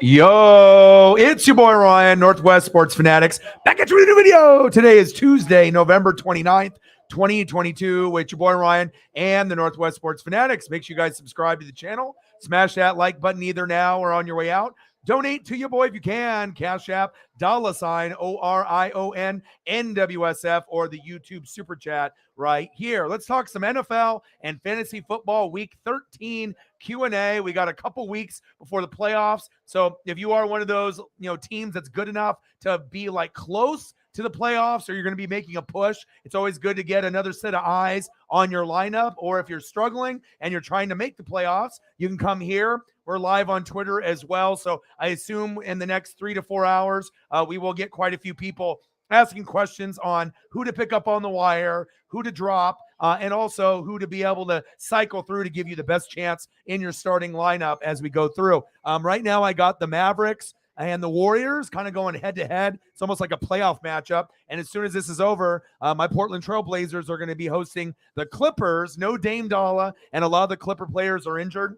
Yo, it's your boy Ryan, Northwest Sports Fanatics, back at you with a new video. Today is Tuesday, November 29th, 2022, with your boy Ryan and the Northwest Sports Fanatics. Make sure you guys subscribe to the channel. Smash that like button either now or on your way out. Donate to your boy if you can. Cash App, $ ORION NWSF, or the YouTube Super Chat right here. Let's talk some NFL and fantasy football week 13 Q&A. We got a couple weeks before the playoffs. So if you are one of those, teams that's good enough to be like close to the playoffs, or you're going to be making a push, it's always good to get another set of eyes on your lineup. Or if you're struggling and you're trying to make the playoffs, you can come here. We're live on Twitter as well. So I assume in the next 3 to 4 hours, we will get quite a few people asking questions on who to pick up on the wire, who to drop, and also who to be able to cycle through to give you the best chance in your starting lineup as we go through. Right now, I got the Mavericks and the Warriors kind of going head-to-head. It's almost like a playoff matchup. And as soon as this is over, my Portland Trail Blazers are going to be hosting the Clippers. No Dame Dalla, and a lot of the Clipper players are injured.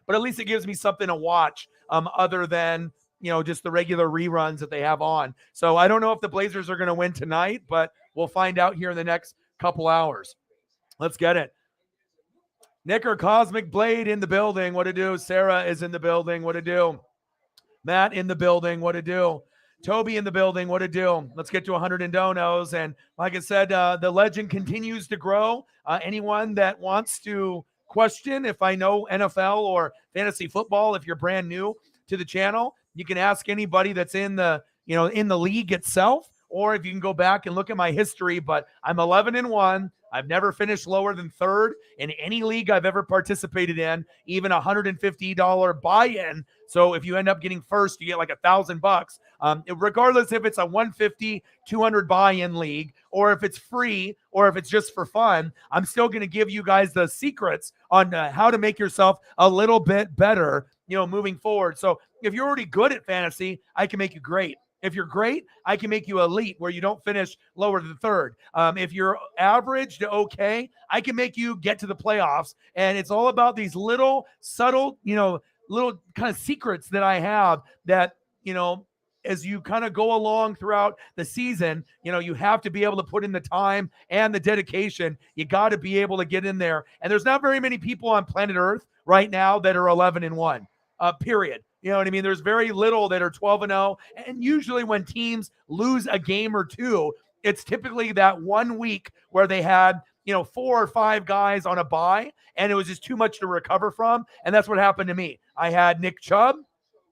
But at least it gives me something to watch other than, just the regular reruns that they have on. So I don't know if the Blazers are going to win tonight, but we'll find out here in the next couple hours. Let's get it. Nicker Cosmic Blade in the building. What to do? Sarah is in the building. What to do? Matt in the building. What to do? Toby in the building. What to do? Let's get to 100 and donos. And like I said, the legend continues to grow. Anyone that wants to question if I know NFL or fantasy football, if you're brand new to the channel, you can ask anybody that's in the league itself, or if you can go back and look at my history. But I'm 11-1. I've never finished lower than third in any league I've ever participated in, even $150 buy-in. So if you end up getting first, you get like $1,000. Regardless if it's a 150, 200 buy-in league, or if it's free, or if it's just for fun, I'm still going to give you guys the secrets on how to make yourself a little bit better, moving forward. So if you're already good at fantasy, I can make you great. If you're great, I can make you elite where you don't finish lower than third. If you're average to okay, I can make you get to the playoffs. And it's all about these little subtle, little kind of secrets that I have that, as you kind of go along throughout the season, you have to be able to put in the time and the dedication. You got to be able to get in there. And there's not very many people on planet Earth right now that are 11-1, period. You know what I mean? There's very little that are 12-0. And usually when teams lose a game or two, it's typically that 1 week where they had, 4 or 5 guys on a bye, and it was just too much to recover from. And that's what happened to me. I had Nick Chubb,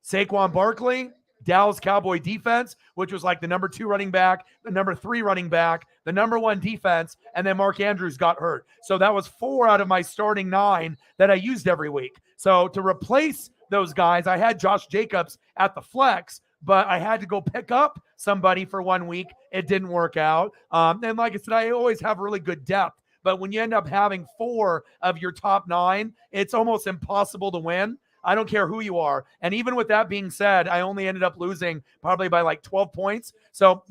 Saquon Barkley, Dallas Cowboy defense, which was like the number 2 running back, the number 3 running back, the number 1 defense, and then Mark Andrews got hurt. So that was 4 out of my starting 9 that I used every week. So to replace those guys, I had Josh Jacobs at the flex, but I had to go pick up somebody for 1 week. It didn't work out. And like I said, I always have really good depth, but when you end up having 4 of your top 9, it's almost impossible to win. I don't care who you are. And even with that being said, I only ended up losing probably by like 12 points. So,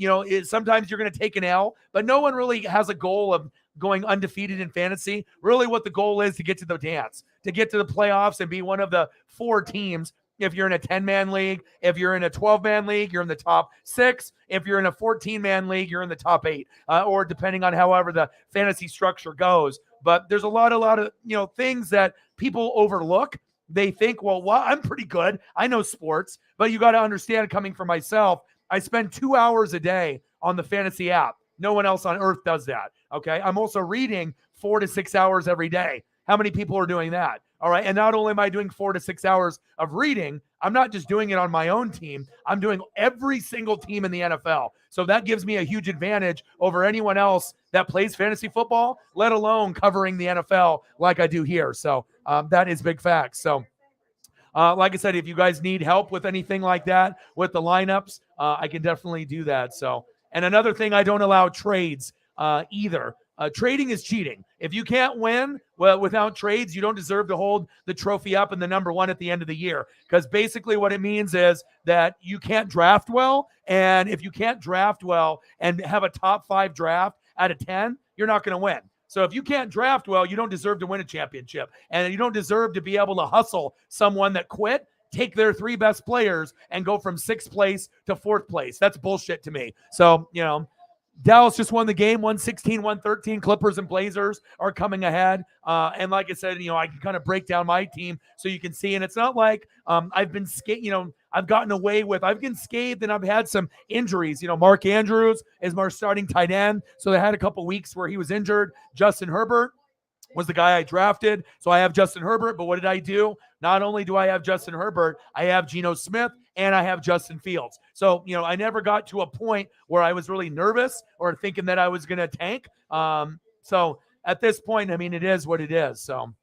sometimes you're going to take an L, but no one really has a goal of going undefeated in fantasy. Really what the goal is to get to the dance, to get to the playoffs and be one of the 4 teams. If you're in a 10-man league, if you're in a 12-man league, you're in the top 6. If you're in a 14-man league, you're in the top 8, or depending on however the fantasy structure goes. But there's a lot of, things that people overlook. They think, well, I'm pretty good. I know sports, but you got to understand, coming from myself, I spend 2 hours a day on the fantasy app. No one else on earth does that. Okay. I'm also reading 4 to 6 hours every day. How many people are doing that? All right. And not only am I doing 4 to 6 hours of reading, I'm not just doing it on my own team. I'm doing every single team in the NFL. So that gives me a huge advantage over anyone else that plays fantasy football, let alone covering the NFL like I do here. So that is big facts. So like I said, if you guys need help with anything like that, with the lineups, I can definitely do that. So, and another thing, I don't allow trades either. Trading is cheating. If you can't win without trades, you don't deserve to hold the trophy up in the number 1 at the end of the year. Because basically what it means is that you can't draft well. And if you can't draft well and have a top 5 draft out of 10, you're not going to win. So if you can't draft well, you don't deserve to win a championship. And you don't deserve to be able to hustle someone that quit take their 3 best players and go from 6th place to 4th place. That's bullshit to me. So, Dallas just won the game, 116, 113. Clippers and Blazers are coming ahead. And like I said, I can kind of break down my team so you can see. And it's not like I've been I've gotten away with, I've been scathed and I've had some injuries. Mark Andrews is my starting tight end. So they had a couple weeks where he was injured. Justin Herbert was the guy I drafted. So I have Justin Herbert, but what did I do? Not only do I have Justin Herbert, I have Geno Smith and I have Justin Fields. So, I never got to a point where I was really nervous or thinking that I was going to tank. So at this point, it is what it is. So,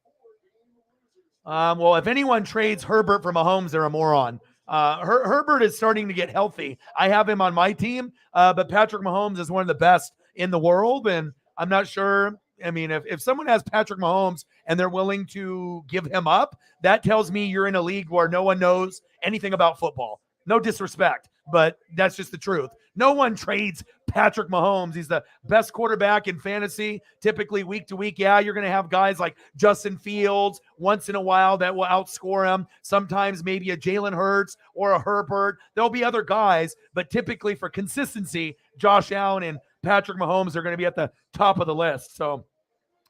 well, if anyone trades Herbert for Mahomes, they're a moron. Herbert is starting to get healthy. I have him on my team, but Patrick Mahomes is one of the best in the world, and I'm not sure. If someone has Patrick Mahomes and they're willing to give him up, that tells me you're in a league where no one knows anything about football. No disrespect, but that's just the truth. No one trades Patrick Mahomes. He's the best quarterback in fantasy, typically week to week. Yeah, you're going to have guys like Justin Fields once in a while that will outscore him. Sometimes maybe a Jalen Hurts or a Herbert. There'll be other guys, but typically for consistency, Josh Allen and Patrick Mahomes are going to be at the top of the list. So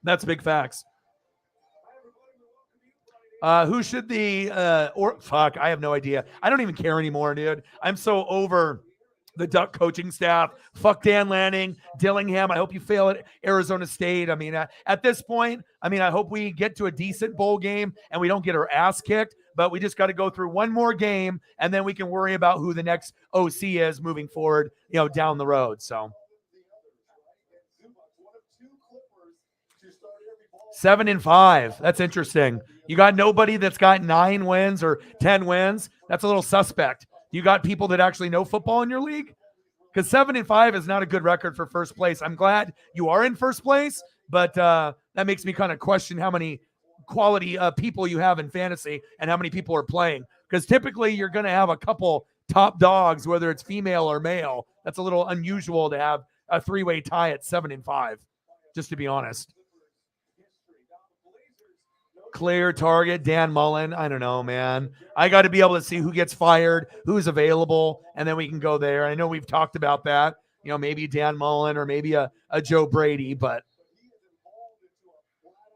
that's big facts. Who should I have no idea. I don't even care anymore, dude. I'm so over the Duck coaching staff. Fuck Dan Lanning, Dillingham. I hope you fail at Arizona State. At this point, I hope we get to a decent bowl game and we don't get our ass kicked, but we just got to go through one more game and then we can worry about who the next OC is moving forward, down the road. So 7-5. That's interesting. You got nobody that's got 9 wins or 10 wins. That's a little suspect. You got people that actually know football in your league? Because 7-5 is not a good record for first place. I'm glad you are in first place, but that makes me kind of question how many quality people you have in fantasy and how many people are playing. Because typically you're going to have a couple top dogs, whether it's female or male. That's a little unusual to have a 3-way tie at 7-5, just to be honest. Clear target, Dan Mullen. I don't know, man. I got to be able to see who gets fired, who's available, and then we can go there. I know we've talked about that, maybe Dan Mullen or maybe a Joe Brady, but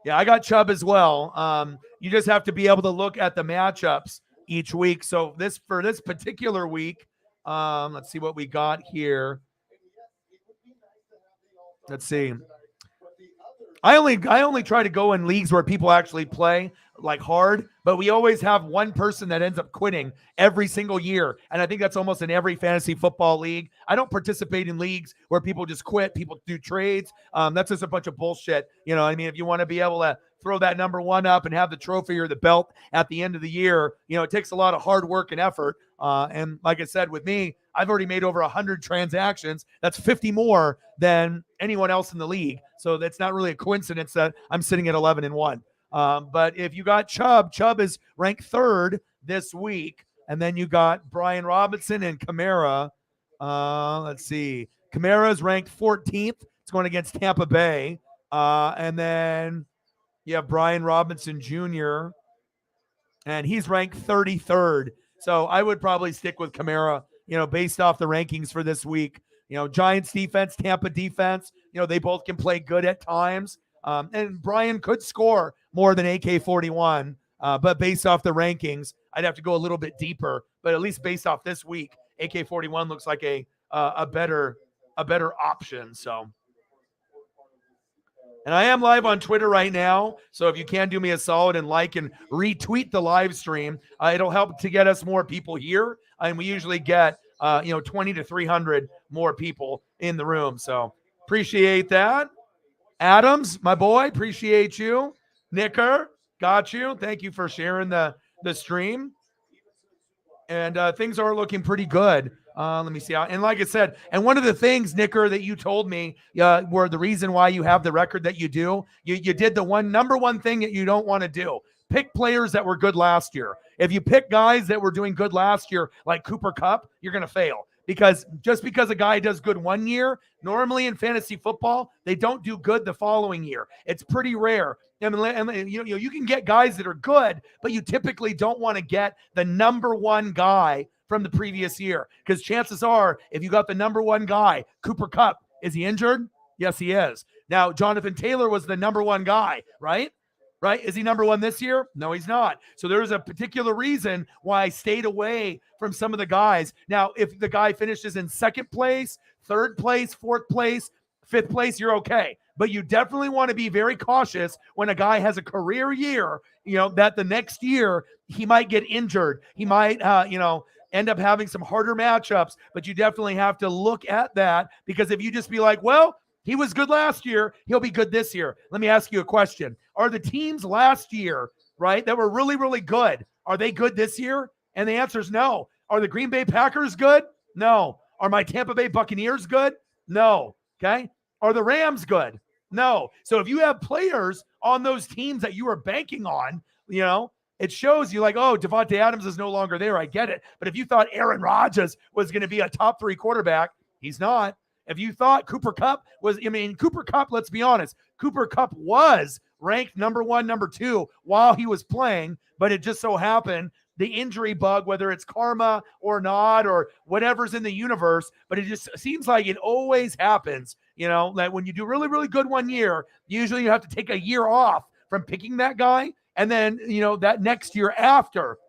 yeah, I got Chubb as well. You just have to be able to look at the matchups each week. So for this particular week, let's see what we got here. Let's see. I only try to go in leagues where people actually play like hard, but we always have one person that ends up quitting every single year. And I think that's almost in every fantasy football league. I don't participate in leagues where people just quit, people do trades. That's just a bunch of bullshit. If you want to be able to throw that number 1 up and have the trophy or the belt at the end of the year, it takes a lot of hard work and effort. And like I said, with me, I've already made over 100 transactions. That's 50 more than anyone else in the league. So that's not really a coincidence that I'm sitting at 11-1. But if you got Chubb is ranked 3rd this week. And then you got Brian Robinson and Kamara. Let's see. Kamara is ranked 14th. It's going against Tampa Bay. And then you have Brian Robinson Jr. And he's ranked 33rd. So I would probably stick with Kamara, based off the rankings for this week. Giants defense, Tampa defense, they both can play good at times. And Brian could score more than AK-41, but based off the rankings, I'd have to go a little bit deeper. But at least based off this week, AK-41 looks like a better option. So, and I am live on Twitter right now, so if you can do me a solid and like and retweet the live stream, it'll help to get us more people here. And we usually get 20 to 300 more people in the room. So appreciate that. Adams, my boy, appreciate you. Nicker, got you. Thank you for sharing the stream. And things are looking pretty good. Let me see. And like I said, and one of the things, Nicker, that you told me were the reason why you have the record that you do. You did the number one thing that you don't want to do. Pick players that were good last year. If you pick guys that were doing good last year, like Cooper Kupp, you're going to fail. because just because a guy does good one year, normally in fantasy football, they don't do good the following year. It's pretty rare. And you can get guys that are good, but you typically don't want to get the number one guy from the previous year, because chances are, if you got the number one guy, Cooper Kupp, is he injured? Yes, he is. Now, Jonathan Taylor was the number one guy, right? Right? Is he number one this year? No, he's not. So there's a particular reason why I stayed away from some of the guys. Now, if the guy finishes in second place, third place, fourth place, fifth place, you're okay. But you definitely want to be very cautious when a guy has a career year, that the next year he might get injured. He might, end up having some harder matchups, but you definitely have to look at that, because if you just be like, well, he was good last year, he'll be good this year. Let me ask you a question. Are the teams last year, right, that were really, really good, are they good this year? And the answer is no. Are the Green Bay Packers good? No. Are my Tampa Bay Buccaneers good? No. Okay. Are the Rams good? No. So if you have players on those teams that you are banking on, it shows you like, oh, Devontae Adams is no longer there. I get it. But if you thought Aaron Rodgers was going to be a top 3 quarterback, he's not. If you thought Cooper Kupp Cooper Kupp, let's be honest, Cooper Kupp was ranked number 1, number 2 while he was playing, but it just so happened the injury bug, whether it's karma or not, or whatever's in the universe, but it just seems like it always happens, that when you do really, really good one year, usually you have to take a year off from picking that guy. And then, that next year after,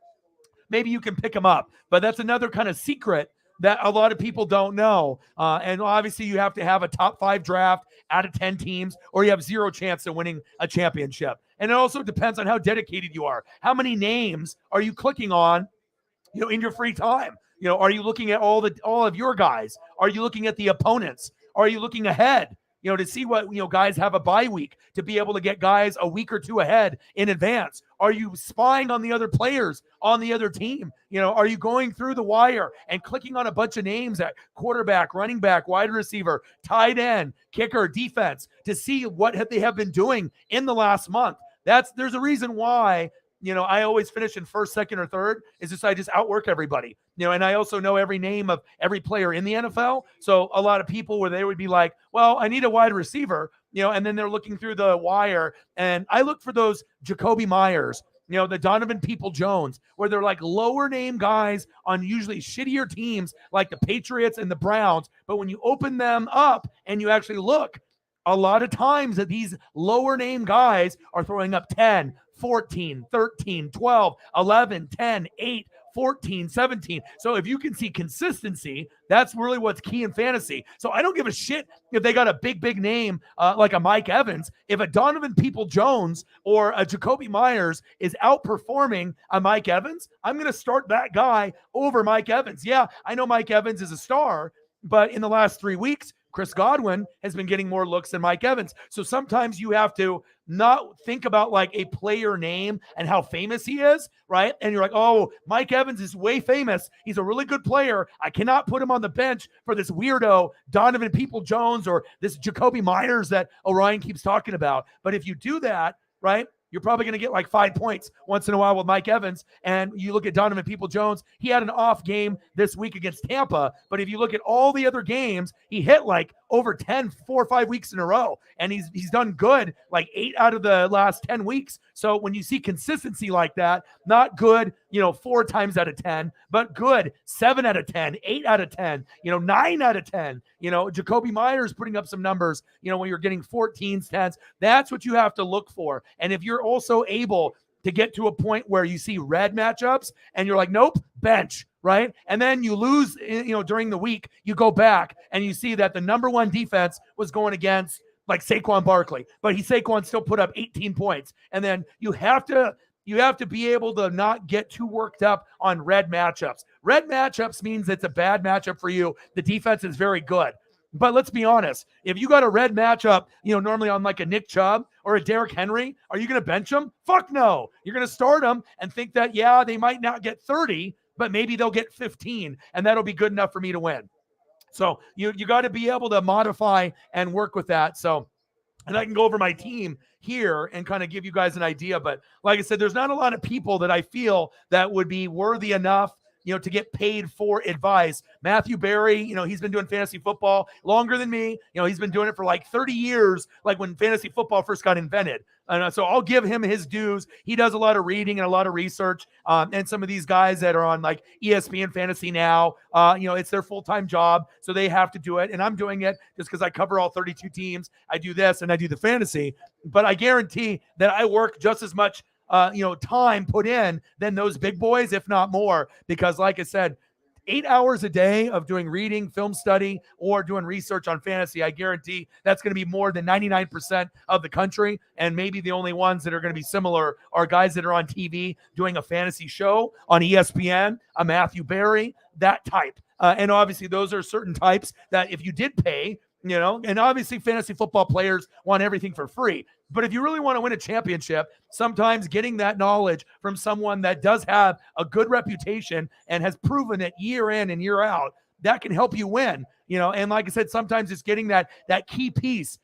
maybe you can pick him up. But that's another kind of secret that a lot of people don't know. And obviously you have to have a top 5 draft out of 10 teams, or you have zero chance of winning a championship. And it also depends on how dedicated you are. How many names are you clicking on, in your free time? Are you looking at all of your guys? Are you looking at the opponents? Are you looking ahead? To see what, guys have a bye week, to be able to get guys a week or two ahead in advance. Are you spying on the other players on the other team? Are you going through the wire and clicking on a bunch of names at quarterback, running back, wide receiver, tight end, kicker, defense, to see what they have been doing in the last month? There's a reason why, I always finish in first, second, or third. Is just I just outwork everybody, and I also know every name of every player in the NFL. So a lot of people where they would be like, well, I need a wide receiver, and then they're looking through the wire, and I look for those Jacoby Myers, the Donovan People-Jones, where they're like lower name guys on usually shittier teams like the Patriots and the Browns. But when you open them up and you actually look, a lot of times that these lower name guys are throwing up 10, 14, 13, 12, 11, 10, 8, 14, 17. So if you can see consistency, that's really what's key in fantasy. So I don't give a shit if they got a big name like a Mike Evans. If a Donovan People-Jones or a Jacoby Myers is outperforming a Mike Evans, I'm going to start that guy over Mike Evans. Yeah, I know Mike Evans is a star, but in the last 3 weeks, Chris Godwin has been getting more looks than Mike Evans. So sometimes you have to not think about like a player name and how famous he is, right? And you're like, oh, Mike Evans is way famous. He's a really good player. I cannot put him on the bench for this weirdo Donovan People-Jones or this Jacoby Myers that Orion keeps talking about. But if you do that, right, you're probably going to get like 5 points once in a while with Mike Evans. And you look at Donovan People-Jones, he had an off game this week against Tampa. But if you look at all the other games, he hit like over 10, 4 or 5 weeks in a row. And he's done good like 8 out of the last 10 weeks. So when you see consistency like that, not good, 4 times out of 10, but good 7 out of 10, 8 out of 10, 9 out of 10, Jacoby Myers putting up some numbers, when you're getting 14s, 10s, that's what you have to look for. And if you're also able to get to a point where you see red matchups and you're like, nope, bench, right? And then you lose, during the week, you go back and you see that the number 1 defense was going against like Saquon Barkley, but Saquon still put up 18 points. And then you have to be able to not get too worked up on red matchups. Red matchups means it's a bad matchup for you. The defense is very good. But let's be honest, if you got a red matchup, normally on like a Nick Chubb or a Derrick Henry, are you going to bench him? Fuck no. You're going to start them and think that, yeah, they might not get 30, but maybe they'll get 15, and that'll be good enough for me to win. So you got to be able to modify and work with that. So, and I can go over my team here and kind of give you guys an idea. But like I said, there's not a lot of people that I feel that would be worthy enough, to get paid for advice. Matthew Berry, he's been doing fantasy football longer than me. He's been doing it for like 30 years, like when fantasy football first got invented. And so I'll give him his dues. He does a lot of reading and a lot of research. And some of these guys that are on like ESPN Fantasy now, it's their full-time job, so they have to do it. And I'm doing it just because I cover all 32 teams. I do this and I do the fantasy. But I guarantee that I work just as much time put in than those big boys, if not more, because like I said, 8 hours a day of doing reading, film study, or doing research on fantasy, I guarantee that's going to be more than 99% of the country. And maybe the only ones that are going to be similar are guys that are on TV doing a fantasy show on ESPN, a Matthew Berry, that type. And obviously those are certain types that if you did pay, and obviously fantasy football players want everything for free. But if you really want to win a championship, sometimes getting that knowledge from someone that does have a good reputation and has proven it year in and year out, that can help you win. And like I said, sometimes it's getting that key piece,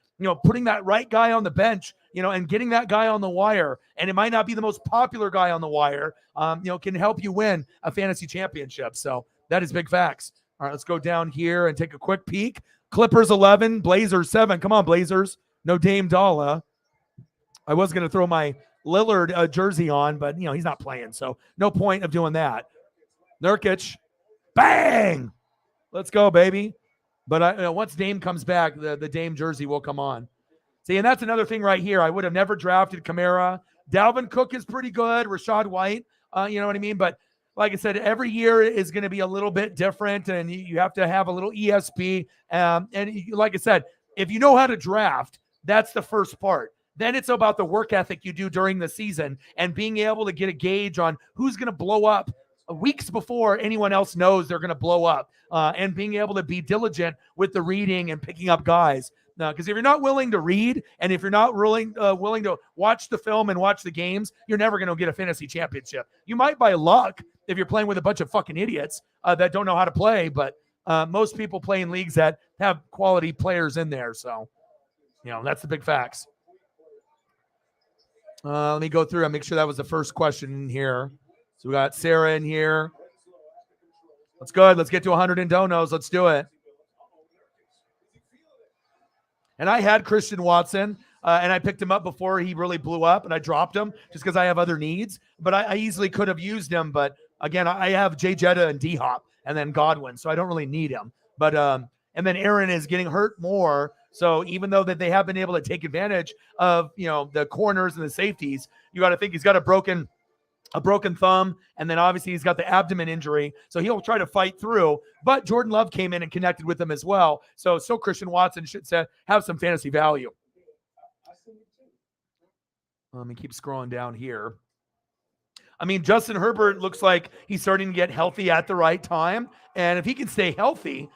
putting that right guy on the bench, and getting that guy on the wire. And it might not be the most popular guy on the wire, can help you win a fantasy championship. So that is big facts. All right, let's go down here and take a quick peek. Clippers 11, Blazers 7. Come on, Blazers. No Dame Dalla. I was going to throw my Lillard jersey on, but, he's not playing, so no point of doing that. Nurkic, bang! Let's go, baby. But once Dame comes back, the Dame jersey will come on. See, and that's another thing right here. I would have never drafted Kamara. Dalvin Cook is pretty good. Rashad White, you know what I mean? But like I said, every year is going to be a little bit different, and you have to have a little ESP. And like I said, if you know how to draft, that's the first part. Then it's about the work ethic you do during the season and being able to get a gauge on who's going to blow up weeks before anyone else knows they're going to blow up, and being able to be diligent with the reading and picking up guys. Because if you're not willing to read and if you're not willing to watch the film and watch the games, you're never going to get a fantasy championship. You might by luck if you're playing with a bunch of fucking idiots that don't know how to play, but most people play in leagues that have quality players in there. So, that's the big facts. Let me go through and make sure that was the first question in here. So we got Sarah in here. That's good. Let's get to 100 in donos. Let's do it. And I had Christian Watson, and I picked him up before he really blew up, and I dropped him just because I have other needs. But I easily could have used him. But, again, I have Jay Jetta and D-Hop and then Godwin, so I don't really need him. But and then Aaron is getting hurt more. So even though that they have been able to take advantage of, the corners and the safeties, you got to think he's got a broken thumb, and then obviously he's got the abdomen injury, so he'll try to fight through. But Jordan Love came in and connected with him as well, so still Christian Watson should have some fantasy value. Let me keep scrolling down here. I mean, Justin Herbert looks like he's starting to get healthy at the right time, and if he can stay healthy,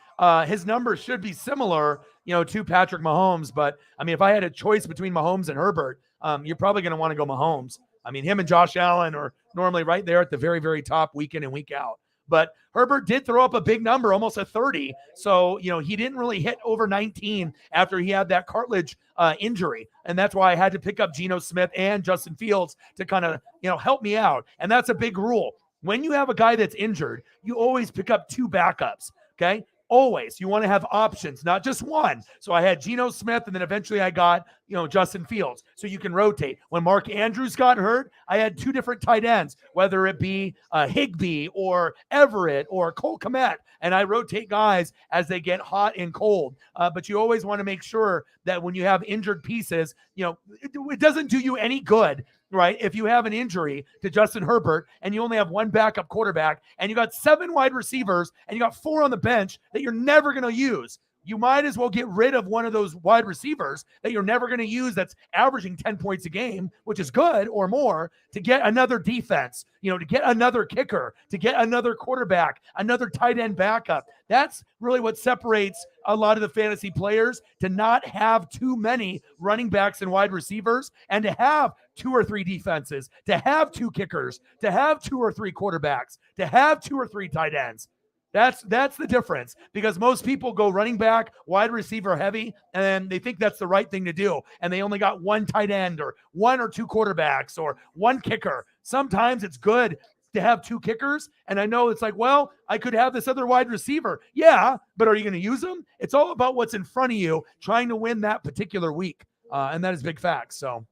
his numbers should be similar, to Patrick Mahomes. But I mean, if I had a choice between Mahomes and Herbert, you're probably going to want to go Mahomes. I mean, him and Josh Allen are normally right there at the very, very top week in and week out. But Herbert did throw up a big number, almost a 30. So, he didn't really hit over 19 after he had that cartilage injury. And that's why I had to pick up Geno Smith and Justin Fields to kind of, help me out. And that's a big rule. When you have a guy that's injured, you always pick up two backups, okay? Always. You want to have options, not just one. So I had Geno Smith, and then eventually I got, Justin Fields. So you can rotate. When Mark Andrews got hurt, I had two different tight ends, whether it be Higbee or Everett or Cole Kmet, and I rotate guys as they get hot and cold. But you always want to make sure that when you have injured pieces, it doesn't do you any good, right? If you have an injury to Justin Herbert and you only have one backup quarterback and you got 7 wide receivers and you got 4 on the bench that you're never going to use, you might as well get rid of one of those wide receivers that you're never going to use that's averaging 10 points a game, which is good or more, to get another defense, to get another kicker, to get another quarterback, another tight end backup. That's really what separates a lot of the fantasy players, to not have too many running backs and wide receivers, and to have 2 or 3 defenses, to have 2 kickers, to have 2 or 3 quarterbacks, to have 2 or 3 tight ends. That's the difference, because most people go running back, wide receiver heavy, and they think that's the right thing to do. And they only got 1 tight end or 1 or 2 quarterbacks or 1 kicker. Sometimes it's good to have 2 kickers. And I know it's like, well, I could have this other wide receiver. Yeah, but are you going to use them? It's all about what's in front of you, trying to win that particular week. And that is big facts. So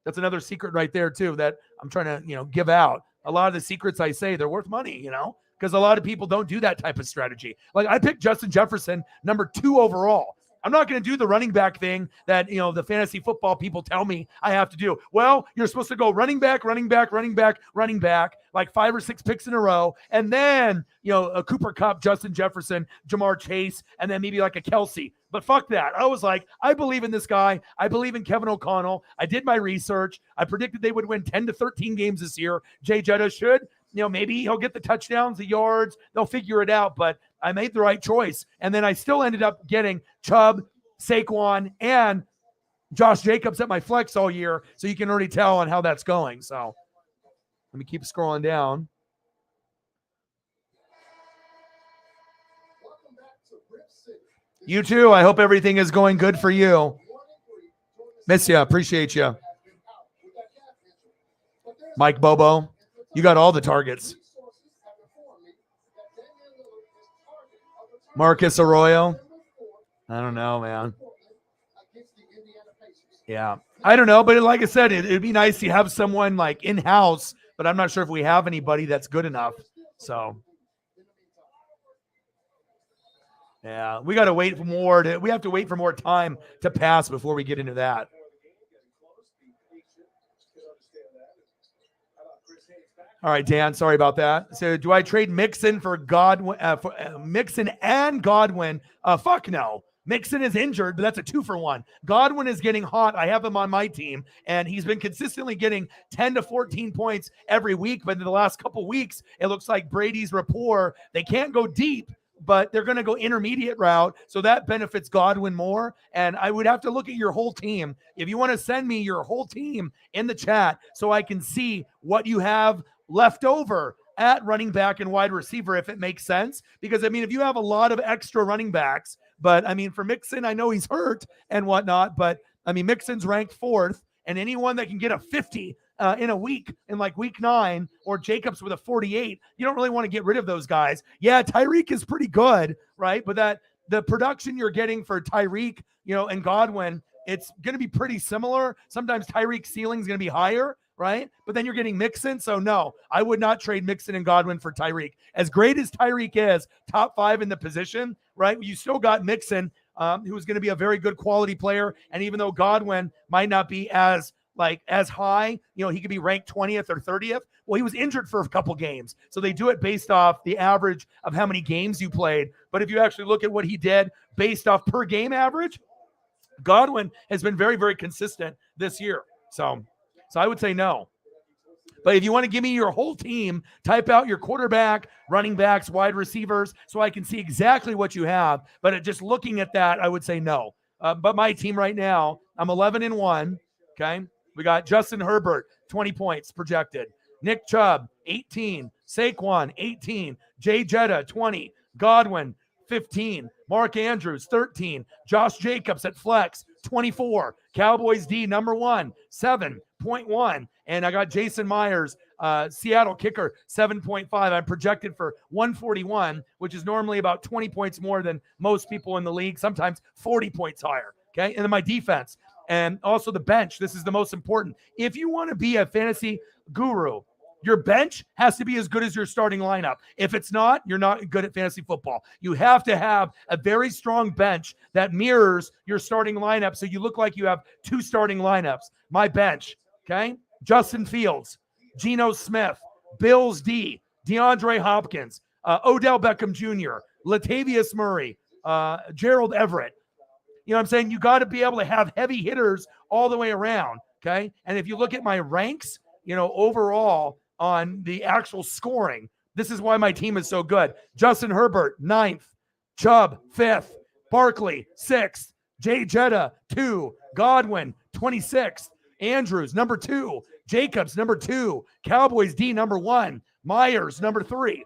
that's another secret right there too, that I'm trying to, give out. A lot of the secrets I say, they're worth money, because a lot of people don't do that type of strategy. Like I picked Justin Jefferson number 2 overall. I'm not going to do the running back thing that, the fantasy football people tell me I have to do. Well, you're supposed to go running back, like 5 or 6 picks in a row. And then, a Cooper Kupp, Justin Jefferson, Jamar Chase, and then maybe like a Kelsey. But fuck that. I was like, I believe in this guy. I believe in Kevin O'Connell. I did my research. I predicted they would win 10 to 13 games this year. Jay Jetta should. Maybe he'll get the touchdowns, the yards. They'll figure it out. But I made the right choice. And then I still ended up getting Chubb, Saquon, and Josh Jacobs at my flex all year. So you can already tell on how that's going. So let me keep scrolling down. You too. I hope everything is going good for you. Miss you. Appreciate you. Mike Bobo, you got all the targets. Marcus Arroyo. I don't know, man. Yeah. I don't know, but like I said, it'd be nice to have someone like in-house, but I'm not sure if we have anybody that's good enough. So yeah, we got to wait for more. We have to wait for more time to pass before we get into that. All right, Dan, sorry about that. So do I trade Mixon for Godwin, Mixon and Godwin? Fuck no. Mixon is injured, but that's a 2-for-1. Godwin is getting hot. I have him on my team, and he's been consistently getting 10 to 14 points every week. But in the last couple weeks, it looks like Brady's rapport, they can't go deep, but they're going to go intermediate route. So that benefits Godwin more. And I would have to look at your whole team. If you want to send me your whole team in the chat so I can see what you have left over at running back and wide receiver, if it makes sense. Because, if you have a lot of extra running backs, but, for Mixon, I know he's hurt and whatnot, but, Mixon's ranked 4th, and anyone that can get a 50 in a week, in like week 9, or Jacobs with a 48, you don't really want to get rid of those guys. Yeah, Tyreek is pretty good, right? But the production you're getting for Tyreek, and Godwin, it's going to be pretty similar. Sometimes Tyreek's ceiling is going to be higher, right? But then you're getting Mixon. So no, I would not trade Mixon and Godwin for Tyreek. As great as Tyreek is, top 5 in the position, right? You still got Mixon, who's going to be a very good quality player. And even though Godwin might not be as high, he could be ranked 20th or 30th. Well, he was injured for a couple games. So they do it based off the average of how many games you played. But if you actually look at what he did based off per game average, Godwin has been very, very consistent this year. So I would say no. But if you want to give me your whole team, type out your quarterback, running backs, wide receivers, so I can see exactly what you have. But just looking at that, I would say no. But my team right now, I'm 11-1. Okay. We got Justin Herbert, 20 points projected. Nick Chubb, 18. Saquon, 18. Jay Jetta, 20. Godwin, 15. Mark Andrews, 13. Josh Jacobs at flex, 24. Cowboys D, number 1, 7.1. And I got Jason Myers, Seattle kicker, 7.5. I'm projected for 141, which is normally about 20 points more than most people in the league, sometimes 40 points higher. Okay. And then my defense and also the bench. This is the most important. If you want to be a fantasy guru, your bench has to be as good as your starting lineup. If it's not, you're not good at fantasy football. You have to have a very strong bench that mirrors your starting lineup so you look like you have 2 starting lineups. My bench, okay? Justin Fields, Geno Smith, Bills D, DeAndre Hopkins, Odell Beckham Jr., Latavius Murray, Gerald Everett. You know what I'm saying? You got to be able to have heavy hitters all the way around, okay? And if you look at my ranks, overall on the actual scoring, this is why my team is so good. Justin Herbert, 9th. Chubb, 5th. Barkley, 6th. Jay Jetta, 2. Godwin, 26th. Andrews, number 2. Jacobs, number 2. Cowboys D, number 1. Myers, number 3.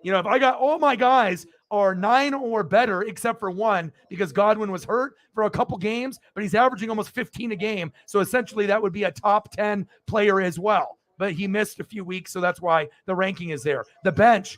If I got all my guys are 9 or better, except for 1, because Godwin was hurt for a couple games, but he's averaging almost 15 a game. So essentially that would be a top 10 player as well. but he missed a few weeks, so that's why the ranking is there. The bench,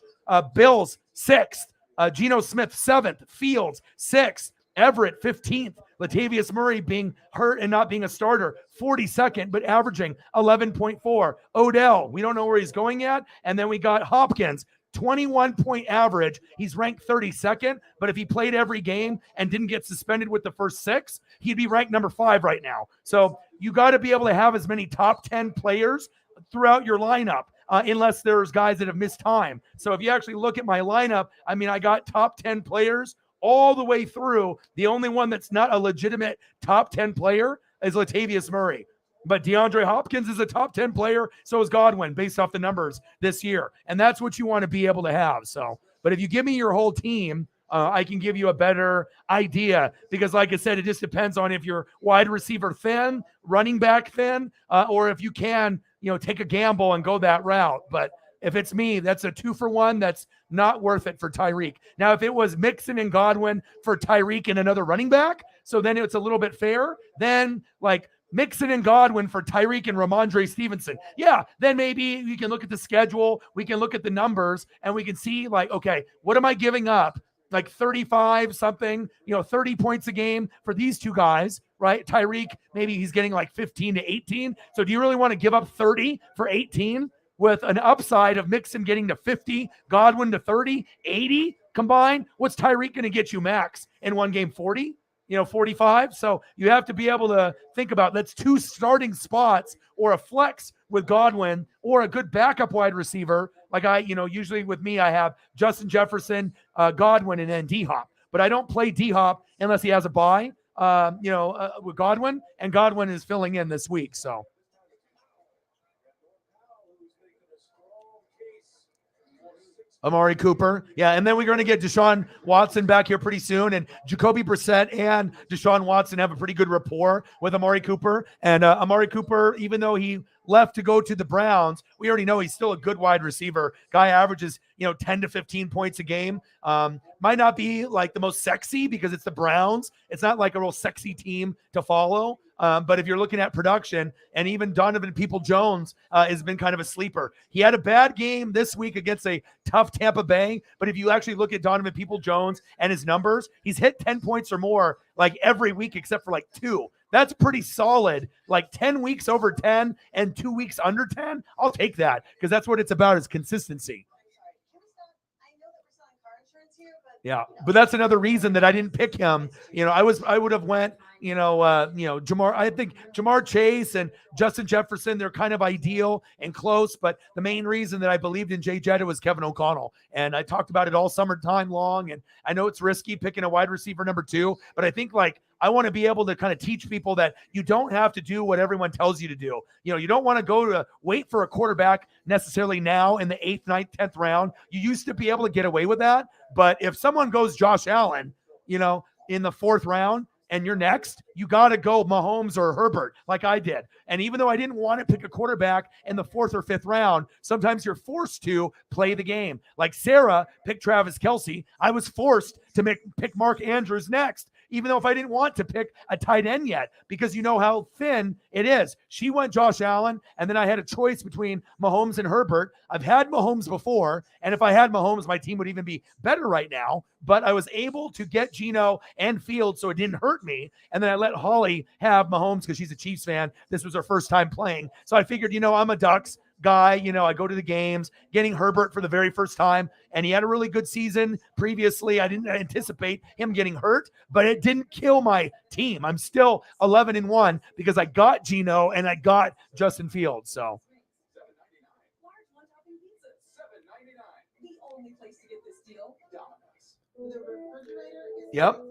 Bills 6th, Geno Smith 7th, Fields 6th, Everett 15th, Latavius Murray being hurt and not being a starter 42nd, but averaging 11.4. Odell, we don't know where he's going yet. And then we got Hopkins, 21-point average. He's ranked 32nd, but if he played every game and didn't get suspended with the first 6, he'd be ranked number 5 right now. So you got to be able to have as many top 10 players throughout your lineup. Unless there's guys that have missed time. So if you actually look at my lineup, I mean, I got top 10 players all the way through. The only one that's not a legitimate top 10 player is Latavius Murray. But DeAndre Hopkins is a top 10 player. So is Godwin based off the numbers this year. And that's what you want to be able to have. So, but if you give me your whole team, I can give you a better idea because, like I said, it just depends on if you're wide receiver thin, running back thin, or if you can, take a gamble and go that route. But if it's me, that's a 2-for-1. That's not worth it for Tyreek. Now, if it was Mixon and Godwin for Tyreek and another running back, so then it's a little bit fair. Then like Mixon and Godwin for Tyreek and Ramondre Stevenson. Yeah, then maybe we can look at the schedule. We can look at the numbers and we can see like, okay, what am I giving up? Like 35 something, 30 points a game for these two guys, right? Tyreek, maybe he's getting like 15 to 18. So do you really want to give up 30 for 18 with an upside of Mixon getting to 50, Godwin to 30, 80 combined? What's Tyreek going to get you max in one game? 40? 45. So you have to be able to think about that's 2 starting spots or a flex with Godwin or a good backup wide receiver. Like usually with me, I have Justin Jefferson, Godwin, and then D-Hop. But I don't play D-Hop unless he has a bye, with Godwin. And Godwin is filling in this week. So. Amari Cooper. Yeah, and then we're going to get Deshaun Watson back here pretty soon. And Jacoby Brissett and Deshaun Watson have a pretty good rapport with Amari Cooper. And Amari Cooper, even though he left to go to the Browns, we already know he's still a good wide receiver. Guy averages, 10 to 15 points a game. Might not be like the most sexy because it's the Browns. It's not like a real sexy team to follow. But if you're looking at production, and even Donovan Peoples-Jones has been kind of a sleeper. He had a bad game this week against a tough Tampa Bay, but if you actually look at Donovan Peoples-Jones and his numbers, he's hit 10 points or more like every week except for like 2. That's pretty solid. Like 10 weeks over 10 and 2 weeks under 10. I'll take that because that's what it's about is consistency. Yeah, but that's another reason that I didn't pick him. I would have went, Jamar. I think Jamar Chase and Justin Jefferson, they're kind of ideal and close. But the main reason that I believed in Jay Jetta was Kevin O'Connell. And I talked about it all summertime long. And I know it's risky picking a wide receiver number 2, but I think I want to be able to kind of teach people that you don't have to do what everyone tells you to do. You don't want to go to wait for a quarterback necessarily now in the 8th, 9th, 10th round. You used to be able to get away with that. But if someone goes Josh Allen, in the 4th round and you're next, you got to go Mahomes or Herbert like I did. And even though I didn't want to pick a quarterback in the 4th or 5th round, sometimes you're forced to play the game. Like Sarah picked Travis Kelce. I was forced to pick Mark Andrews next, even though if I didn't want to pick a tight end yet, because you know how thin it is. She went Josh Allen, and then I had a choice between Mahomes and Herbert. I've had Mahomes before, and if I had Mahomes, my team would even be better right now. But I was able to get Geno and Fields, so it didn't hurt me. And then I let Holly have Mahomes because she's a Chiefs fan. This was her first time playing. So I figured, I'm a Ducks guy. I go to the games, getting Herbert for the very first time. And he had a really good season previously. I didn't anticipate him getting hurt, but it didn't kill my team. I'm still 11-1 because I got Geno and I got Justin Fields. So. Yep.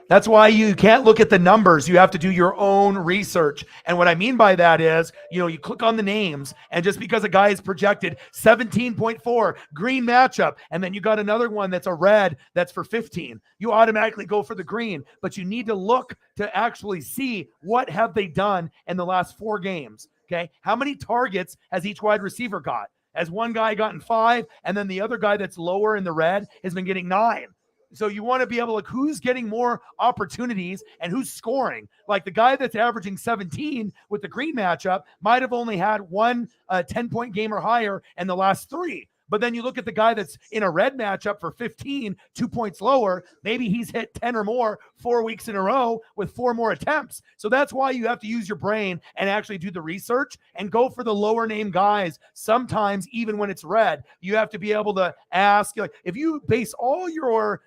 That's why you can't look at the numbers. You have to do your own research. And what I mean by that is, you click on the names, and just because a guy is projected 17.4 green matchup, and then you got another one that's a red that's for 15, you automatically go for the green. But you need to look to actually see what have they done in the last 4 games. Okay. How many targets has each wide receiver got? Has one guy gotten 5, and then the other guy that's lower in the red has been getting 9? So you want to be able to look who's getting more opportunities and who's scoring. Like the guy that's averaging 17 with the green matchup might have only had one 10-point game or higher in the last 3. But then you look at the guy that's in a red matchup for 15, 2 points lower. Maybe he's hit 10 or more 4 weeks in a row with 4 more attempts. So that's why you have to use your brain and actually do the research and go for the lower name guys. Sometimes even when it's red, you have to be able to ask, like, if you base all your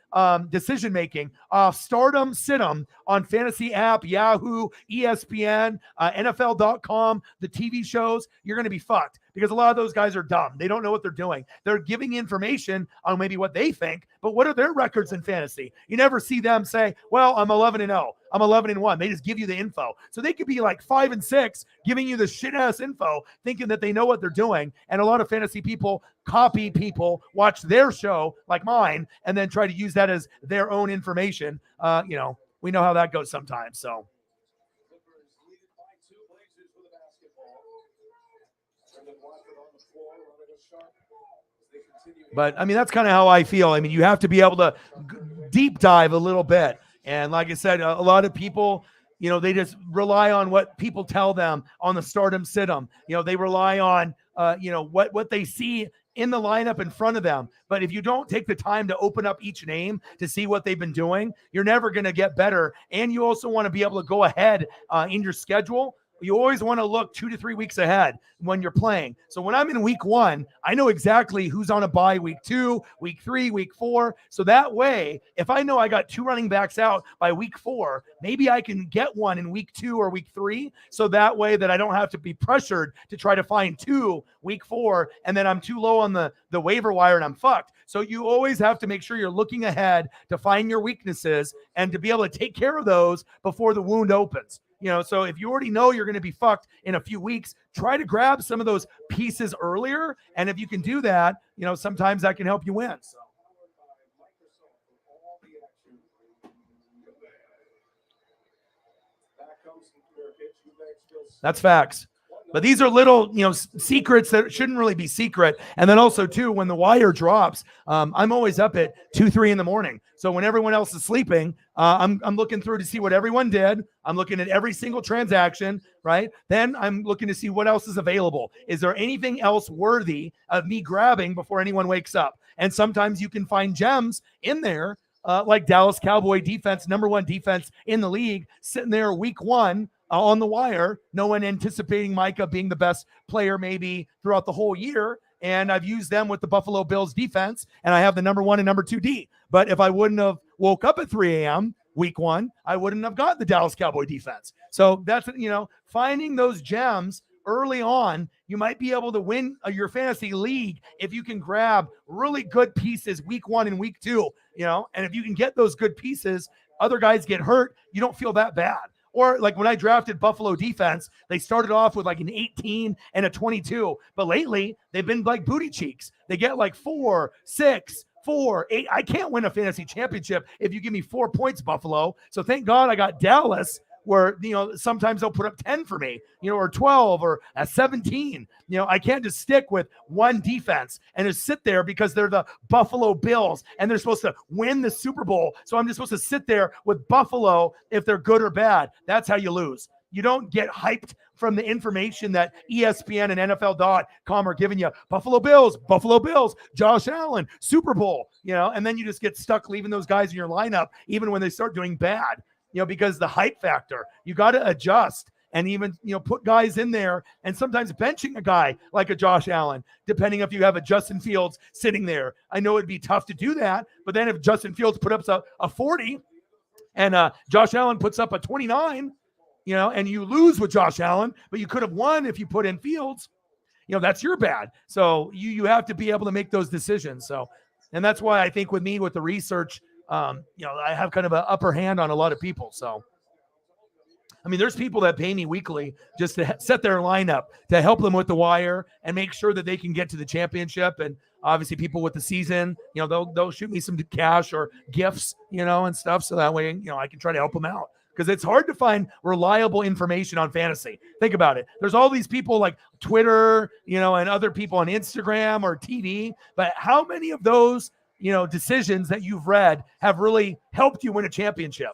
decision making off stardom, situm on fantasy app, Yahoo, ESPN, NFL.com, the TV shows, you're going to be fucked. Because a lot of those guys are dumb. They don't know what they're doing. They're giving information on maybe what they think, but what are their records in fantasy? You never see them say, well, I'm 11-0. I'm 11-1. They just give you the info. So they could be like 5-6, giving you the shit-ass info, thinking that they know what they're doing. And a lot of fantasy people copy people, watch their show like mine, and then try to use that as their own information. We know how that goes sometimes. So. But I mean, that's kind of how I feel. I mean, you have to be able to deep dive a little bit. And like I said, a lot of people, they just rely on what people tell them on the stardom situm. They rely on, what they see in the lineup in front of them. But if you don't take the time to open up each name to see what they've been doing, you're never going to get better. And you also want to be able to go ahead in your schedule. You always want to look 2 to 3 weeks ahead when you're playing. So when I'm in week 1, I know exactly who's on a bye week 2, week 3, week 4. So that way, if I know I got 2 running backs out by week 4, maybe I can get one in week 2 or week 3. So that way that I don't have to be pressured to try to find 2 week 4, and then I'm too low on the waiver wire and I'm fucked. So you always have to make sure you're looking ahead to find your weaknesses and to be able to take care of those before the wound opens. So if you already know you're going to be fucked in a few weeks, try to grab some of those pieces earlier. And if you can do that, sometimes that can help you win. So. That's facts. But these are little, secrets that shouldn't really be secret. And then also, too, when the wire drops, I'm always up at 2, 3 in the morning. So when everyone else is sleeping, I'm looking through to see what everyone did. I'm looking at every single transaction, right? Then I'm looking to see what else is available. Is there anything else worthy of me grabbing before anyone wakes up? And sometimes you can find gems in there, like Dallas Cowboy defense, number 1 defense in the league, sitting there week 1, on the wire, no one anticipating Micah being the best player maybe throughout the whole year. And I've used them with the Buffalo Bills defense, and I have the number 1 and number 2 D. But if I wouldn't have woke up at 3 a.m. week 1, I wouldn't have got the Dallas Cowboy defense. So that's, finding those gems early on, you might be able to win your fantasy league if you can grab really good pieces week 1 and week 2, and if you can get those good pieces, other guys get hurt, you don't feel that bad. Or like when I drafted Buffalo defense, they started off with like an 18 and a 22. But lately, they've been like booty cheeks. They get like 4, 6, 4, 8. I can't win a fantasy championship if you give me 4 points, Buffalo. So thank God I got Dallas, where, sometimes they'll put up 10 for me, or 12 or a 17. I can't just stick with one defense and just sit there because they're the Buffalo Bills and they're supposed to win the Super Bowl. So I'm just supposed to sit there with Buffalo if they're good or bad. That's how you lose. You don't get hyped from the information that ESPN and NFL.com are giving you. Buffalo Bills, Josh Allen, Super Bowl, and then you just get stuck leaving those guys in your lineup even when they start doing bad. Because the hype factor, you got to adjust and even, put guys in there and sometimes benching a guy like a Josh Allen, depending if you have a Justin Fields sitting there. I know it'd be tough to do that, but then if Justin Fields put up a 40 and Josh Allen puts up a 29, and you lose with Josh Allen, but you could have won if you put in Fields, that's your bad. So you have to be able to make those decisions. So, and that's why I think with me, with the research, I have kind of an upper hand on a lot of people. So, I mean, there's people that pay me weekly just to set their lineup to help them with the wire and make sure that they can get to the championship. And obviously people with the season, they'll shoot me some cash or gifts, and stuff. So that way, I can try to help them out. Because it's hard to find reliable information on fantasy. Think about it. There's all these people like Twitter, and other people on Instagram or TV. But how many of those decisions that you've read have really helped you win a championship.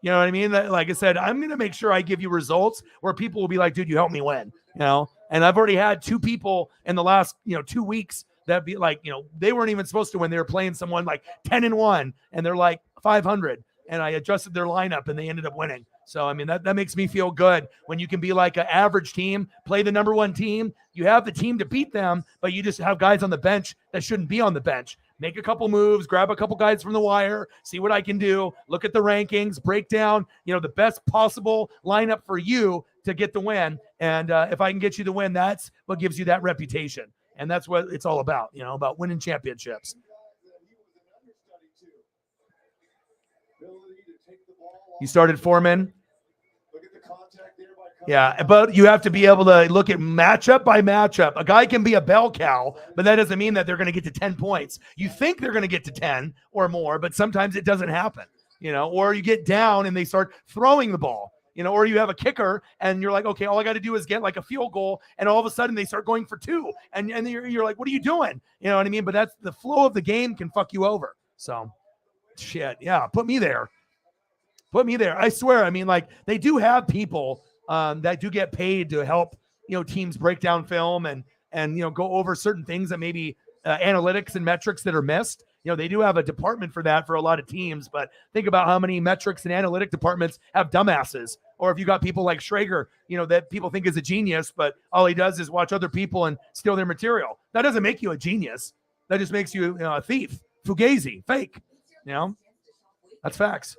You know what I mean? Like I said, I'm going to make sure I give you results where people will be like, dude, you helped me win, and I've already had two people in the last, 2 weeks that be like, they weren't even supposed to win. They were playing someone like 10-1 and they're like 500. And I adjusted their lineup and they ended up winning. So, I mean, that makes me feel good when you can be like an average team, play the number one team. You have the team to beat them, but you just have guys on the bench that shouldn't be on the bench. Make a couple moves, grab a couple guys from the wire, see what I can do, look at the rankings, break down, the best possible lineup for you to get the win. And if I can get you the win, that's what gives you that reputation. And that's what it's all about, about winning championships. You started Foreman. Yeah, but you have to be able to look at matchup by matchup. A guy can be a bell cow, but that doesn't mean that they're going to get to 10 points. You think they're going to get to 10 or more, but sometimes it doesn't happen, or you get down and they start throwing the ball, or you have a kicker and you're like, okay, all I got to do is get like a field goal. And all of a sudden they start going for 2 and you're like, what are you doing? You know what I mean? But that's the flow of the game can fuck you over. So shit. Yeah. Put me there. I swear. I mean, like they do have people that do get paid to help, teams break down film and go over certain things that maybe analytics and metrics that are missed. They do have a department for that for a lot of teams, but think about how many metrics and analytic departments have dumbasses. Or if you got people like Schrager, that people think is a genius, but all he does is watch other people and steal their material. That doesn't make you a genius. That just makes you, a thief, fugazi, fake. That's facts.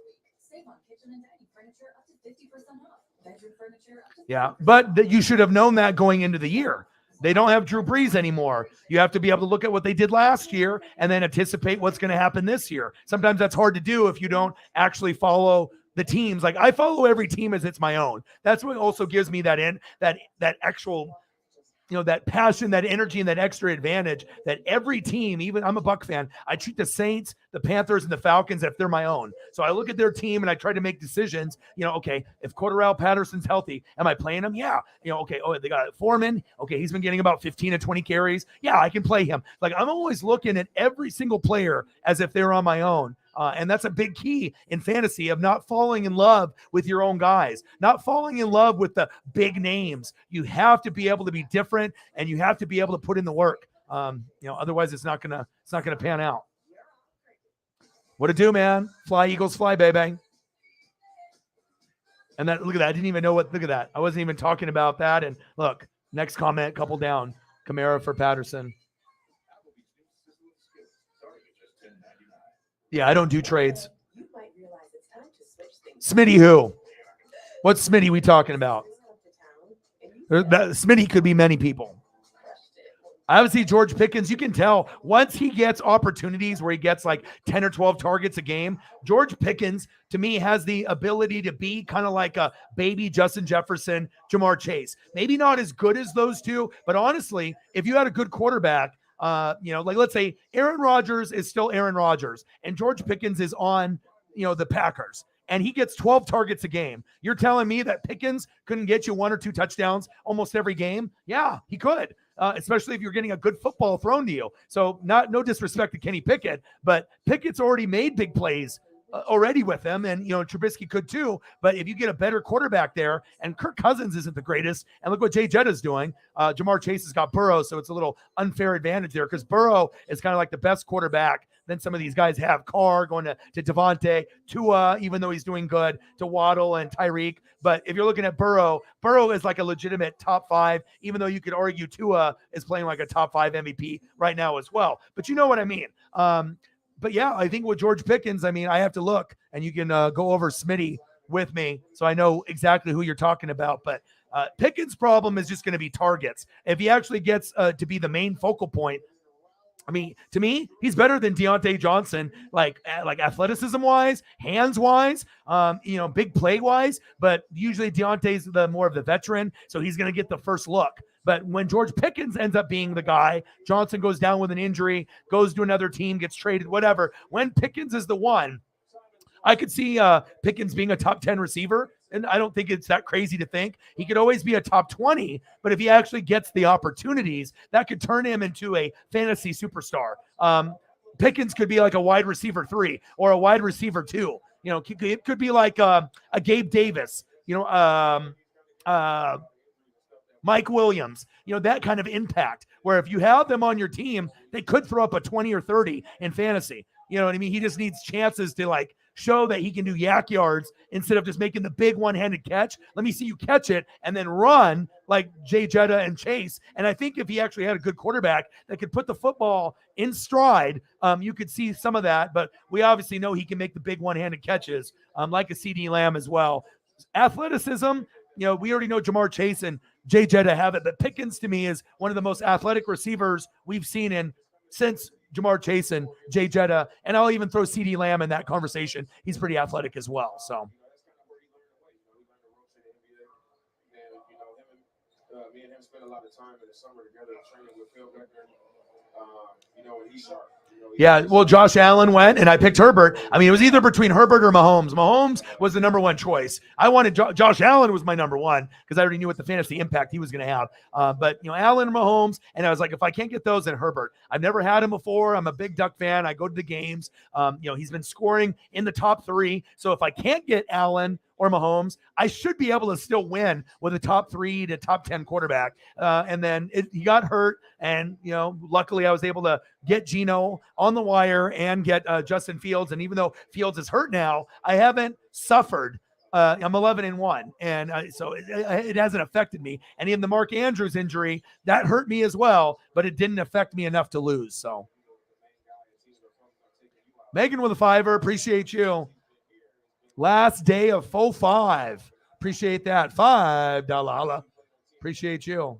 Yeah, but you should have known that going into the year. They don't have Drew Brees anymore. You have to be able to look at what they did last year and then anticipate what's going to happen this year. Sometimes that's hard to do if you don't actually follow the teams. Like I follow every team as it's my own. That's what also gives me that actual, that passion, that energy, and that extra advantage that every team, even I'm a Buck fan, I treat the Saints, the Panthers, and the Falcons if they're my own. So I look at their team and I try to make decisions, okay, if Cordarrelle Patterson's healthy, am I playing him? Yeah. Okay, they got Foreman. Okay, he's been getting about 15 to 20 carries. Yeah, I can play him. Like I'm always looking at every single player as if they're on my own. And that's a big key in fantasy of not falling in love with your own guys, not falling in love with the big names. You have to be able to be different and you have to be able to put in the work. Otherwise it's not gonna pan out. What to do, man? Fly, Eagles, fly, baby. And look at that. I didn't even know look at that. I wasn't even talking about that. And look, next comment, couple down. Kamara for Patterson. Yeah, I don't do trades. Smitty who? What Smitty we talking about? Smitty could be many people. Obviously, George Pickens, you can tell once he gets opportunities where he gets like 10 or 12 targets a game, George Pickens, to me, has the ability to be kind of like a baby Justin Jefferson, Jamar Chase. Maybe not as good as those two, but honestly, if you had a good quarterback, like let's say Aaron Rodgers is still Aaron Rodgers and George Pickens is on, the Packers and he gets 12 targets a game. You're telling me that Pickens couldn't get you 1 or 2 touchdowns almost every game? Yeah, he could. Especially if you're getting a good football thrown to you. So no disrespect to Kenny Pickett, but Pickett's already made big plays already with him, and Trubisky could too. But if you get a better quarterback there, and Kirk Cousins isn't the greatest, and look what Jay Jetta's doing. Jamar Chase has got Burrow, so it's a little unfair advantage there because Burrow is kind of like the best quarterback than some of these guys have. Carr going to Devontae, Tua, even though he's doing good, to Waddle and Tyreek. But if you're looking at Burrow is like a legitimate top 5, even though you could argue Tua is playing like a top 5 MVP right now as well. But you know what I mean? But yeah, I think with George Pickens, I mean, I have to look, and you can go over Smitty with me so I know exactly who you're talking about. But Pickens' problem is just going to be targets. If he actually gets to be the main focal point, I mean, to me, he's better than Deontay Johnson, like athleticism-wise, hands-wise, big play-wise. But usually Deontay's the more of the veteran, so he's going to get the first look. But when George Pickens ends up being the guy, Johnson goes down with an injury, goes to another team, gets traded, whatever. When Pickens is the one, I could see Pickens being a top 10 receiver, and I don't think it's that crazy to think. He could always be a top 20, but if he actually gets the opportunities, that could turn him into a fantasy superstar. Pickens could be like a wide receiver 3 or a wide receiver 2. It could be like a Gabe Davis, Mike Williams, that kind of impact where if you have them on your team, they could throw up a 20 or 30 in fantasy. You know what I mean? He just needs chances to like show that he can do yak yards instead of just making the big one-handed catch. Let me see you catch it and then run like Jay Jetta and Chase. And I think if he actually had a good quarterback that could put the football in stride, you could see some of that. But we obviously know he can make the big one-handed catches, like a CD Lamb as well. Athleticism, we already know Jamar Chase and Jay Jetta have it, but Pickens to me is one of the most athletic receivers we've seen since Jamar Chase and Jay Jetta, and I'll even throw CD Lamb in that conversation. He's pretty athletic as well. So. Me and him spent a lot of time in the summer together training with Phil Beckner. And he's sharp. Yeah, well, Josh Allen went, and I picked Herbert. I mean, it was either between Herbert or Mahomes. Mahomes was the number one choice. I wanted Josh Allen was my number one because I already knew what the fantasy impact he was going to have. But, Allen and Mahomes, and I was like, if I can't get those, then Herbert. I've never had him before. I'm a big Duck fan. I go to the games. He's been scoring in the top 3. So if I can't get Allen or Mahomes, I should be able to still win with a top 3 to top 10 quarterback. And then he got hurt, and luckily I was able to get Geno on the wire and get Justin Fields. And even though Fields is hurt now, I haven't suffered. I'm 11-1, and so it hasn't affected me. And even the Mark Andrews injury, that hurt me as well, but it didn't affect me enough to lose. So Megan with a $5, appreciate you. Last day of 5. Appreciate that. $5 holla. Appreciate you.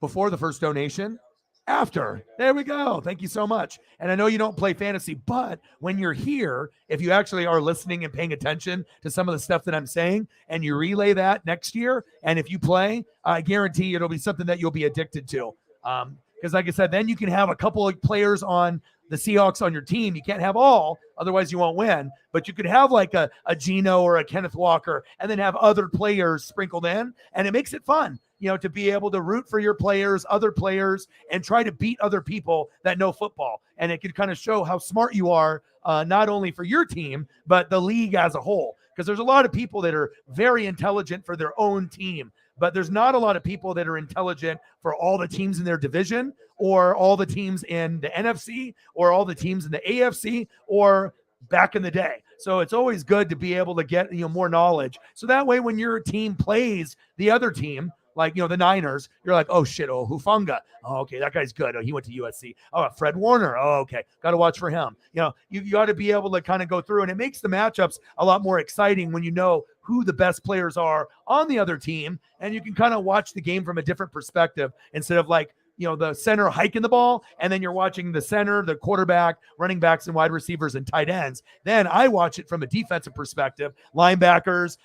Before the first donation. After. There we go. Thank you so much. And I know you don't play fantasy, but when you're here, if you actually are listening and paying attention to some of the stuff that I'm saying, and you relay that next year, and if you play, I guarantee it'll be something that you'll be addicted to. Because like I said, then you can have a couple of players on the Seahawks on your team. You can't have all, otherwise you won't win. But you could have like a Geno or a Kenneth Walker and then have other players sprinkled in, and it makes it fun, to be able to root for your players, other players, and try to beat other people that know football. And it could kind of show how smart you are, not only for your team, but the league as a whole. Because there's a lot of people that are very intelligent for their own team, but there's not a lot of people that are intelligent for all the teams in their division or all the teams in the NFC or all the teams in the AFC or back in the day. So it's always good to be able to get, more knowledge. So that way, when your team plays the other team, like, the Niners, you're like, oh shit, Hufanga. Oh, okay, that guy's good. Oh, he went to USC. Oh, Fred Warner. Oh, okay. Got to watch for him. You got to be able to kind of go through, and it makes the matchups a lot more exciting when you know who the best players are on the other team, and you can kind of watch the game from a different perspective instead of like, the center hiking the ball, and then you're watching the center, the quarterback, running backs, and wide receivers and tight ends. Then I watch it from a defensive perspective, linebackers,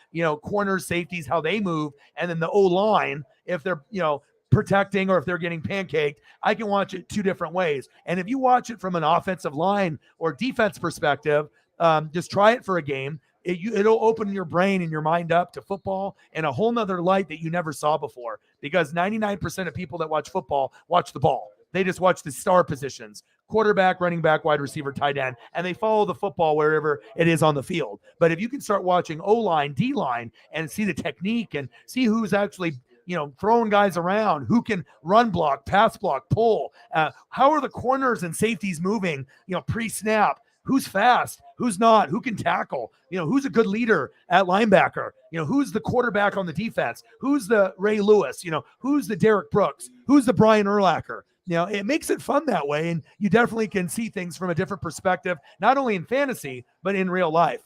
corners, safeties, how they move, and then the O-line, if they're, protecting or if they're getting pancaked. I can watch it 2 different ways. And if you watch it from an offensive line or defense perspective, just try it for a game. It'll open your brain and your mind up to football in a whole nother light that you never saw before, because 99% of people that watch football watch the ball. They just watch the star positions, quarterback, running back, wide receiver, tight end, and they follow the football wherever it is on the field. But if you can start watching O-line, D-line, and see the technique and see who's actually throwing guys around, who can run block, pass block, pull, how are the corners and safeties moving, pre-snap, who's fast, who's not, who can tackle, who's a good leader at linebacker, who's the quarterback on the defense, who's the Ray Lewis, who's the Derek Brooks, who's the Brian Urlacher. It makes it fun that way, and you definitely can see things from a different perspective, not only in fantasy, but in real life.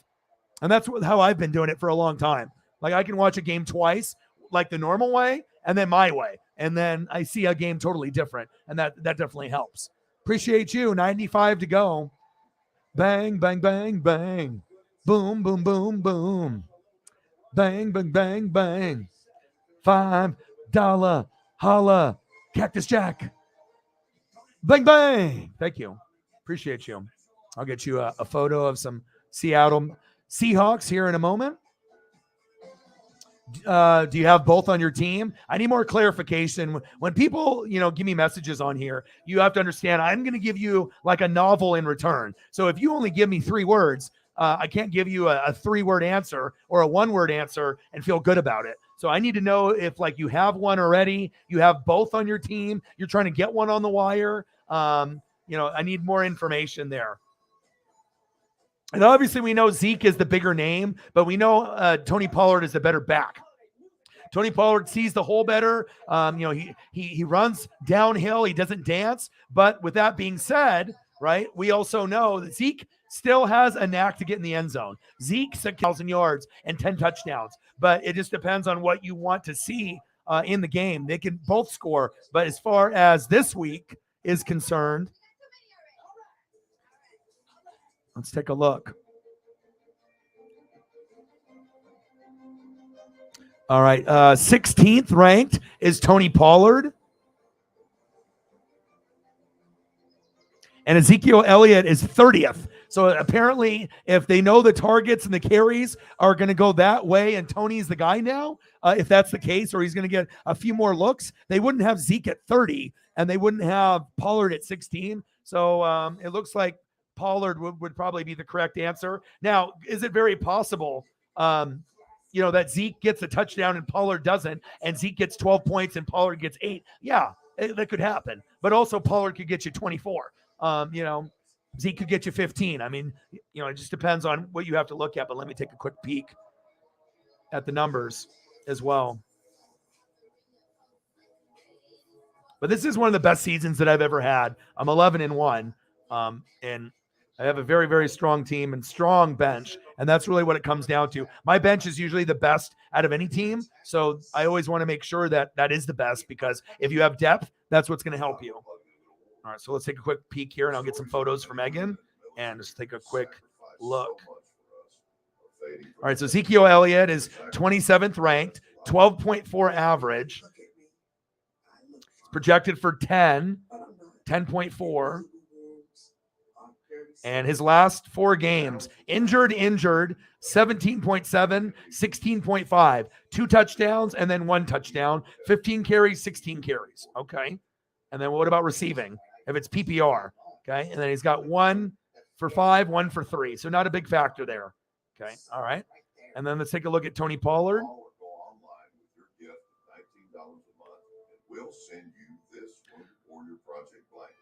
And that's how I've been doing it for a long time. Like, I can watch a game twice, like the normal way, and then my way. And then I see a game totally different, and that definitely helps. Appreciate you. 95 to go. Bang, bang, bang, bang. Boom, boom, boom, boom. Bang, bang, bang, bang. $5 holla. Cactus Jack. Bang, bang. Thank you. Appreciate you. I'll get you a photo of some Seattle Seahawks here in a moment. Do you have both on your team? I need more clarification. When people, give me messages on here, you have to understand I'm going to give you like a novel in return. So if you only give me 3 words, I can't give you a 3-word answer or a 1-word answer and feel good about it. So I need to know if like you have one already, you have both on your team, you're trying to get one on the wire. I need more information there. And obviously we know Zeke is the bigger name, but we know Tony Pollard is the better back. Tony Pollard sees the hole better. He runs downhill. He doesn't dance. But with that being said, right, we also know that Zeke still has a knack to get in the end zone. Zeke 6,000 yards and 10 touchdowns. But it just depends on what you want to see in the game. They can both score. But as far as this week is concerned, let's take a look. All right, 16th ranked is Tony Pollard. And Ezekiel Elliott is 30th. So apparently, if they know the targets and the carries are going to go that way and Tony's the guy now, if that's the case, or he's going to get a few more looks, they wouldn't have Zeke at 30 and they wouldn't have Pollard at 16. So it looks like Pollard would probably be the correct answer. Now, is it very possible that Zeke gets a touchdown and Pollard doesn't, and Zeke gets 12 points and Pollard gets 8? Yeah, that could happen. But also Pollard could get you 24. Zeke could get you 15. I mean, it just depends on what you have to look at. But let me take a quick peek at the numbers as well. But this is one of the best seasons that I've ever had. I'm 11-1, and I have a very, very strong team and strong bench, and that's really what it comes down to. My bench is usually the best out of any team, so I always want to make sure that is the best, because if you have depth, that's what's going to help you. All right, so let's take a quick peek here, and I'll get some photos for Megan, and just take a quick look. All right, so Ezekiel Elliott is 27th ranked, 12.4 average. Projected for 10.4. And his last 4 games, injured, 17.7, 16.5, 2 touchdowns, and then 1 touchdown, 15 carries, 16 carries. Okay. And then what about receiving? If it's PPR. Okay. And then he's got 1 for 5, 1 for 3. So not a big factor there. Okay. All right. And then let's take a look at Tony Pollard. We'll send you this for your project blanket.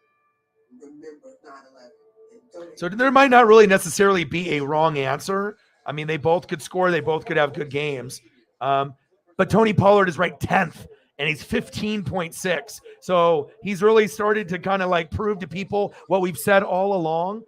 Remember 9/11. So there might not really necessarily be a wrong answer. I mean, they both could score. They both could have good games. But Tony Pollard is ranked 10th, and he's 15.6. So he's really started to kind of like prove to people what we've said all along,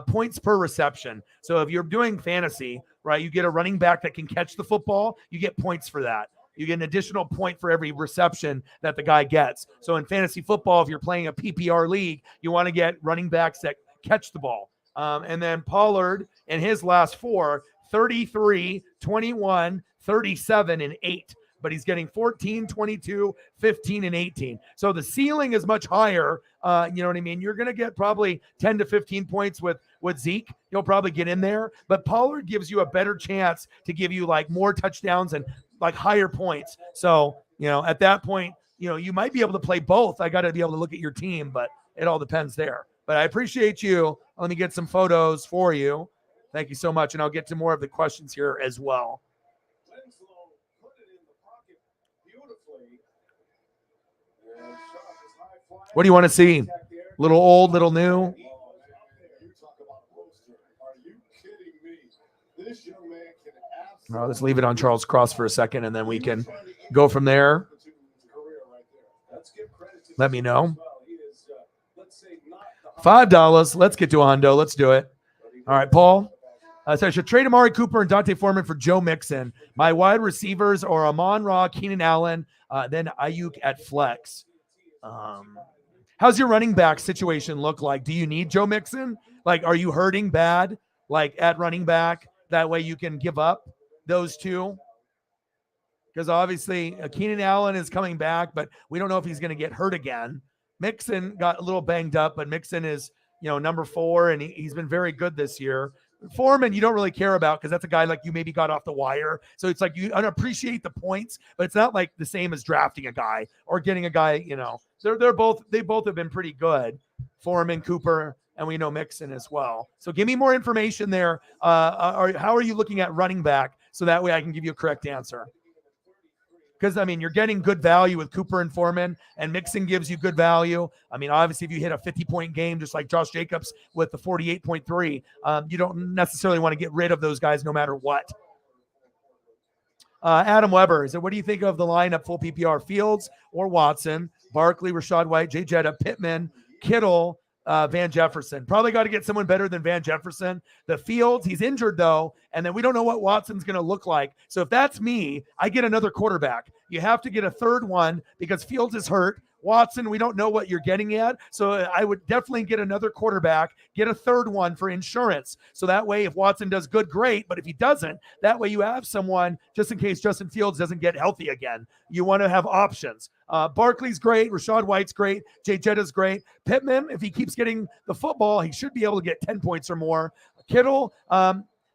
points per reception. So if you're doing fantasy, right, you get a running back that can catch the football, you get points for that. You get an additional point for every reception that the guy gets. So in fantasy football, if you're playing a PPR league, you want to get running backs that catch the ball. And then Pollard in his last 4, 33, 21, 37, and 8. But he's getting 14, 22, 15, and 18. So the ceiling is much higher. You know what I mean? You're going to get probably 10 to 15 points with Zeke. He'll probably get in there. But Pollard gives you a better chance to give you like more touchdowns and like higher points. So, at that point, you might be able to play both. I got to be able to look at your team, but it all depends there. But I appreciate you. Let me get some photos for you. Thank you so much. And I'll get to more of the questions here as well. What do you want to see? Little old, little new? Well, let's leave it on Charles Cross for a second, and then we can go from there. Let me know. $5. Let's get to a hundo. Let's do it. All right, Paul. So I should trade Amari Cooper and Dante Foreman for Joe Mixon. My wide receivers are Amon-Ra, Keenan Allen, then Ayuk at flex. How's your running back situation look like? Do you need Joe Mixon? Like, are you hurting bad, like at running back? That way you can give up those two. Because obviously Keenan Allen is coming back, but we don't know if he's going to get hurt again. Mixon got a little banged up, but Mixon is, number 4, and he's been very good this year. Foreman, you don't really care about because that's a guy like you maybe got off the wire. So it's like you appreciate the points, but it's not like the same as drafting a guy or getting a guy, they both have been pretty good. Foreman, Cooper, and we know Mixon as well. So give me more information there. Or how are you looking at running back so that way I can give you a correct answer? Because, you're getting good value with Cooper and Foreman, and Mixon gives you good value. Obviously, if you hit a 50-point game, just like Josh Jacobs with the 48.3, you don't necessarily want to get rid of those guys no matter what. Adam Weber, what do you think of the lineup full PPR? Fields or Watson, Barkley, Rachaad White, Jay Jetta, Pittman, Kittle, Van Jefferson. Probably got to get someone better than Van Jefferson. The Fields, he's injured though, and then we don't know what Watson's going to look like. So if that's me, I get another quarterback. You have to get a third one because Fields is hurt. Watson, we don't know what you're getting at. So I would definitely get another quarterback, get a third one for insurance. So that way, if Watson does good, great. But if he doesn't, that way you have someone just in case Justin Fields doesn't get healthy again. You want to have options. Barkley's great. Rachaad White's great. Jay Jetta's great. Pittman, if he keeps getting the football, he should be able to get 10 points or more. Kittle,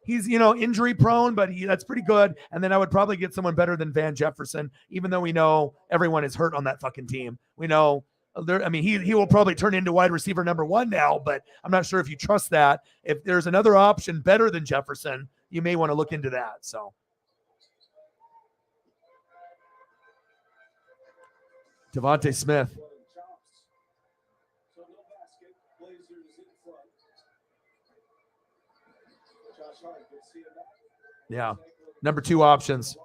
he's, injury prone, but that's pretty good. And then I would probably get someone better than Van Jefferson, even though we know everyone is hurt on that fucking team. We know he will probably turn into wide receiver number 1 now, but I'm not sure if you trust that. If there's another option better than Jefferson, you may want to look into that. So Devontae Smith. Yeah. Number 2 options.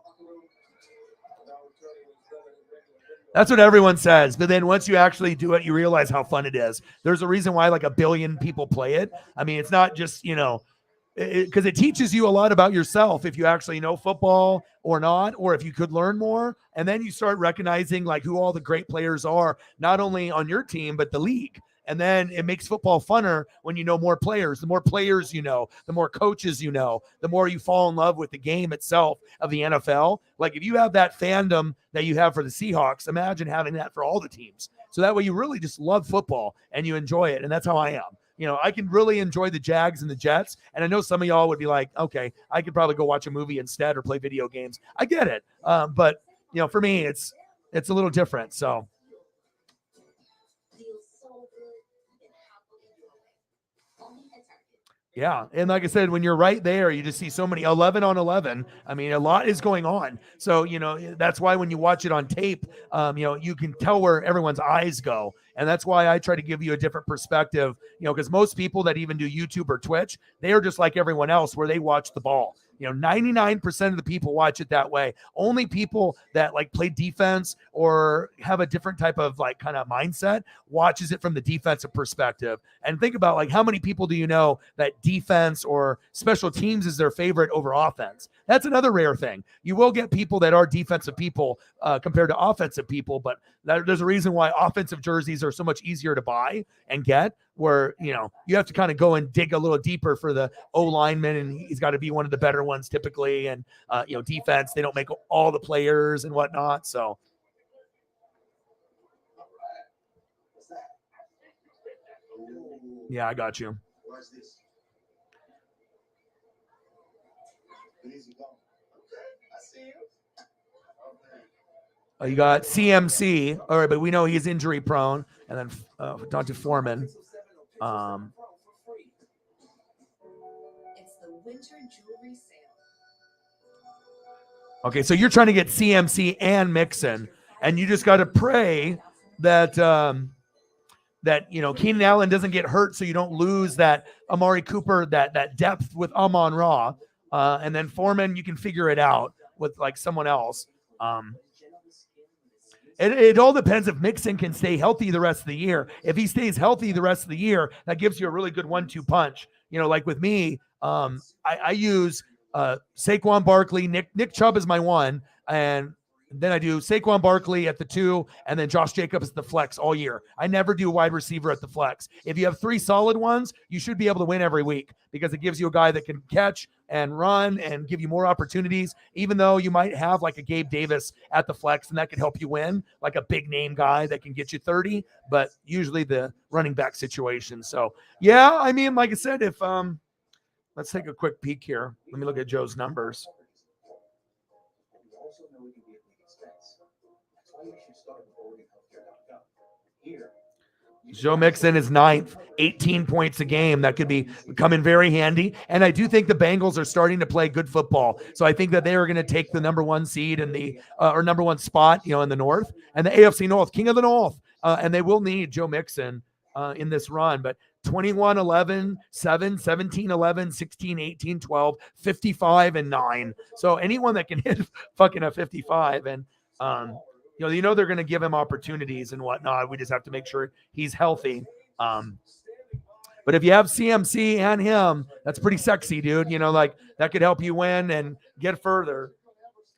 That's what everyone says. But then once you actually do it, you realize how fun it is. There's a reason why like 1 billion people play it. It's not just, because it teaches you a lot about yourself if you actually know football or not, or if you could learn more. And then you start recognizing like who all the great players are, not only on your team, but the league. And then it makes football funner when you know more players. The more players you know, the more coaches you know, the more you fall in love with the game itself of the NFL. Like if you have that fandom that you have for the Seahawks, imagine having that for all the teams. So that way you really just love football and you enjoy it. And that's how I am. I can really enjoy the Jags and the Jets. And I know some of y'all would be like, okay, I could probably go watch a movie instead or play video games. I get it. But for me, it's a little different. So. Yeah. And like I said, when you're right there, you just see so many 11 on 11. A lot is going on. So, that's why when you watch it on tape, you can tell where everyone's eyes go. And that's why I try to give you a different perspective, because most people that even do YouTube or Twitch, they are just like everyone else where they watch the ball. 99% of the people watch it that way. Only people that like play defense or have a different type of like kind of mindset watches it from the defensive perspective. And think about like how many people do you know that defense or special teams is their favorite over offense? That's another rare thing. You will get people that are defensive people compared to offensive people, but there's a reason why offensive jerseys are so much easier to buy and get, where, you have to kind of go and dig a little deeper for the O lineman, and he's got to be one of the better ones typically. And, defense, they don't make all the players and whatnot. So. Yeah, I got you. You got CMC. All right, but we know he's injury prone. And then Dante Foreman. It's the winter jewelry sale. Okay, so you're trying to get CMC and Mixon, and you just got to pray that Keenan Allen doesn't get hurt, so you don't lose that Amari Cooper, that depth with Amon-Ra, and then Foreman, you can figure it out with like someone else. It all depends if Mixon can stay healthy the rest of the year. If he stays healthy the rest of the year, that gives you a really good 1-2 punch. Like with me, I use Saquon Barkley. Nick Chubb is my 1, and then I do Saquon Barkley at the 2, and then Josh Jacobs at the flex all year. I never do wide receiver at the flex. If you have 3 solid ones, you should be able to win every week because it gives you a guy that can catch and run and give you more opportunities, even though you might have like a Gabe Davis at the flex, and that could help you win, like a big name guy that can get you 30, but usually the running back situation. So, yeah, like I said, if Let's take a quick peek here. Let me look at Joe's numbers. Joe Mixon is ninth, 18 points a game. That could be coming very handy. And I do think the Bengals are starting to play good football. So I think that they are going to take the number one seed in the or number one spot, in the North and the AFC North, King of the North. And they will need Joe Mixon in this run. But 21, 11, 7, 17, 11, 16, 18, 12, 55, and 9. So anyone that can hit fucking a 55 and they're going to give him opportunities and whatnot. We just have to make sure he's healthy. But if you have CMC and him, that's pretty sexy, dude. That could help you win and get further.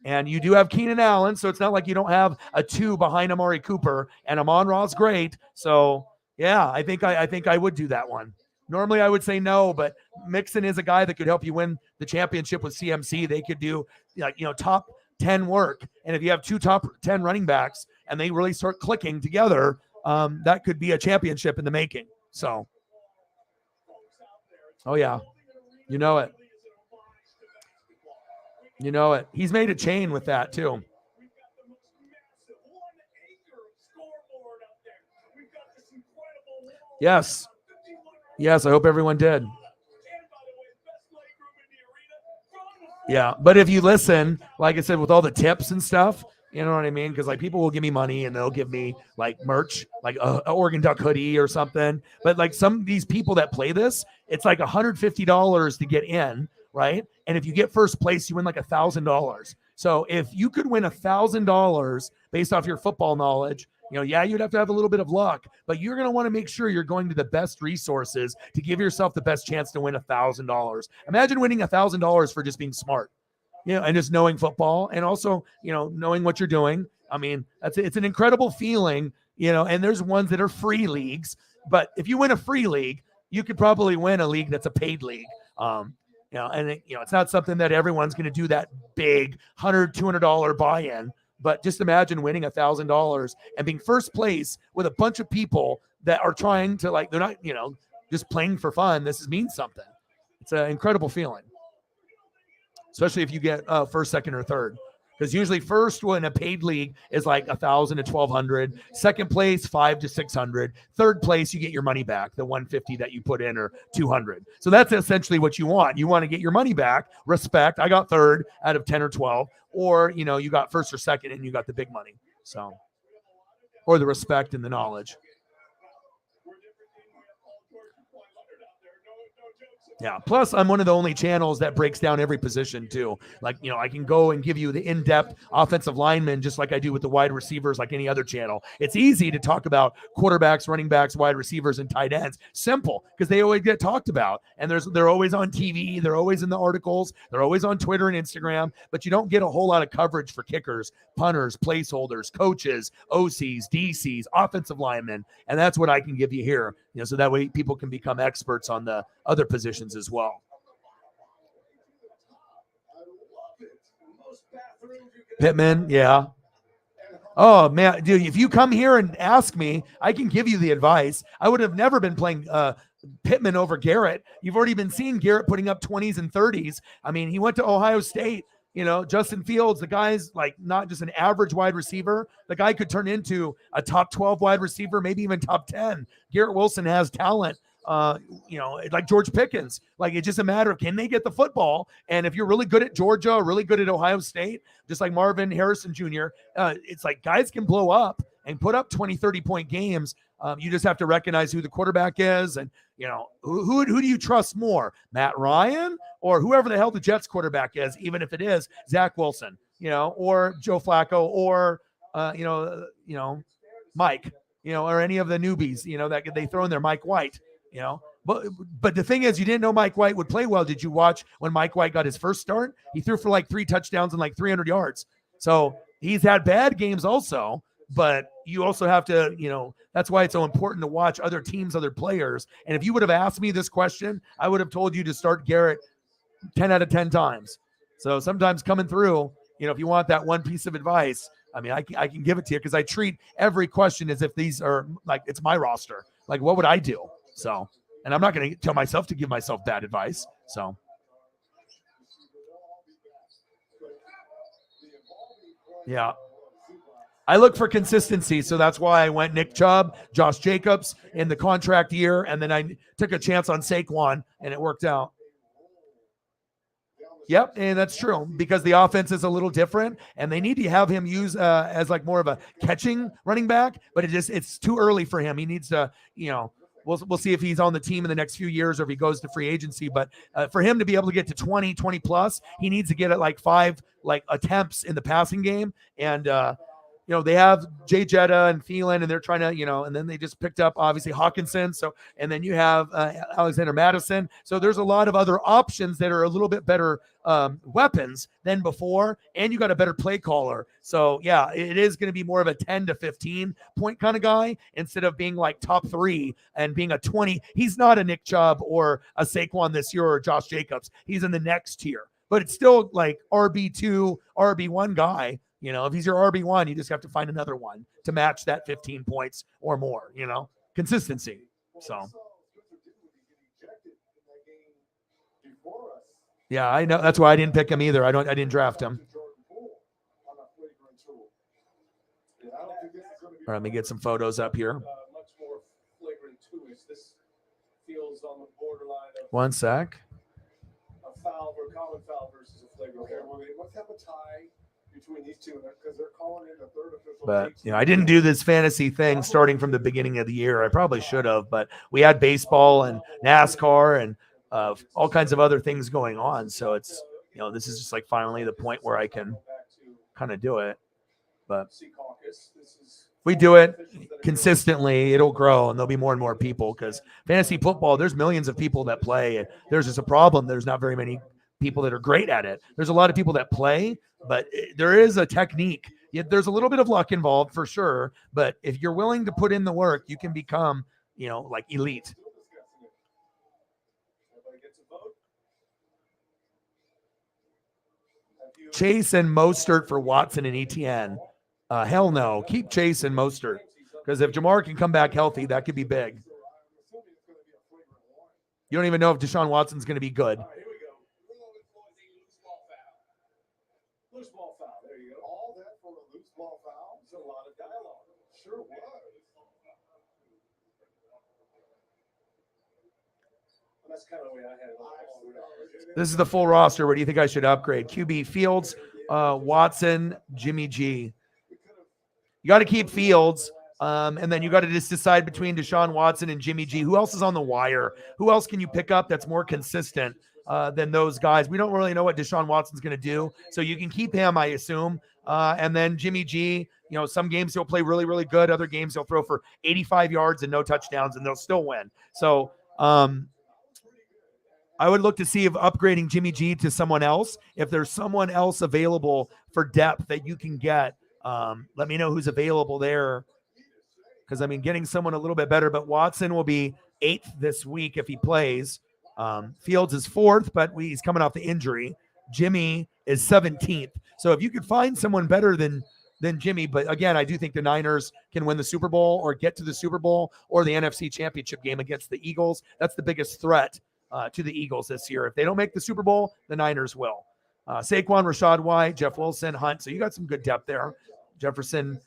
And you do have Keenan Allen, so it's not like you don't have a 2 behind Amari Cooper, and Amon-Ra's great. So yeah, I think I would do that one. Normally I would say no, but Mixon is a guy that could help you win the championship with CMC. They could do top 10 work. And if you have 2 top 10 running backs and they really start clicking together, that could be a championship in the making. So, oh yeah, you know it. He's made a chain with that too. Yes. I hope everyone did. Yeah, but if you listen, like I said, with all the tips and stuff, you know what I mean? Because people will give me money and they'll give me merch, like a Oregon Duck hoodie or something. But some of these people that play this, it's like $150 to get in, right? And if you get first place, you win like $1,000. So if you could win $1,000 based off your football knowledge, you'd have to have a little bit of luck, but you're going to want to make sure you're going to the best resources to give yourself the best chance to win $1,000. Imagine winning $1,000 for just being smart, and just knowing football and also, knowing what you're doing. I mean, it's an incredible feeling, and there's ones that are free leagues, but if you win a free league, you could probably win a league that's a paid league. It's not something that everyone's going to do that big $100, $200 buy-in. But just imagine winning $1,000 and being first place with a bunch of people that are trying to they're not, just playing for fun. This means something. It's an incredible feeling, especially if you get first, second, or third. Because usually first in a paid league is like $1,000 to $1,200. Second place, $500 to $600. Third place, you get your money back, the $150 that you put in or $200. So that's essentially what you want. You want to get your money back. Respect. I got third out of 10 or 12. Or, you got first or second and you got the big money. So, or the respect and the knowledge. Yeah. Plus, I'm one of the only channels that breaks down every position too. I can go and give you the in-depth offensive linemen just like I do with the wide receivers, like any other channel. It's easy to talk about quarterbacks, running backs, wide receivers, and tight ends. Simple, because they always get talked about. And they're always on TV. They're always in the articles. They're always on Twitter and Instagram. But you don't get a whole lot of coverage for kickers, punters, placeholders, coaches, OCs, DCs, offensive linemen. And that's what I can give you here. So that way people can become experts on the other positions as well. Pittman, yeah. Oh, man, dude, if you come here and ask me, I can give you the advice. I would have never been playing Pittman over Garrett. You've already been seeing Garrett putting up 20s and 30s. I mean, he went to Ohio State. Justin Fields, the guy's not just an average wide receiver. The guy could turn into a top 12 wide receiver, maybe even top 10. Garrett Wilson has talent, like George Pickens. It's just a matter of, can they get the football? And if you're really good at Georgia or really good at Ohio State, just like Marvin Harrison Jr., it's like guys can blow up and put up 20, 30-point games. You just have to recognize who the quarterback is and, who do you trust more, Matt Ryan or whoever the hell the Jets quarterback is, even if it is Zach Wilson, or Joe Flacco or, Mike, or any of the newbies, that they throw in there, Mike White, But the thing is, you didn't know Mike White would play well. Did you watch when Mike White got his first start? He threw for 3 touchdowns and 300 yards. So he's had bad games also. But you also have to, that's why it's so important to watch other teams, other players. And if you would have asked me this question, I would have told you to start Garrett 10 out of 10 times. So sometimes coming through, if you want that one piece of advice, I mean, I can give it to you because I treat every question as if these are it's my roster. What would I do? So, and I'm not going to tell myself to give myself bad advice. So, Yeah. I look for consistency, so that's why I went Nick Chubb, Josh Jacobs in the contract year, and then I took a chance on Saquon, and it worked out. Yep, and that's true because the offense is a little different, and they need to have him use as like more of a catching running back. But it's too early for him. He needs to, we'll see if he's on the team in the next few years or if he goes to free agency. But for him to be able to get to 20 plus, he needs to get at like 5 attempts in the passing game, and they have Jay Jetta and Thielen, and they're trying to, and then they just picked up obviously Hawkinson. So, and then you have Alexander Madison. So there's a lot of other options that are a little bit better weapons than before, and you got a better play caller. So yeah, it is going to be more of a 10 to 15 point kind of guy instead of being like top 3 and being a 20. He's not a Nick Chubb or a Saquon this year or Josh Jacobs. He's in the next tier, but it's still like RB2, RB1 guy. If he's your RB1, you just have to find another one to match that 15 points or more, consistency. So, yeah, I know. That's why I didn't pick him either. I didn't draft him. All right, let me get some photos up here. One sec. A foul or common foul versus a flagrant. Okay, well, they must have a tie between these two because they're calling it a third official. But I didn't do this fantasy thing starting from the beginning of the year. I probably should have, but we had baseball and NASCAR and all kinds of other things going on. So it's this is just like finally the point where I can kind of do it. But we do it consistently, it'll grow and there'll be more and more people because fantasy football, there's millions of people that play. And there's just a problem. There's not very many people that are great at it. There's a lot of people that play, but there is a technique. There's a little bit of luck involved for sure. But if you're willing to put in the work, you can become, like elite. Chase and Mostert for Watson and ETN. Hell no. Keep Chase and Mostert. Because if Jamar can come back healthy, that could be big. You don't even know if Deshaun Watson's going to be good. Here we go. Loose ball foul. There you go. All that for a loose ball foul. There's a lot of dialogue. Sure was. That's kind of the way I had it. This is the full roster. Where do you think I should upgrade? QB Fields, Watson, Jimmy G. You got to keep Fields. And then you got to just decide between Deshaun Watson and Jimmy G. Who else is on the wire? Who else can you pick up that's more consistent than those guys? We don't really know what Deshaun Watson's going to do. So you can keep him, I assume. And then Jimmy G, some games he'll play really, really good. Other games he'll throw for 85 yards and no touchdowns, and they'll still win. So I would look to see if upgrading Jimmy G to someone else. If there's someone else available for depth that you can get, let me know who's available there. Because, getting someone a little bit better. But Watson will be 8th this week if he plays. Fields is 4th, but he's coming off the injury. Jimmy is 17th. So if you could find someone better than Jimmy, but again, I do think the Niners can win the Super Bowl or get to the Super Bowl or the NFC Championship game against the Eagles. That's the biggest threat to the Eagles this year. If they don't make the Super Bowl, the Niners will. Saquon, Rashad White, Jeff Wilson, Hunt. So you got some good depth there. Jefferson,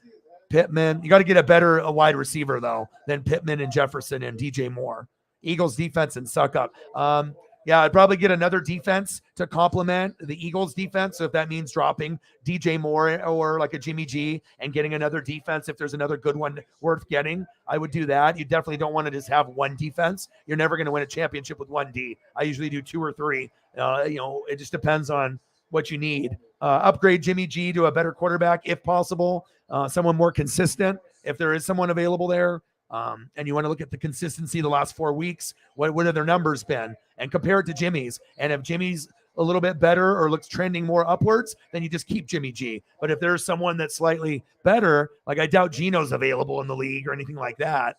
Pittman. You got to get a wide receiver, though, than Pittman and Jefferson and DJ Moore. Eagles defense and suck up. I'd probably get another defense to complement the Eagles defense. So if that means dropping DJ Moore or like a Jimmy G and getting another defense, if there's another good one worth getting, I would do that. You definitely don't want to just have one defense. You're never going to win a championship with one D. I usually do 2 or 3. It just depends on what you need. Upgrade Jimmy G to a better quarterback if possible. Someone more consistent if there is someone available there. And you want to look at the consistency the last 4 weeks. What have their numbers been? And compare it to Jimmy's. And if Jimmy's a little bit better or looks trending more upwards, then you just keep Jimmy G. But if there's someone that's slightly better, like I doubt Geno's available in the league or anything like that,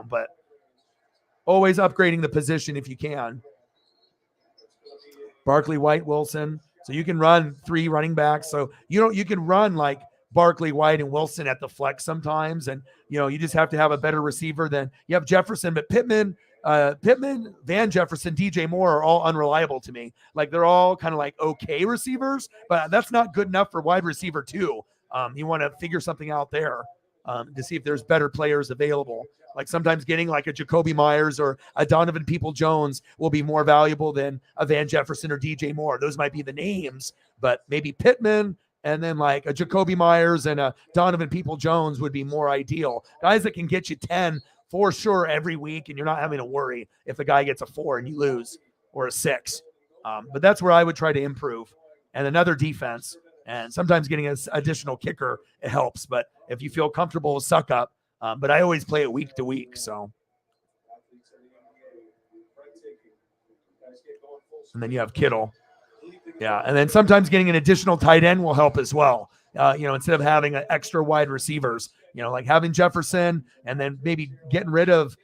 but always upgrading the position if you can. Barkley, White, Wilson. So you can run 3 running backs. So you can run like Barkley, White, and Wilson at the flex sometimes. And, you just have to have a better receiver than you have Jefferson. But Pittman, Van Jefferson, DJ Moore are all unreliable to me. Like they're all kind of like okay receivers, but that's not good enough for wide receiver 2. You want to figure something out there to see if there's better players available. Like sometimes getting like a Jacoby Myers or a Donovan People-Jones will be more valuable than a Van Jefferson or DJ Moore. Those might be the names, but maybe Pittman and then like a Jacoby Myers and a Donovan People-Jones would be more ideal. Guys that can get you 10 for sure every week, and you're not having to worry if the guy gets a 4 and you lose or a 6. But that's where I would try to improve. And another defense, and sometimes getting an additional kicker, it helps. But if you feel comfortable with suck up, but I always play it week to week. So, and then you have Kittle. Yeah. And then sometimes getting an additional tight end will help as well. Instead of having extra wide receivers, like having Jefferson and then maybe getting rid of,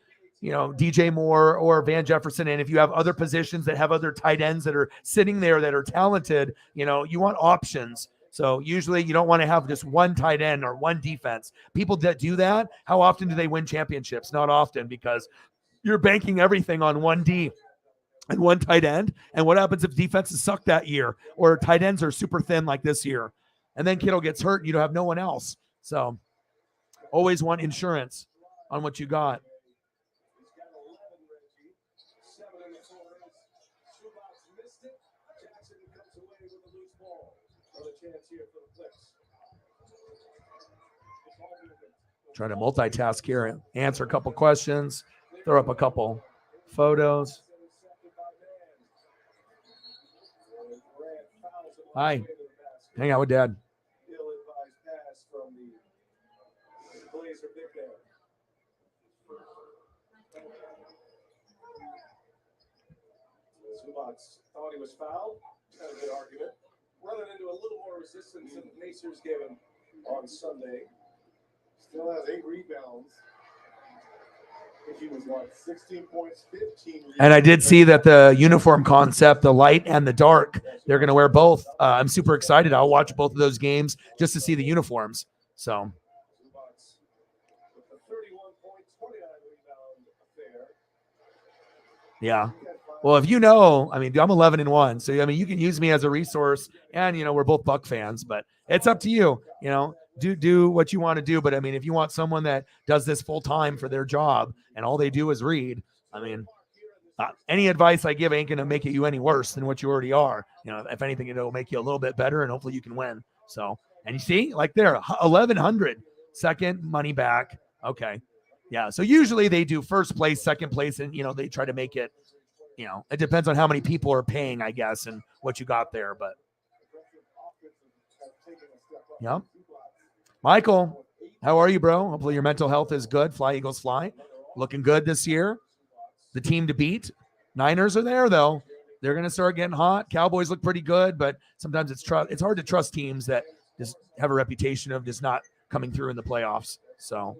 DJ Moore or Van Jefferson. And if you have other positions that have other tight ends that are sitting there that are talented, you want options. So usually you don't want to have just one tight end or one defense. People that do that, how often do they win championships? Not often, because you're banking everything on one D and one tight end. And what happens if defenses suck that year or tight ends are super thin like this year? And then Kittle gets hurt and you don't have no one else. So always want insurance on what you got. Trying to multitask here, answer a couple questions, throw up a couple photos. Hi, hang out with Dad. Thought he was fouled. Had a good argument. Running into a little more resistance than the Pacers gave him on Sunday. Still has 8 rebounds. He was what, 16 points, 15 rebounds. And I did see that the uniform concept, the light and the dark, they're going to wear both. I'm super excited. I'll watch both of those games just to see the uniforms. So. Yeah. Well, if I'm 11-1, so you can use me as a resource, and we're both Buck fans, but it's up to you. Do what you want to do, but if you want someone that does this full time for their job and all they do is read, any advice I give ain't gonna make you any worse than what you already are. If anything, it'll make you a little bit better, and hopefully you can win. So, and you see, like there, 1,100, second, money back. Okay, yeah. So usually they do first place, second place, and they try to make it. It depends on how many people are paying, I guess, and what you got there. But yeah, Michael, how are you, bro? Hopefully your mental health is good. Fly Eagles fly, looking good this year. The team to beat. Niners are there though. They're gonna start getting hot. Cowboys look pretty good, but sometimes it's hard to trust teams that just have a reputation of just not coming through in the playoffs. So.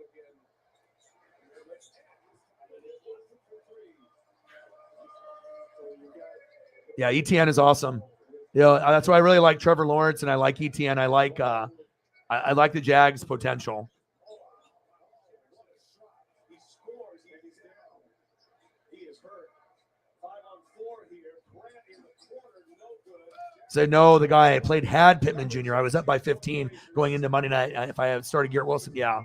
Yeah, ETN is awesome. That's why I really like Trevor Lawrence, and I like ETN. I like the Jags' potential. Said no, the guy I played had Pittman Jr. I was up by 15 going into Monday night. If I had started Garrett Wilson, yeah.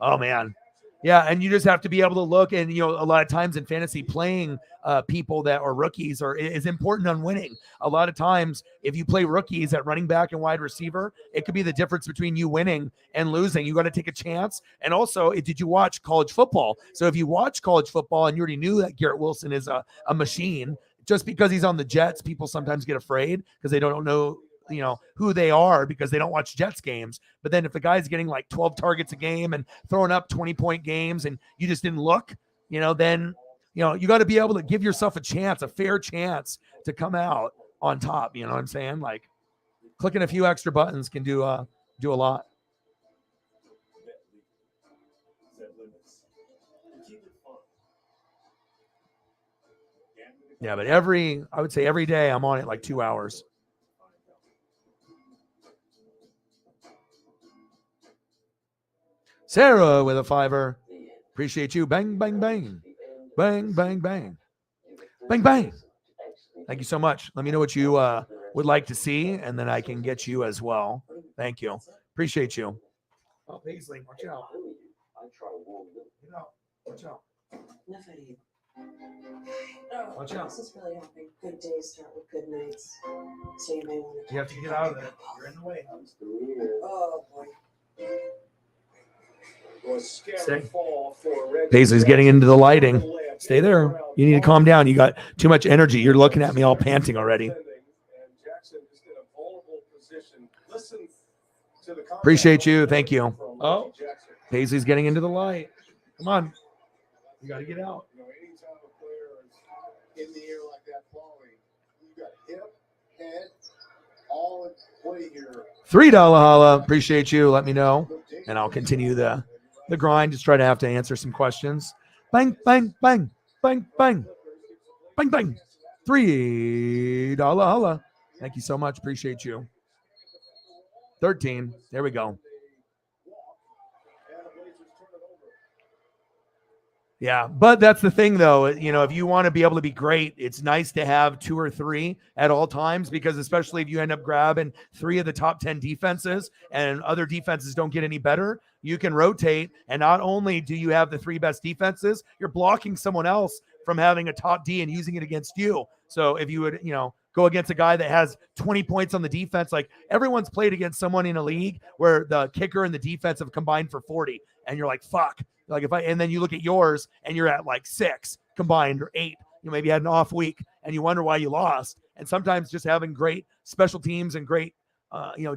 Oh, man. Yeah, and you just have to be able to look, and a lot of times in fantasy, playing people that are rookies is important on winning. A lot of times, if you play rookies at running back and wide receiver, it could be the difference between you winning and losing. You got to take a chance. And also, did you watch college football? So if you watch college football and you already knew that Garrett Wilson is a machine, just because he's on the Jets, people sometimes get afraid because they don't know who they are because they don't watch Jets games. But then if the guy's getting like 12 targets a game and throwing up 20-point games and you just didn't look, then, you got to be able to give yourself a fair chance to come out on top. You know what I'm saying? Like clicking a few extra buttons can do a lot. Yeah, but I would say every day I'm on it like 2 hours. Sarah with a $5. Appreciate you. Bang, bang, bang. Bang, bang, bang. Bang, bang. Thank you so much. Let me know what you would like to see, and then I can get you as well. Thank you. Appreciate you. Oh, Paisley, watch out. Get out. Watch out. Enough out of you. Watch out. This is really helping. Good days start with good nights. So you may want to. You have to get out of there. You're in the way. Oh boy. Stay. Paisley's getting into the lighting. Stay there. You need to calm down. You got too much energy. You're looking at me all panting already. Appreciate you. Thank you. Oh, Paisley's getting into the light. Come on. You got to get out. Anytime a player is in the air like that falling, you got hip, head, all in play here. $3 holla. Appreciate you. Let me know. And I'll continue the grind. Just try to have to answer some questions. Bang, bang, bang, bang, bang, bang, bang. $3 holla. Thank you so much. Appreciate you. 13. There we go. Yeah, but that's the thing, though. You know, if you want to be able to be great, it's nice to have 2 or 3 at all times, because especially if you end up grabbing 3 of the top 10 defenses and other defenses don't get any better, you can rotate. And not only do you have the 3 best defenses, you're blocking someone else from having a top D and using it against you. So if you would, go against a guy that has 20 points on the defense, like everyone's played against someone in a league where the kicker and the defense have combined for 40, and you're like, fuck. Like and then you look at yours and you're at like 6 combined or 8. You maybe had an off week and you wonder why you lost. And sometimes just having great special teams and great,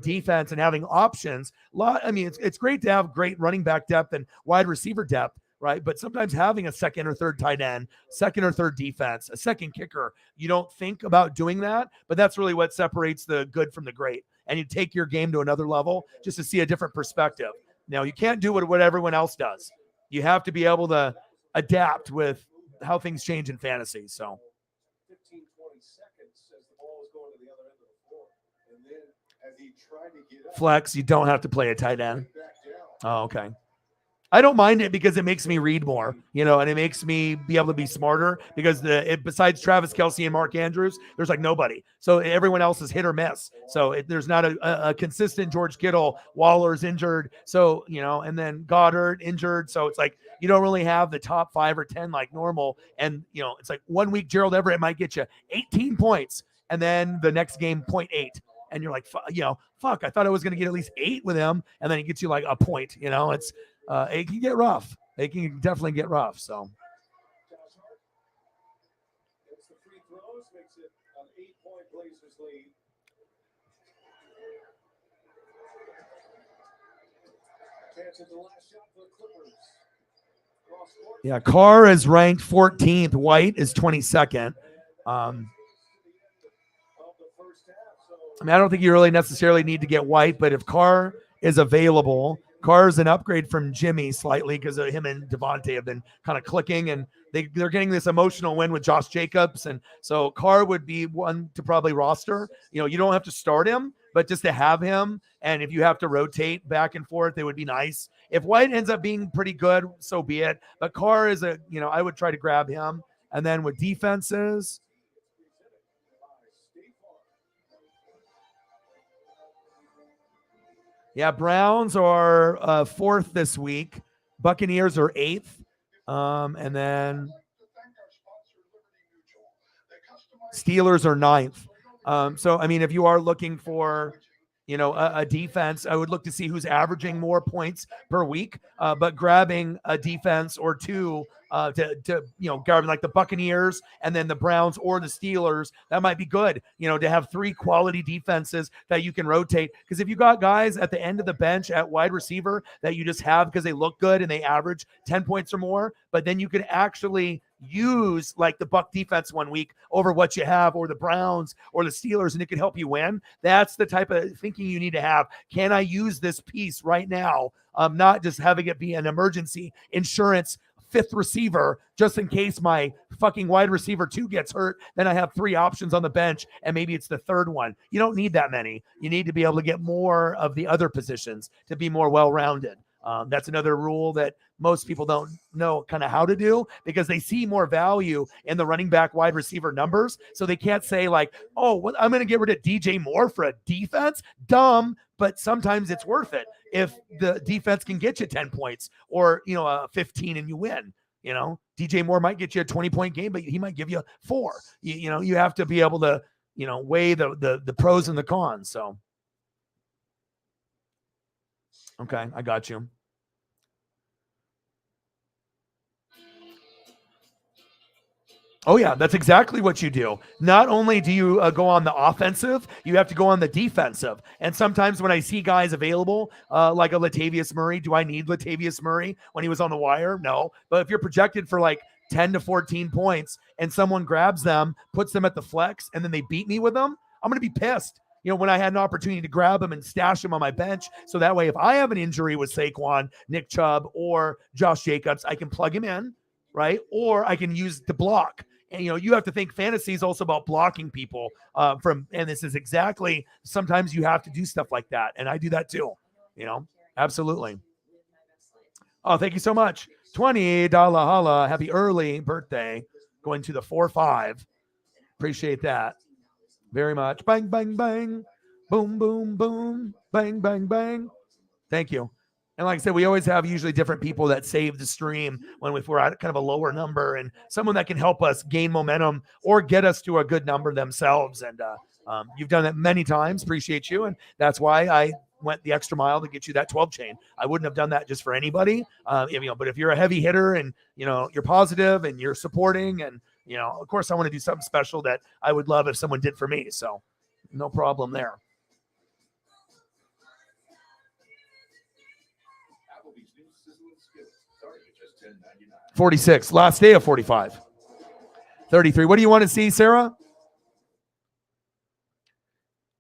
defense and having options. It's great to have great running back depth and wide receiver depth, right? But sometimes having a second or third tight end, second or third defense, a second kicker, you don't think about doing that, but that's really what separates the good from the great. And you take your game to another level just to see a different perspective. Now, you can't do what everyone else does. You have to be able to adapt with how things change in fantasy. So 15, 20 seconds as the ball was going to the other end of the floor. And then as he tried to get up, flex, you don't have to play a tight end. back down. Oh, okay. I don't mind it because it makes me read more, and it makes me be able to be smarter, because besides Travis Kelce and Mark Andrews, there's like nobody. So everyone else is hit or miss. So there's not a consistent George Kittle. Waller's injured. So, and then Goddard injured. So it's like you don't really have the top 5 or 10 like normal. And, it's like 1 week Gerald Everett might get you 18 points. And then the next game, 0.8. And you're like, fuck, I thought I was going to get at least 8 with him. And then he gets you like a point, it's, it can get rough. It can definitely get rough. So Gets the free throws, makes it an 8-point Blazers lead. Chance at the last shot for the Clippers. Cross court. yeah, Carr is ranked 14th. White is 22nd. Of the first half. So I don't think you really necessarily need to get White, but if Carr is available, Carr is an upgrade from Jimmy slightly, because him and Devontae have been kind of clicking, and they're getting this emotional win with Josh Jacobs. And so Carr would be one to probably roster. You don't have to start him, but just to have him. And if you have to rotate back and forth, it would be nice. If White ends up being pretty good, so be it. But Carr is I would try to grab him. And then with defenses, yeah, Browns are 4th this week. Buccaneers are 8th. And then Steelers are 9th. So, if you are looking for, a defense, I would look to see who's averaging more points per week. But grabbing a defense or 2 to grabbing like the Buccaneers and then the Browns or the Steelers, that might be good, to have 3 quality defenses that you can rotate. Because if you got guys at the end of the bench at wide receiver that you just have because they look good and they average 10 points or more, but then you can actually use like the Buck defense 1 week over what you have, or the Browns or the Steelers, and it can help you win. That's the type of thinking you need to have. Can I use this piece right now? Not just having it be an emergency insurance 5th receiver, just in case my fucking wide receiver 2 gets hurt. Then I have 3 options on the bench, and maybe it's the 3rd one. You don't need that many. You need to be able to get more of the other positions to be more well-rounded. That's another rule that most people don't know kind of how to do because they see more value in the running back wide receiver numbers. So they can't say like, oh, well, I'm going to get rid of DJ Moore for a defense. Dumb. But sometimes it's worth it if the defense can get you 10 points or, 15 and you win. DJ Moore might get you a 20-point game, but he might give you 4. You have to be able to, weigh the pros and the cons. So, okay, I got you. Oh, yeah, that's exactly what you do. Not only do you go on the offensive, you have to go on the defensive. And sometimes when I see guys available, like a Latavius Murray, do I need Latavius Murray when he was on the wire? No. But if you're projected for like 10 to 14 points and someone grabs them, puts them at the flex, and then they beat me with them, I'm going to be pissed. When I had an opportunity to grab him and stash him on my bench. So that way, if I have an injury with Saquon, Nick Chubb, or Josh Jacobs, I can plug him in, right? Or I can use the block. And, you have to think fantasy is also about blocking people and this is exactly, sometimes you have to do stuff like that. And I do that too, absolutely. Oh, thank you so much. $20 holla. Happy early birthday. Going to the 4-5. Appreciate that very much. Bang, bang, bang. Boom, boom, boom. Bang, bang, bang. Thank you. And like I said, we always have usually different people that save the stream if we're at kind of a lower number and someone that can help us gain momentum or get us to a good number themselves. And you've done that many times. Appreciate you. And that's why I went the extra mile to get you that 12 chain. I wouldn't have done that just for anybody. But if you're a heavy hitter and, you're positive and you're supporting and, of course I want to do something special that I would love if someone did for me. So no problem there. 46, last day of 45. 33. What do you want to see, Sarah?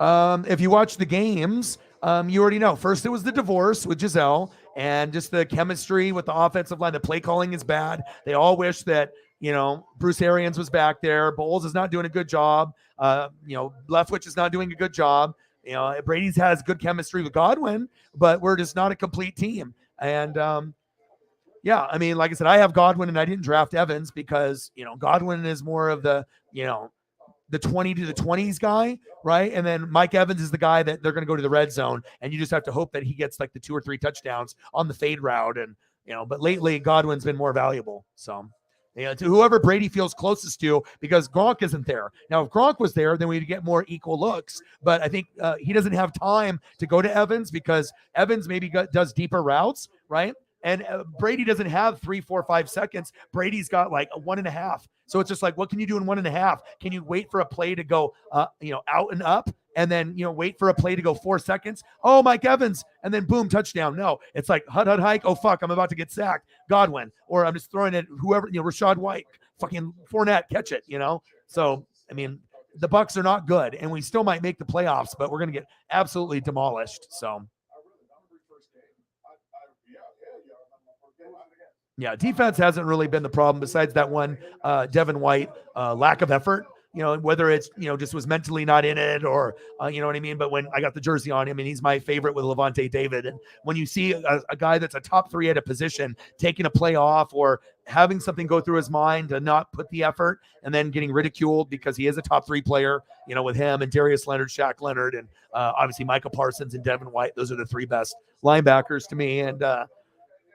If you watch the games, you already know. First, it was the divorce with Giselle and just the chemistry with the offensive line. The play calling is bad. They all wish that, Bruce Arians was back there. Bowles is not doing a good job. Leftwich is not doing a good job. Brady's has good chemistry with Godwin, but we're just not a complete team. And, yeah, I mean, like I said, I have Godwin and I didn't draft Evans because, Godwin is more of the, the 20 to the 20s guy, right? And then Mike Evans is the guy that they're going to go to the red zone. And you just have to hope that he gets like the 2 or 3 touchdowns on the fade route. And, but lately Godwin's been more valuable. So, to whoever Brady feels closest to, because Gronk isn't there. Now, if Gronk was there, then we'd get more equal looks. But I think he doesn't have time to go to Evans because Evans maybe does deeper routes, right? And Brady doesn't have 3, 4, 5 seconds. Brady's got like a 1.5. So it's just like, what can you do in 1.5? Can you wait for a play to go, out and up? And then, wait for a play to go 4 seconds. Oh, Mike Evans. And then boom, touchdown. No, it's like hut, hike. Oh, fuck, I'm about to get sacked. Godwin. Or I'm just throwing it, whoever, Rashad White, fucking Fournette, catch it, So, I mean, the Bucs are not good and we still might make the playoffs, but we're going to get absolutely demolished. So. Yeah, defense hasn't really been the problem besides that one Devin White lack of effort, whether it's, just was mentally not in it or, you know what I mean? But when I got the jersey on him and he's my favorite with Levante David. And when you see a guy that's a top 3 at a position taking a play off or having something go through his mind to not put the effort and then getting ridiculed because he is a top 3 player, with him and Darius Leonard, Shaq Leonard, and obviously Micah Parsons and Devin White. Those are the 3 best linebackers to me. And,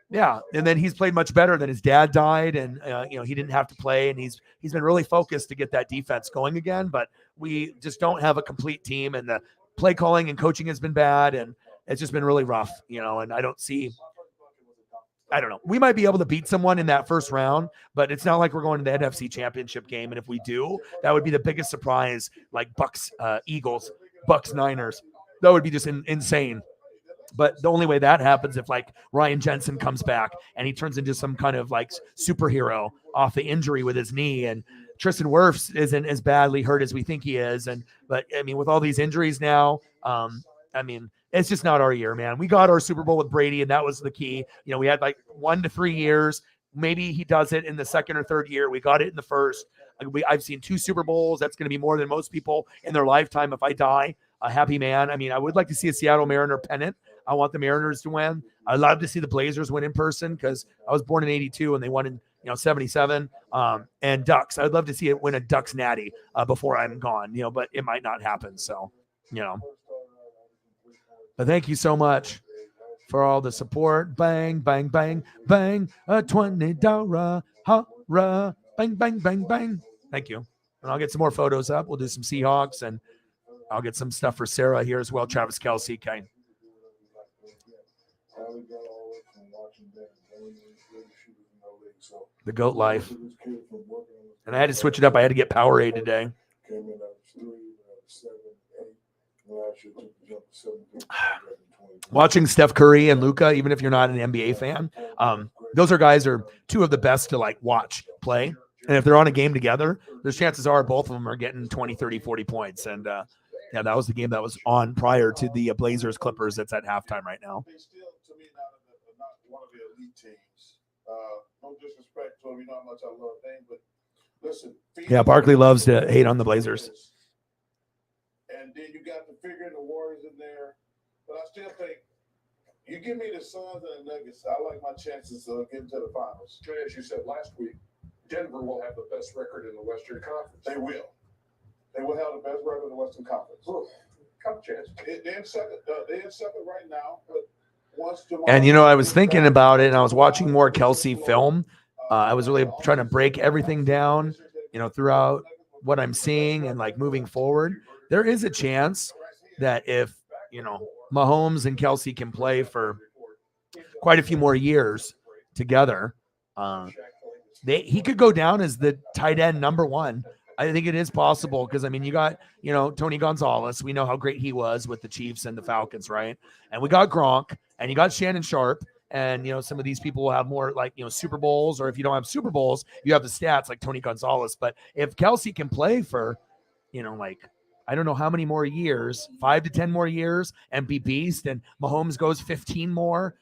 yeah, and then he's played much better than his dad died, and he didn't have to play, and he's been really focused to get that defense going again. But we just don't have a complete team, and the play calling and coaching has been bad, and it's just been really rough, And I don't know. We might be able to beat someone in that first round, but it's not like we're going to the NFC Championship game. And if we do, that would be the biggest surprise, like Bucks, Eagles, Bucks, Niners. That would be just insane. But the only way that happens if like Ryan Jensen comes back and he turns into some kind of like superhero off the injury with his knee, and Tristan Wirfs isn't as badly hurt as we think he is. But I mean, with all these injuries now, I mean, it's just not our year, man. We got our Super Bowl with Brady, and that was the key. We had like 1 to 3 years. Maybe he does it in the second or third year. We got it in the first. I've seen 2 Super Bowls. That's going to be more than most people in their lifetime if I die. A happy man. I mean, I would like to see a Seattle Mariner pennant. I want the Mariners to win. I'd love to see the Blazers win in person because I was born in 82 and they won in 77. And Ducks. I'd love to see it win a Ducks natty before I'm gone, but it might not happen. So, but thank you so much for all the support. Bang, bang, bang, bang, a $20 hurrah, bang, bang, bang, bang. Thank you. And I'll get some more photos up. We'll do some Seahawks, and I'll get some stuff for Sarah here as well. Travis Kelce, okay. The GOAT life. And I had to switch it up. I had to get Powerade today. Watching Steph Curry and Luka, even if you're not an NBA fan, those are guys are two of the best to watch play. And if they're on a game together, there's chances are both of them are getting 20, 30, 40 points. And that was the game that was on prior to the Blazers Clippers. That's at halftime right now. They still, to me, not one of the elite teams. No disrespect to them, you know how much I love them, but listen. Yeah, Barkley loves to hate on the Blazers. And then you got the figure the Warriors in there. But I still think you give me the Suns and the Nuggets, I like my chances of getting to the finals. As you said last week, Denver will have the best record in the Western Conference. They will. They will have the best record in the Western Conference. Couple chances. They're in second right now, but once tomorrow. And I was thinking about it, and I was watching more Kelce film. I was really trying to break everything down, throughout what I'm seeing and moving forward. There is a chance that if Mahomes and Kelce can play for quite a few more years together, he could go down as the tight end number one. I think it is possible because, you got, Tony Gonzalez. We know how great he was with the Chiefs and the Falcons, right? And we got Gronk, and you got Shannon Sharp. And, some of these people will have more Super Bowls, or if you don't have Super Bowls, you have the stats like Tony Gonzalez. But if Kelce can play for, I don't know how many more years, 5 to 10 more years, and be beast, and Mahomes goes 15 more,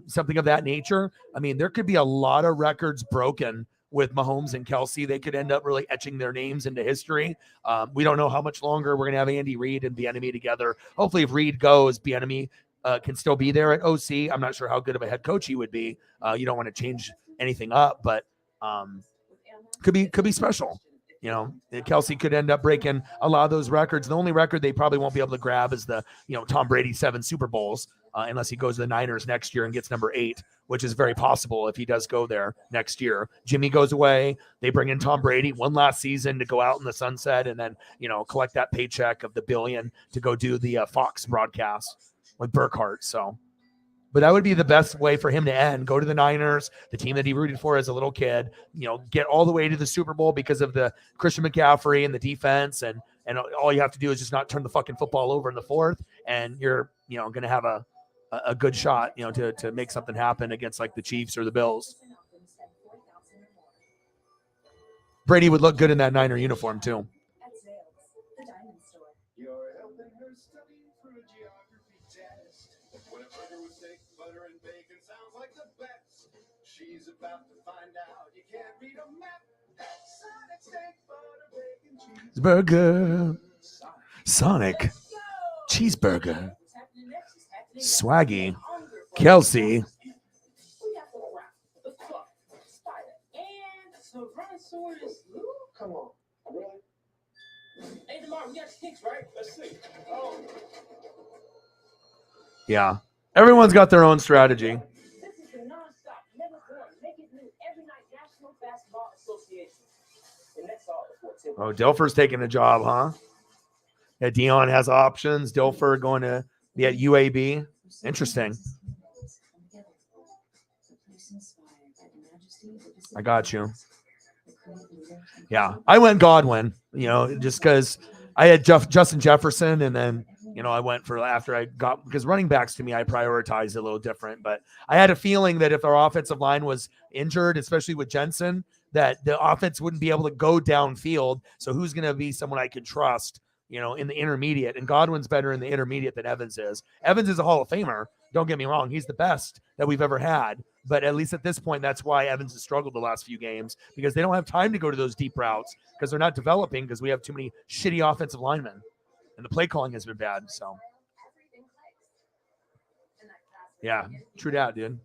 something of that nature. There could be a lot of records broken with Mahomes and Kelce. They could end up really etching their names into history. We don't know how much longer we're going to have Andy Reid and Bieniemy together. Hopefully, if Reid goes, Bieniemy can still be there at OC. I'm not sure how good of a head coach he would be. You don't want to change anything up, but could be special. Kelce could end up breaking a lot of those records. The only record they probably won't be able to grab is the, Tom Brady 7 Super Bowls, unless he goes to the Niners next year and gets number 8, which is very possible if he does go there next year. Jimmy goes away. They bring in Tom Brady one last season to go out in the sunset and then, collect that paycheck of the $1 billion to go do the Fox broadcast with Burkhardt. But that would be the best way for him to end. Go to the Niners, the team that he rooted for as a little kid, get all the way to the Super Bowl because of the Christian McCaffrey and the defense. And all you have to do is just not turn the fucking football over in the fourth. And you're, going to have a good shot, to make something happen against the Chiefs or the Bills. Brady would look good in that Niner uniform too. You're helping her study for a geography test. When a burger with steak, butter, and bacon sounds like the best, she's about to find out you can't read a map. Sonic steak, butter, bacon, cheese. Burger. Sonic. Cheeseburger. Swaggy. Kelce. Come on, really? Hey, tomorrow we got sticks, right? Let's see. Oh. Yeah. Everyone's got their own strategy. This is the non-stop, never born, make it new every night National Basketball Association. And that's all the 14. Oh, Dilfer's taking a job, huh? Yeah, Dion has options. Dilfer going to be at UAB. Interesting. I got you. Yeah, I went Godwin, just because I had Justin Jefferson, and then, I went for after I got, because running backs to me, I prioritized a little different, but I had a feeling that if our offensive line was injured, especially with Jensen, that the offense wouldn't be able to go downfield. So who's going to be someone I can trust, in the intermediate? And Godwin's better in the intermediate than Evans is. Evans is a Hall of Famer. Don't get me wrong. He's the best that we've ever had. But at least at this point, that's why Evans has struggled the last few games, because they don't have time to go to those deep routes because they're not developing, because we have too many shitty offensive linemen and the play calling has been bad. So Yeah, true that, dude.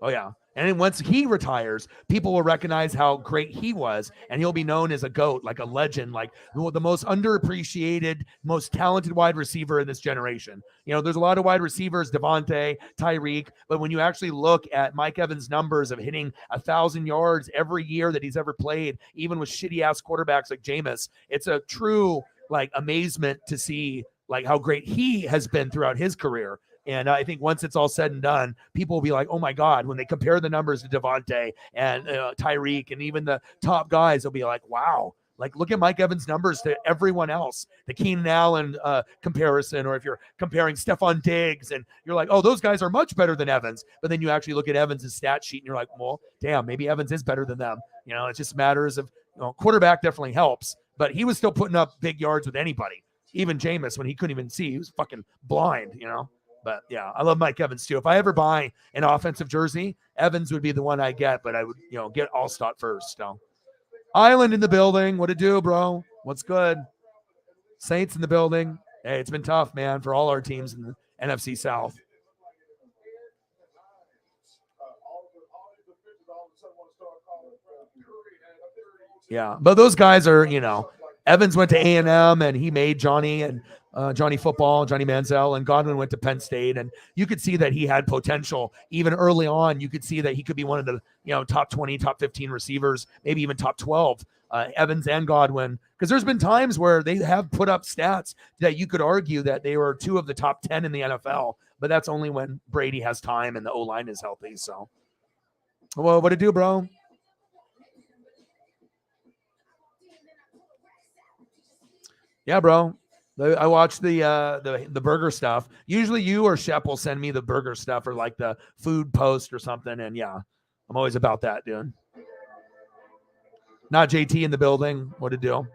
Oh, yeah. And then once he retires, people will recognize how great he was, and he'll be known as a GOAT, like a legend, like the most underappreciated, most talented wide receiver in this generation. You know, there's a lot of wide receivers, Devontae, Tyreek, but when you actually look at Mike Evans' numbers of hitting 1,000 yards every year that he's ever played, even with shitty-ass quarterbacks like Jameis, it's a true, like, amazement to see, like, how great he has been throughout his career. And I think once it's all said and done, people will be like, oh my God, when they compare the numbers to Devontae and Tyreek and even the top guys, they'll be like, wow, like look at Mike Evans' numbers to everyone else, the Keenan Allen comparison, or if you're comparing Stephon Diggs and you're like, oh, those guys are much better than Evans. But then you actually look at Evans' stat sheet and you're like, well, damn, maybe Evans is better than them. You know, it just matters of, quarterback definitely helps, but he was still putting up big yards with anybody. Even Jameis, when he couldn't even see, he was fucking blind, But yeah, I love Mike Evans too. If I ever buy an offensive jersey, Evans would be the one I get, but I would, get Allstott first. So, Island in the building. What to do, bro? What's good? Saints in the building. Hey, it's been tough, man, for all our teams in the NFC South. Yeah, but those guys are, Evans went to A&M and he made Johnny and Johnny Football, Johnny Manziel, and Godwin went to Penn State. And you could see that he had potential. Even early on, you could see that he could be one of the, top 20, top 15 receivers, maybe even top 12, Evans and Godwin. Because there's been times where they have put up stats that you could argue that they were 2 of the top 10 in the NFL. But that's only when Brady has time and the O-line is healthy. So, well, what to do, bro? Yeah, bro. I watch the burger stuff. Usually you or Shep will send me the burger stuff or like the food post or something. And yeah, I'm always about that, dude. Not JT in the building. What to do?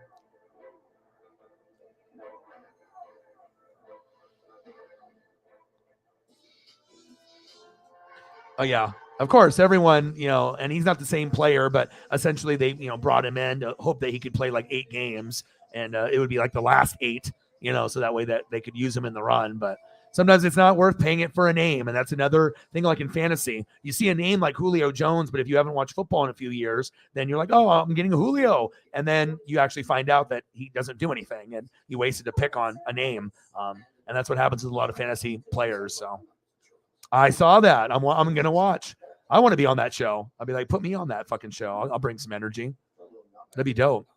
Oh, yeah. Of course, everyone, and he's not the same player, but essentially they, brought him in to hope that he could play like 8 games. And it would be like the last 8. So that way that they could use him in the run. But sometimes it's not worth paying it for a name. And that's another thing, like in fantasy. You see a name like Julio Jones, but if you haven't watched football in a few years, then you're like, oh, I'm getting a Julio. And then you actually find out that he doesn't do anything and you wasted a pick on a name. And that's what happens with a lot of fantasy players. So I saw that. I'm going to watch. I want to be on that show. I'll be like, put me on that fucking show. I'll bring some energy. That'd be dope.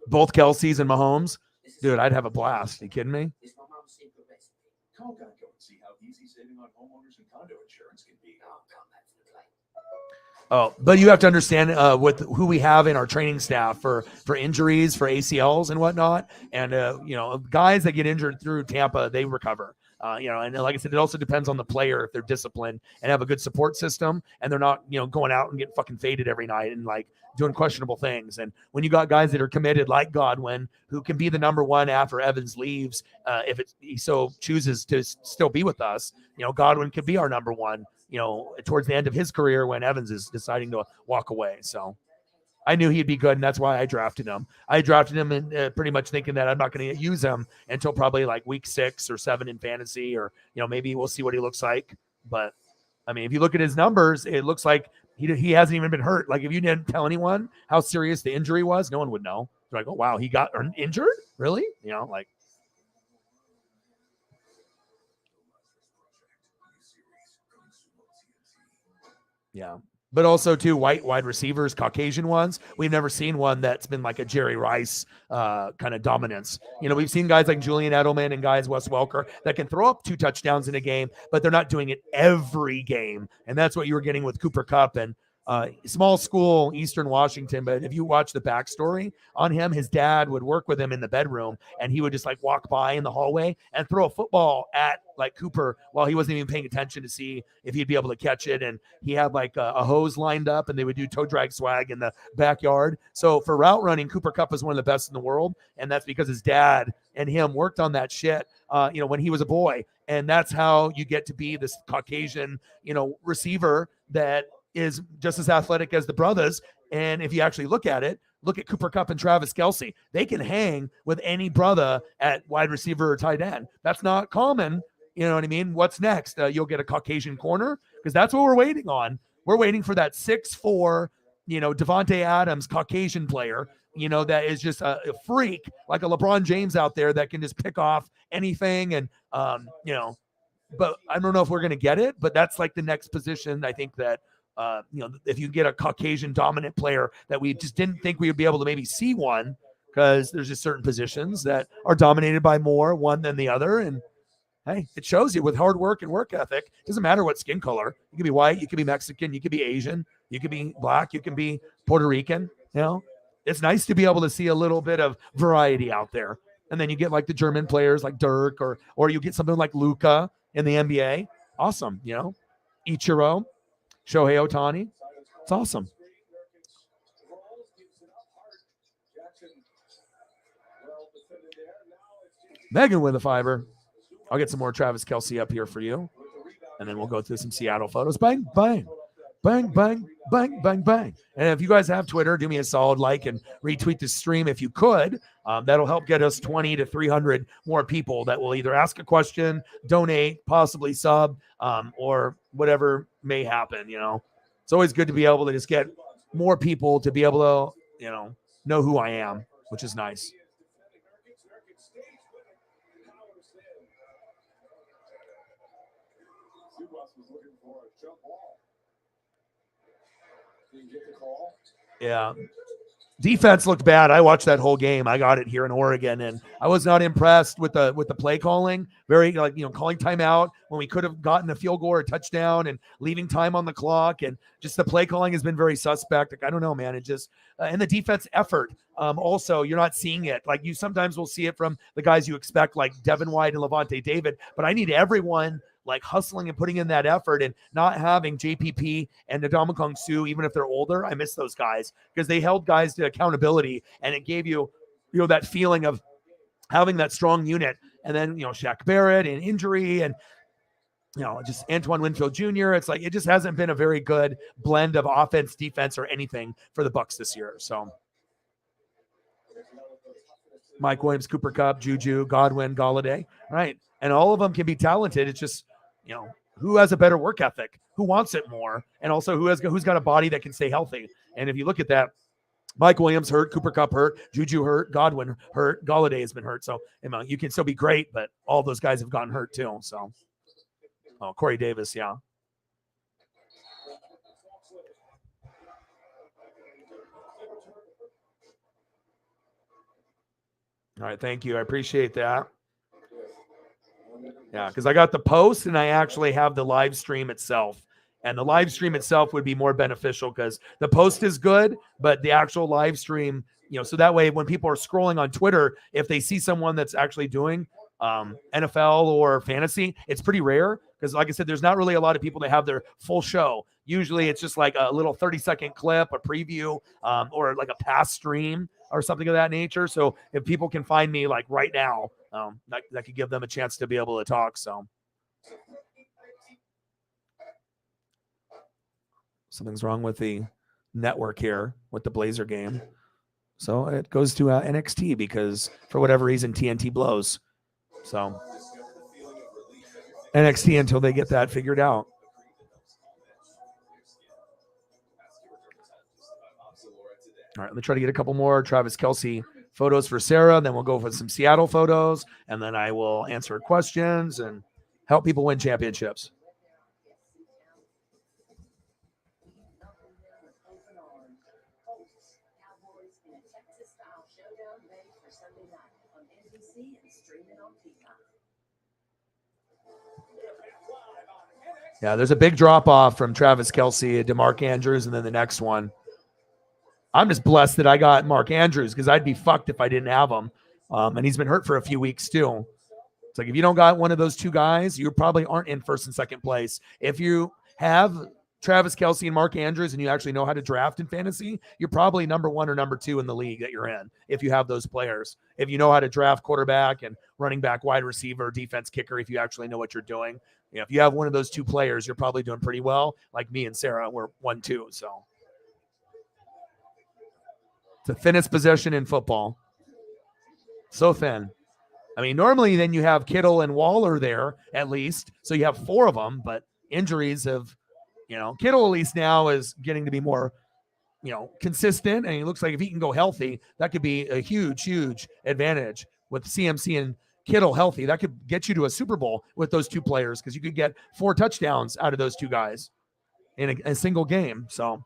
Both Kelce's and Mahomes. Dude, I'd have a blast. Are you kidding me? Call Geico and see how easy saving on homeowners and condo insurance can be. Oh, but you have to understand with who we have in our training staff for injuries, for ACLs and whatnot. And, guys that get injured through Tampa, they recover. And like I said, it also depends on the player if they're disciplined and have a good support system and they're not, going out and getting fucking faded every night and like doing questionable things. And when you got guys that are committed like Godwin, who can be the number 1 after Evans leaves, if he so chooses to still be with us, Godwin could be our number 1, towards the end of his career when Evans is deciding to walk away. So I knew he'd be good, and that's why I drafted him. I drafted him and pretty much thinking that I'm not going to use him until probably like week 6 or 7 in fantasy, or maybe we'll see what he looks like. But I mean, if you look at his numbers, it looks like he hasn't even been hurt. Like if you didn't tell anyone how serious the injury was, no one would know. They're like, oh wow, he got injured, really? Like. Yeah. But also, too, white wide receivers, Caucasian ones. We've never seen one that's been like a Jerry Rice kind of dominance. We've seen guys like Julian Edelman and guys, Wes Welker, that can throw up 2 touchdowns in a game, but they're not doing it every game. And that's what you were getting with Cooper Kupp and small school, Eastern Washington. But if you watch the backstory on him, his dad would work with him in the bedroom and he would just like walk by in the hallway and throw a football at like Cooper while he wasn't even paying attention to see if he'd be able to catch it. And he had like a hose lined up and they would do toe drag swag in the backyard. So for route running, Cooper Kupp is one of the best in the world. And that's because his dad and him worked on that shit, when he was a boy. And that's how you get to be this Caucasian, receiver that is just as athletic as the brothers. And if you actually look at Cooper Kupp and Travis Kelce. They can hang with any brother at wide receiver or tight end. That's not common, You know what I mean? What's next? You'll get a Caucasian corner because that's what we're waiting on. We're waiting for that 6'4", Devontae Adams Caucasian player, that is just a freak, like a LeBron James out there that can just pick off anything. And, but I don't know if we're going to get it, but that's like the next position. I think that, if you get a Caucasian dominant player that we just didn't think we would be able to maybe see one, because there's just certain positions that are dominated by more one than the other. And hey, it shows you with hard work and work ethic. It doesn't matter what skin color. You can be white, you can be Mexican, you can be Asian, you can be black, you can be Puerto Rican. It's nice to be able to see a little bit of variety out there. And then you get like the German players like Dirk, or you get something like Luka in the NBA. Awesome, Ichiro, Shohei Ohtani. It's awesome. Megan with a fiber. I'll get some more Travis Kelce up here for you. And then we'll go through some Seattle photos. Bang, bang, bang, bang, bang, bang, bang. And if you guys have Twitter, do me a solid like and retweet the stream if you could. That'll help get us 20 to 300 more people that will either ask a question, donate, possibly sub, or whatever may happen. It's always good to be able to just get more people to be able to, know who I am, which is nice. Yeah. Defense looked bad. I watched that whole game. I got it here in Oregon, and I was not impressed with the play calling. Very calling timeout when we could have gotten a field goal or a touchdown, and leaving time on the clock, and just the play calling has been very suspect. Like, I don't know, man. It just and the defense effort. Also, you're not seeing it. Like, you sometimes will see it from the guys you expect, like Devin White and Levante David. But I need everyone like hustling and putting in that effort, and not having JPP and Ndamukong Suh, even if they're older. I miss those guys because they held guys to accountability, and it gave you, that feeling of having that strong unit. And then, Shaq Barrett and injury, and, just Antoine Winfield Jr. It's like, it just hasn't been a very good blend of offense, defense, or anything for the Bucs this year. So Mike Williams, Cooper Kupp, Juju, Godwin, Galladay, right? And all of them can be talented. It's just, who has a better work ethic, who wants it more, and also who's got a body that can stay healthy. And if you look at that, Mike Williams hurt, Cooper Kupp hurt, Juju hurt, Godwin hurt, Galladay has been hurt. So you can still be great, but all those guys have gotten hurt too. So, Corey Davis, yeah. All right, thank you. I appreciate that. Yeah, because I got the post and I actually have the live stream itself. And the live stream itself would be more beneficial because the post is good, but the actual live stream, so that way when people are scrolling on Twitter, if they see someone that's actually doing NFL or fantasy, it's pretty rare because, like I said, there's not really a lot of people that have their full show. Usually it's just like a little 30-second clip, a preview, or like a past stream or something of that nature. So if people can find me like right now, that could give them a chance to be able to talk. So something's wrong with the network here with the Blazer game. So it goes to NXT because for whatever reason, TNT blows. So NXT until they get that figured out. All right, let me try to get a couple more Travis Kelce photos for Sarah. Then we'll go for some Seattle photos, and then I will answer questions and help people win championships. Yeah, there's a big drop-off from Travis Kelce to Mark Andrews, and then the next one. I'm just blessed that I got Mark Andrews because I'd be fucked if I didn't have him. And he's been hurt for a few weeks too. It's like if you don't got one of those two guys, you probably aren't in first and second place. If you have Travis Kelce and Mark Andrews and you actually know how to draft in fantasy, you're probably number one or number two in the league that you're in if you have those players. If you know how to draft quarterback and running back, wide receiver, defense kicker, if you actually know what you're doing. If you have one of those two players, you're probably doing pretty well. Like me and Sarah, we're 1-2. So it's the thinnest position in football. So thin. I mean, normally then you have Kittle and Waller there at least. So you have 4 of them, but injuries have, Kittle at least now is getting to be more, consistent. And he looks like if he can go healthy, that could be a huge, huge advantage with CMC and Kittle healthy. That could get you to a Super Bowl with those 2 players because you could get 4 touchdowns out of those 2 guys in a single game. So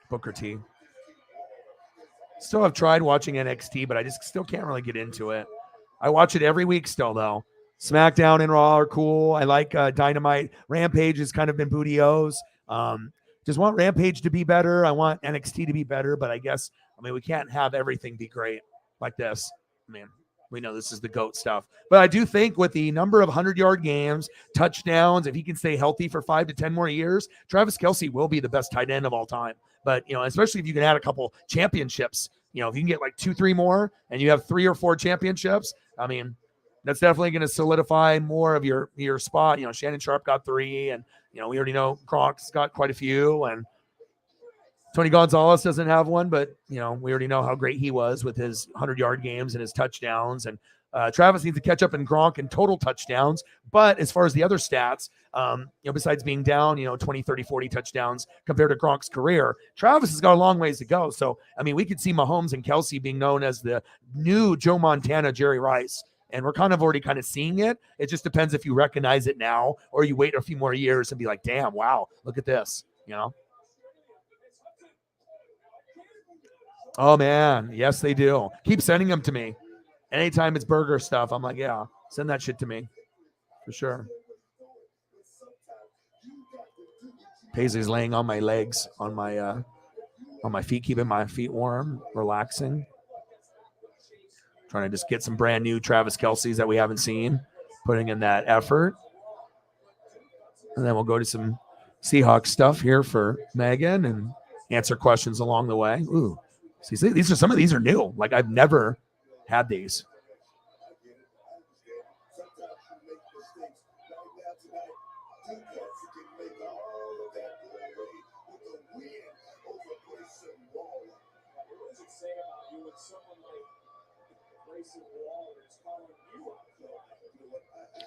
Booker T. Still have tried watching NXT, but I just still can't really get into it. I watch it every week still, though. SmackDown and Raw are cool. I like Dynamite. Rampage has kind of been booty O's. Just want Rampage to be better. I want NXT to be better, but I mean, we can't have everything be great like this. I mean, we know this is the GOAT stuff. But I do think with the number of 100-yard games, touchdowns, if he can stay healthy for 5 to 10 more years, Travis Kelce will be the best tight end of all time. But, especially if you can add a couple championships, if you can get like 2-3 more and you have 3 or 4 championships, I mean, that's definitely going to solidify more of your spot. Shannon Sharp got 3, and, we already know Gronk's got quite a few, and Tony Gonzalez doesn't have one, but, we already know how great he was with his 100-yard games and his touchdowns. And Travis needs to catch up in Gronk in total touchdowns. But as far as the other stats, besides being down, 20, 30, 40 touchdowns compared to Gronk's career, Travis has got a long ways to go. So, I mean, we could see Mahomes and Kelce being known as the new Joe Montana, Jerry Rice. And we're already seeing it. It just depends if you recognize it now or you wait a few more years and be like, damn, wow, look at this, Oh, man. Yes, they do. Keep sending them to me. Anytime it's burger stuff, I'm like, yeah, send that shit to me for sure. Paisley's laying on my legs, on my feet, keeping my feet warm, relaxing. Trying to just get some brand new Travis Kelce's that we haven't seen, putting in that effort. And then we'll go to some Seahawks stuff here for Megan and answer questions along the way. Ooh, see, some of these are new. Like I've never had these.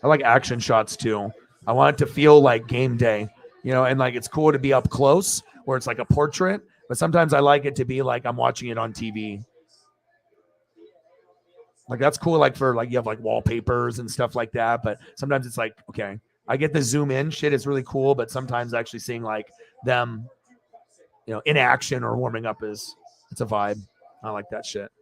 I like action shots too. I want it to feel like game day, and like it's cool to be up close where it's like a portrait, but sometimes I like it to be like I'm watching it on TV. Like that's cool, like for like you have like wallpapers and stuff like that, but sometimes it's like, okay, I get the zoom in shit is really cool, but sometimes actually seeing like them, in action or warming up it's a vibe. I like that shit.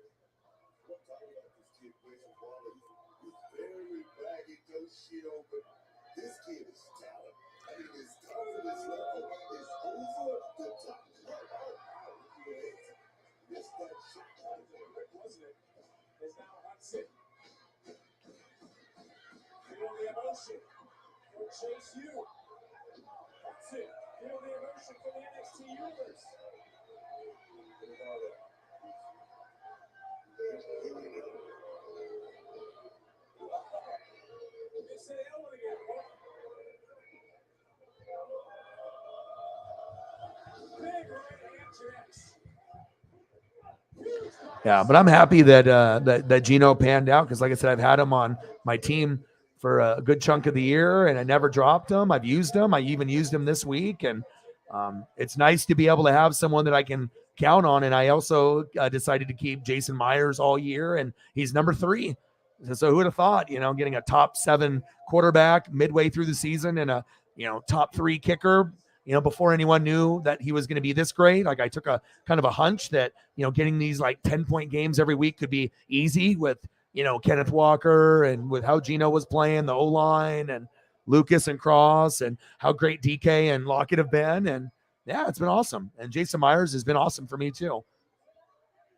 Chase you. That's it. Feel the emotion for the NXT universe. It's an elegant one. Big right hand checks. Yeah, but I'm happy that Gino panned out because, like I said, I've had him on my team for a good chunk of the year, and I never dropped him. I've used him. I even used him this week, and it's nice to be able to have someone that I can count on. And I also decided to keep Jason Myers all year, and he's number 3. So who would have thought, getting a top 7 quarterback midway through the season and a, top 3 kicker, before anyone knew that he was going to be this great. Like I took a kind of a hunch that, getting these like 10-point games every week could be easy with, Kenneth Walker and with how Gino was playing the O-line and Lucas and Cross and how great DK and Lockett have been. And yeah, it's been awesome. And Jason Myers has been awesome for me too.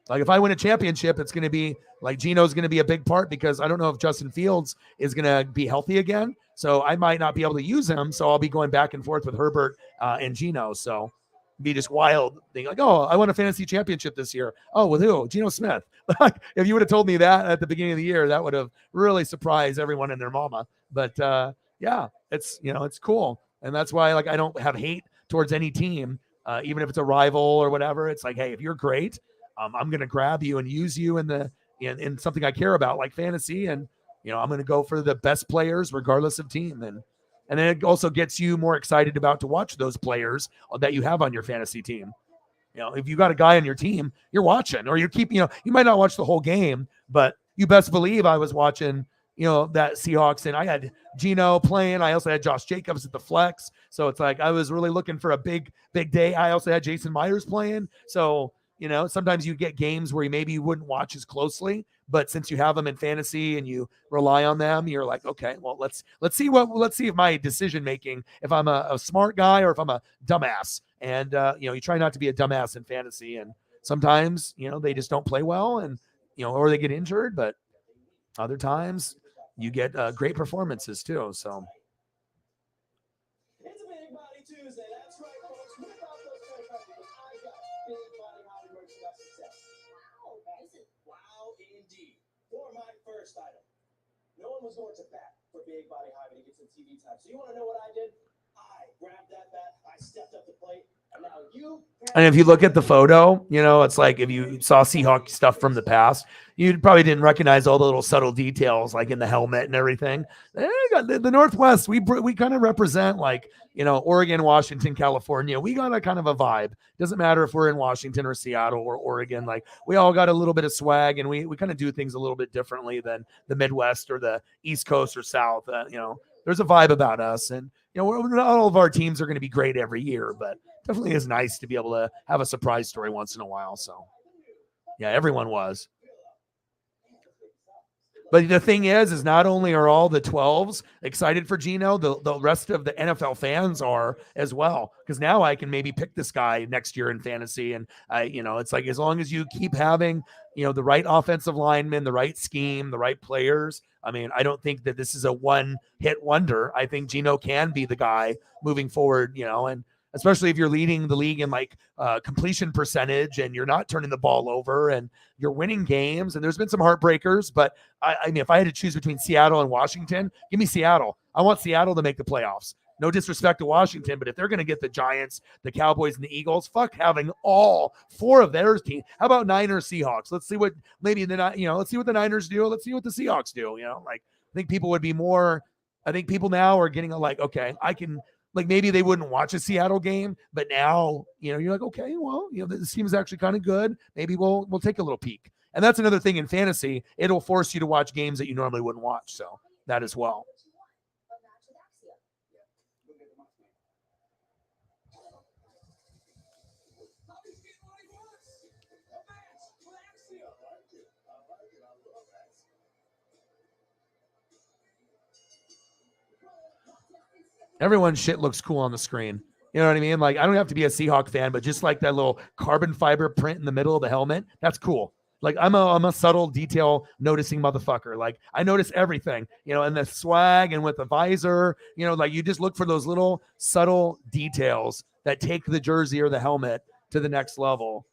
Like if I win a championship, it's going to be like Gino's going to be a big part because I don't know if Justin Fields is going to be healthy again. So I might not be able to use him. So I'll be going back and forth with Herbert and Gino. So be just wild thing. Like, oh, I won a fantasy championship this year. Oh, with who? Geno Smith. If you would have told me that at the beginning of the year, that would have really surprised everyone and their mama. But yeah, it's cool. And that's why like I don't have hate towards any team, even if it's a rival or whatever. It's like, hey, if you're great, I'm gonna grab you and use you in something I care about, like fantasy, and I'm gonna go for the best players regardless of team. And then it also gets you more excited about to watch those players that you have on your fantasy team. If you got a guy on your team, you're watching, or you keep, you might not watch the whole game, but you best believe I was watching, that Seahawks, and I had Geno playing. I also had Josh Jacobs at the flex. So it's like, I was really looking for a big day. I also had Jason Myers playing. So, sometimes you get games where maybe you wouldn't watch as closely, but since you have them in fantasy and you rely on them, you're like, okay, well, let's see if my decision making, if I'm a smart guy or if I'm a dumbass. And you try not to be a dumbass in fantasy, and sometimes they just don't play well, and or they get injured, but other times you get great performances too. So It's a Big Body Tuesday. That's right, folks. Whip out those credit cards because I got Big Body Hobby merchandise to sell. Wow, is it? Wow, indeed. For my first item, no one was going to bat for Big Body Hobby to get some TV time. So you want to know what I did? I grabbed that bat, I stepped up the plate, and now you. And if you look at the photo, it's like if you saw Seahawks stuff from the past, you probably didn't recognize all the little subtle details, like in the helmet and everything. The Northwest, we kind of represent, like, Oregon, Washington, California. We got a kind of a vibe. Doesn't matter if we're in Washington or Seattle or Oregon. Like, we all got a little bit of swag, and we kind of do things a little bit differently than the Midwest or the East Coast or South. There's a vibe about us, and not all of our teams are going to be great every year, but definitely is nice to be able to have a surprise story once in a while. So yeah, everyone was. But the thing is not only are all the 12s excited for Geno, the rest of the NFL fans are as well. Because now I can maybe pick this guy next year in fantasy. And it's like, as long as you keep having, the right offensive linemen, the right scheme, the right players. I mean, I don't think that this is a one-hit wonder. I think Geno can be the guy moving forward, and especially if you're leading the league in like completion percentage and you're not turning the ball over and you're winning games. And there's been some heartbreakers, but I mean, if I had to choose between Seattle and Washington, give me Seattle. I want Seattle to make the playoffs. No disrespect to Washington, but if they're going to get the Giants, the Cowboys, and the Eagles, fuck having all four of their teams. How about Niners, Seahawks? Let's see what let's see what the Niners do. Let's see what the Seahawks do. Like, I think people would be more. I think people now are getting like, okay, I can. Like, maybe they wouldn't watch a Seattle game, but now, you're like, okay, well, this team is actually kind of good. Maybe we'll take a little peek. And that's another thing in fantasy. It'll force you to watch games that you normally wouldn't watch. So that as well. Everyone's shit looks cool on the screen. You know what I mean? Like, I don't have to be a Seahawk fan, but just like that little carbon fiber print in the middle of the helmet, that's cool. Like, I'm a subtle detail noticing motherfucker. Like, I notice everything, and the swag and with the visor, like, you just look for those little subtle details that take the jersey or the helmet to the next level.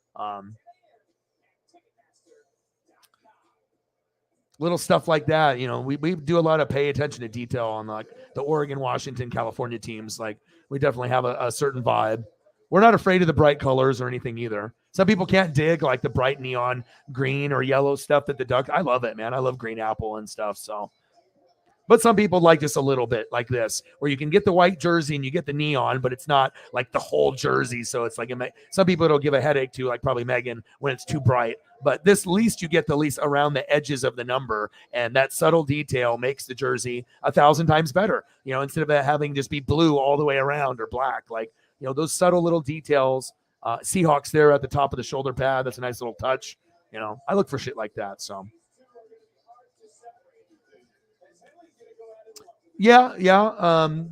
Little stuff like that, we do a lot of pay attention to detail on like the Oregon, Washington, California teams. Like, we definitely have a certain vibe. We're not afraid of the bright colors or anything either. Some people can't dig like the bright neon green or yellow stuff that the Duck. I love it, man. I love green apple and stuff. So, but some people like just a little bit like this, where you can get the white jersey and you get the neon, but it's not like the whole jersey. So it's like, some people it'll give a headache to, like probably Megan, when it's too bright. But this, at least you get the least around the edges of the number, and that subtle detail makes the jersey 1,000 times better. Instead of it having just be blue all the way around or black, like, those subtle little details. Seahawks there at the top of the shoulder pad. That's a nice little touch. I look for shit like that. So. Yeah.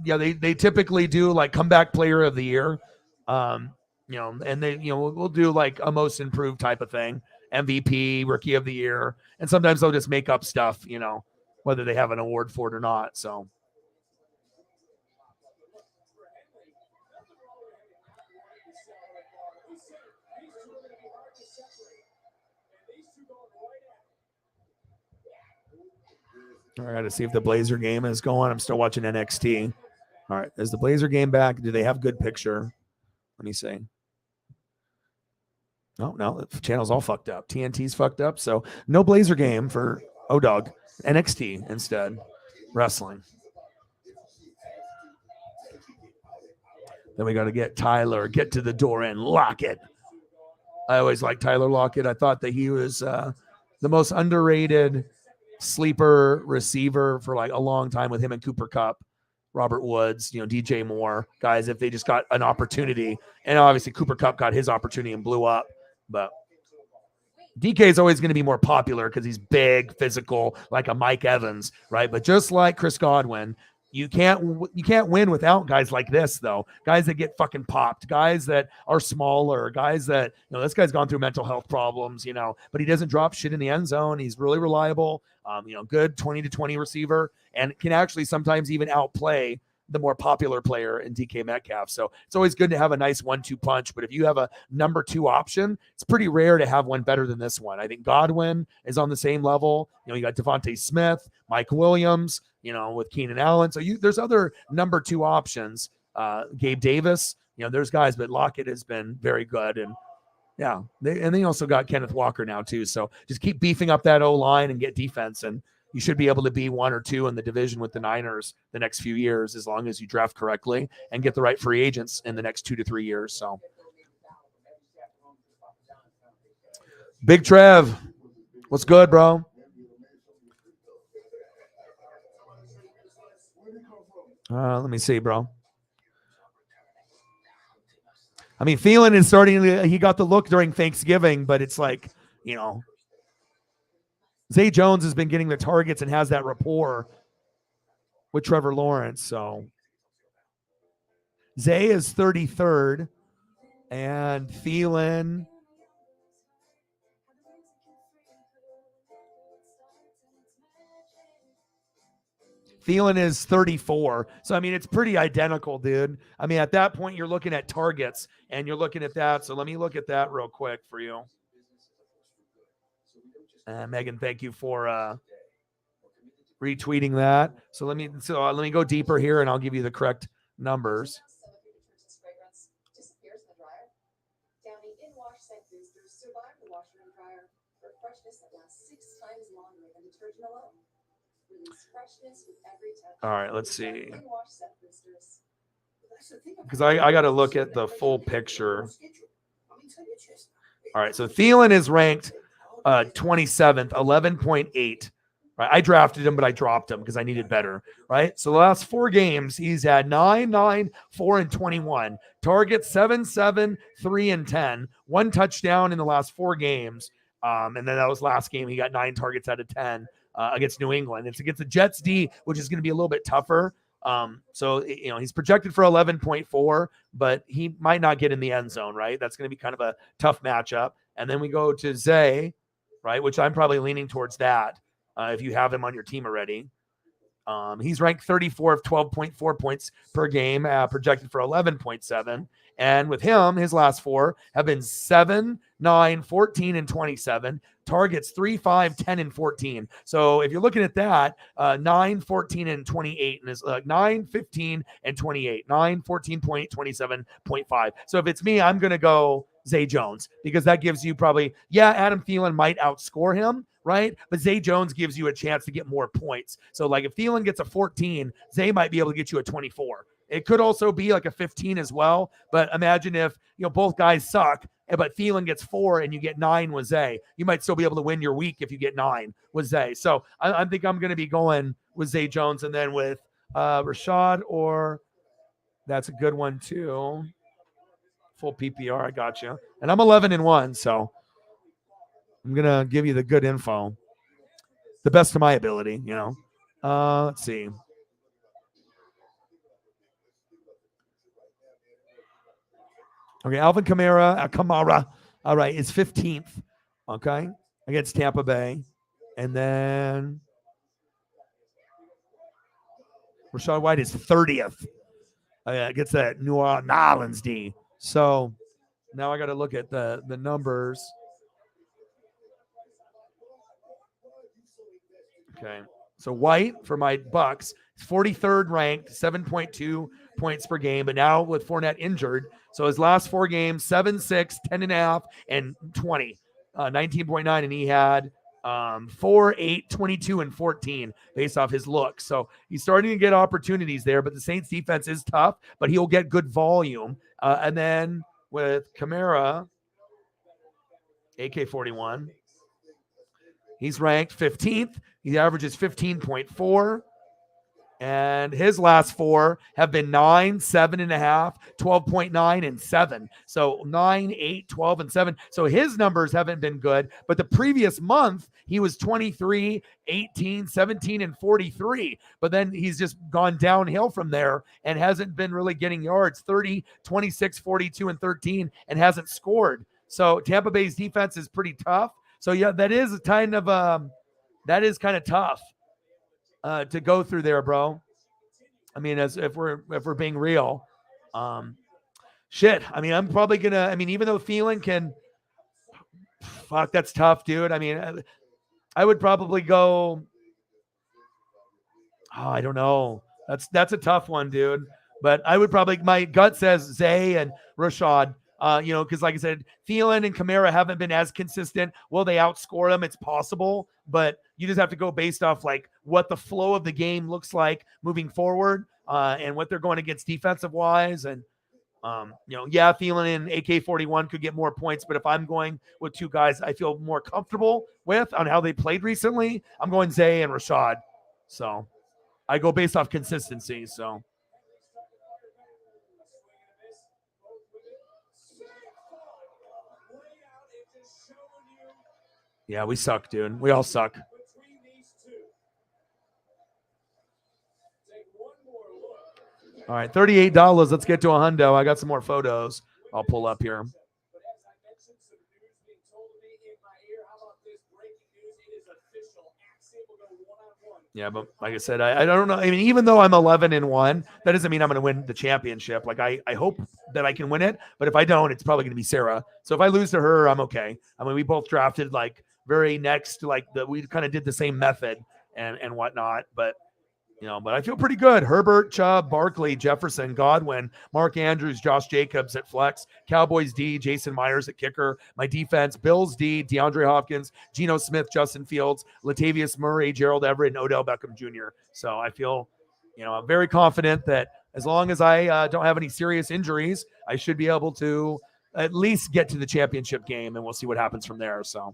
They typically do like comeback player of the year, and they, we'll do like a most improved type of thing, MVP, rookie of the year, and sometimes they'll just make up stuff, whether they have an award for it or not. So. All right, I got to see if the Blazer game is going. I'm still watching NXT. All right, is the Blazer game back? Do they have good picture? Let me see. No, the channel's all fucked up. TNT's fucked up, so no Blazer game for O-Dog. NXT instead. Wrestling. Then we got to get Tyler, get to the door and lock it. I always liked Tyler Lockett. I thought that he was the most underrated sleeper receiver for like a long time with him and Cooper Kupp, Robert Woods, DJ Moore, guys, if they just got an opportunity. And obviously Cooper Kupp got his opportunity and blew up. But DK is always going to be more popular because he's big, physical, like a Mike Evans, right? But just like Chris Godwin, you can't win without guys like this, though. Guys that get fucking popped, guys that are smaller, guys that, this guy's gone through mental health problems, but he doesn't drop shit in the end zone. He's really reliable, good 20 to 20 receiver, and can actually sometimes even outplay the more popular player in DK Metcalf. So it's always good to have a nice 1-2 punch. But if you have a number 2 option, it's pretty rare to have one better than this one. I think Godwin is on the same level. You got Devontae Smith, Mike Williams, with Keenan Allen. So there's other number 2 options. Gabe Davis, there's guys, but Lockett has been very good. And yeah, they also got Kenneth Walker now too. So just keep beefing up that O-line and get defense, and you should be able to be 1 or 2 in the division with the Niners the next few years, as long as you draft correctly and get the right free agents in the next 2 to 3 years. So Big Trev, what's good, bro? Let me see, bro. I mean, Thielen is he got the look during Thanksgiving, but it's like, Zay Jones has been getting the targets and has that rapport with Trevor Lawrence. So Zay is 33rd, and Thielen is 34. So, I mean, it's pretty identical, dude. I mean, at that point, you're looking at targets, and you're looking at that. So let me look at that real quick for you. Megan, thank you for retweeting that. So let me go deeper here, and I'll give you the correct numbers. All right, let's see. Because I got to look at the full picture. All right, so Thielen is ranked 27th, 11.8. Right, I drafted him, but I dropped him because I needed better. Right, so the last 4 games, he's had 9, 9, 4, and 21. Targets 7, 7, 3, and 10. 1 touchdown in the last 4 games. And then that was last game. He got 9 targets out of 10 against New England. It's against the Jets D, which is going to be a little bit tougher. So he's projected for 11.4, but he might not get in the end zone. Right, that's going to be kind of a tough matchup. And then we go to Zay, right, which I'm probably leaning towards that. If you have him on your team already. He's ranked 34 of 12.4 points per game, projected for 11.7. And with him, his last 4 have been 7, 9, 14, and 27. Targets 3, 5, 10, and 14. So if you're looking at that, 9, 14, and 28, and it's 9, 15, and 28. 9, 14.8, 27.5. So if it's me, I'm going to go Zay Jones, because that gives you probably, Adam Thielen might outscore him, right? But Zay Jones gives you a chance to get more points. So like if Thielen gets a 14, Zay might be able to get you a 24. It could also be like a 15 as well. But imagine if, both guys suck, but Thielen gets 4 and you get 9 with Zay. You might still be able to win your week if you get 9 with Zay. So I think I'm going to be going with Zay Jones, and then with Rashad, or that's a good one too. Full PPR, I got you. And I'm 11-1, so I'm going to give you the good info. The best of my ability, Let's see. Okay, Alvin Kamara, all right, is 15th, okay, against Tampa Bay. And then Rachaad White is 30th against that New Orleans D. So now I got to look at the numbers. Okay, So White for my Bucks, 43rd ranked, 7.2 points per game, but now with Fournette injured. So his last 4 games, 7, 6, 10.5, and 20, 19.9. And he had 4, 8, 22, and 14 based off his look. So he's starting to get opportunities there, but the Saints defense is tough, but he'll get good volume. And then with Kamara, AK-41, he's ranked 15th. He averages 15.4. And his last 4 have been 9, 7.5, 12.9, and 7. So 9, 8, 12, and 7. So his numbers haven't been good. But the previous month, he was 23, 18, 17, and 43. But then he's just gone downhill from there and hasn't been really getting yards. 30, 26, 42, and 13, and hasn't scored. So Tampa Bay's defense is pretty tough. So yeah, that is kind of tough to go through there, bro. I mean, as if we're being real, shit. I mean, I'm probably gonna. I mean, even though Thielen can, fuck, that's tough, dude. I mean, I would probably go. Oh, I don't know. That's a tough one, dude. But I would probably. My gut says Zay and Rashad. Because like I said, Thielen and Kamara haven't been as consistent. Will they outscore them? It's possible, but you just have to go based off like what the flow of the game looks like moving forward, and what they're going against defensive wise. And Thielen and AK-41 could get more points, but if I'm going with 2 guys I feel more comfortable with on how they played recently, I'm going Zay and Rashad. So I go based off consistency. So. Yeah, we suck, dude. We all suck. All right, $38. Let's get to a hundo. I got some more photos I'll pull up here. Yeah, but like I said, I don't know. I mean, even though I'm 11-1, that doesn't mean I'm going to win the championship. Like I hope that I can win it, but if I don't, it's probably going to be Sarah. So if I lose to her, I'm okay. I mean, we both drafted like very next, like we kind of did the same method and whatnot, but I feel pretty good. Herbert, Chubb, Barkley, Jefferson, Godwin, Mark Andrews, Josh Jacobs at flex, Cowboys D, Jason Myers at kicker. My defense, Bills D, DeAndre Hopkins, Geno Smith, Justin Fields, Latavius Murray, Gerald Everett, and Odell Beckham Jr. So I feel, I'm very confident that as long as I don't have any serious injuries, I should be able to at least get to the championship game, and we'll see what happens from there. So.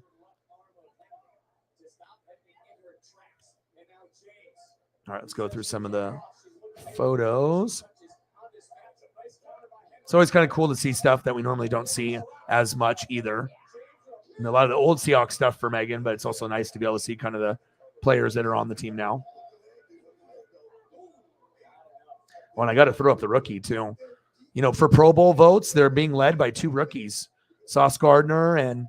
All right, let's go through some of the photos. It's always kind of cool to see stuff that we normally don't see as much either. And a lot of the old Seahawks stuff for Megan, but it's also nice to be able to see kind of the players that are on the team now. Well, and I got to throw up the rookie too. For Pro Bowl votes, they're being led by 2 rookies, Sauce Gardner and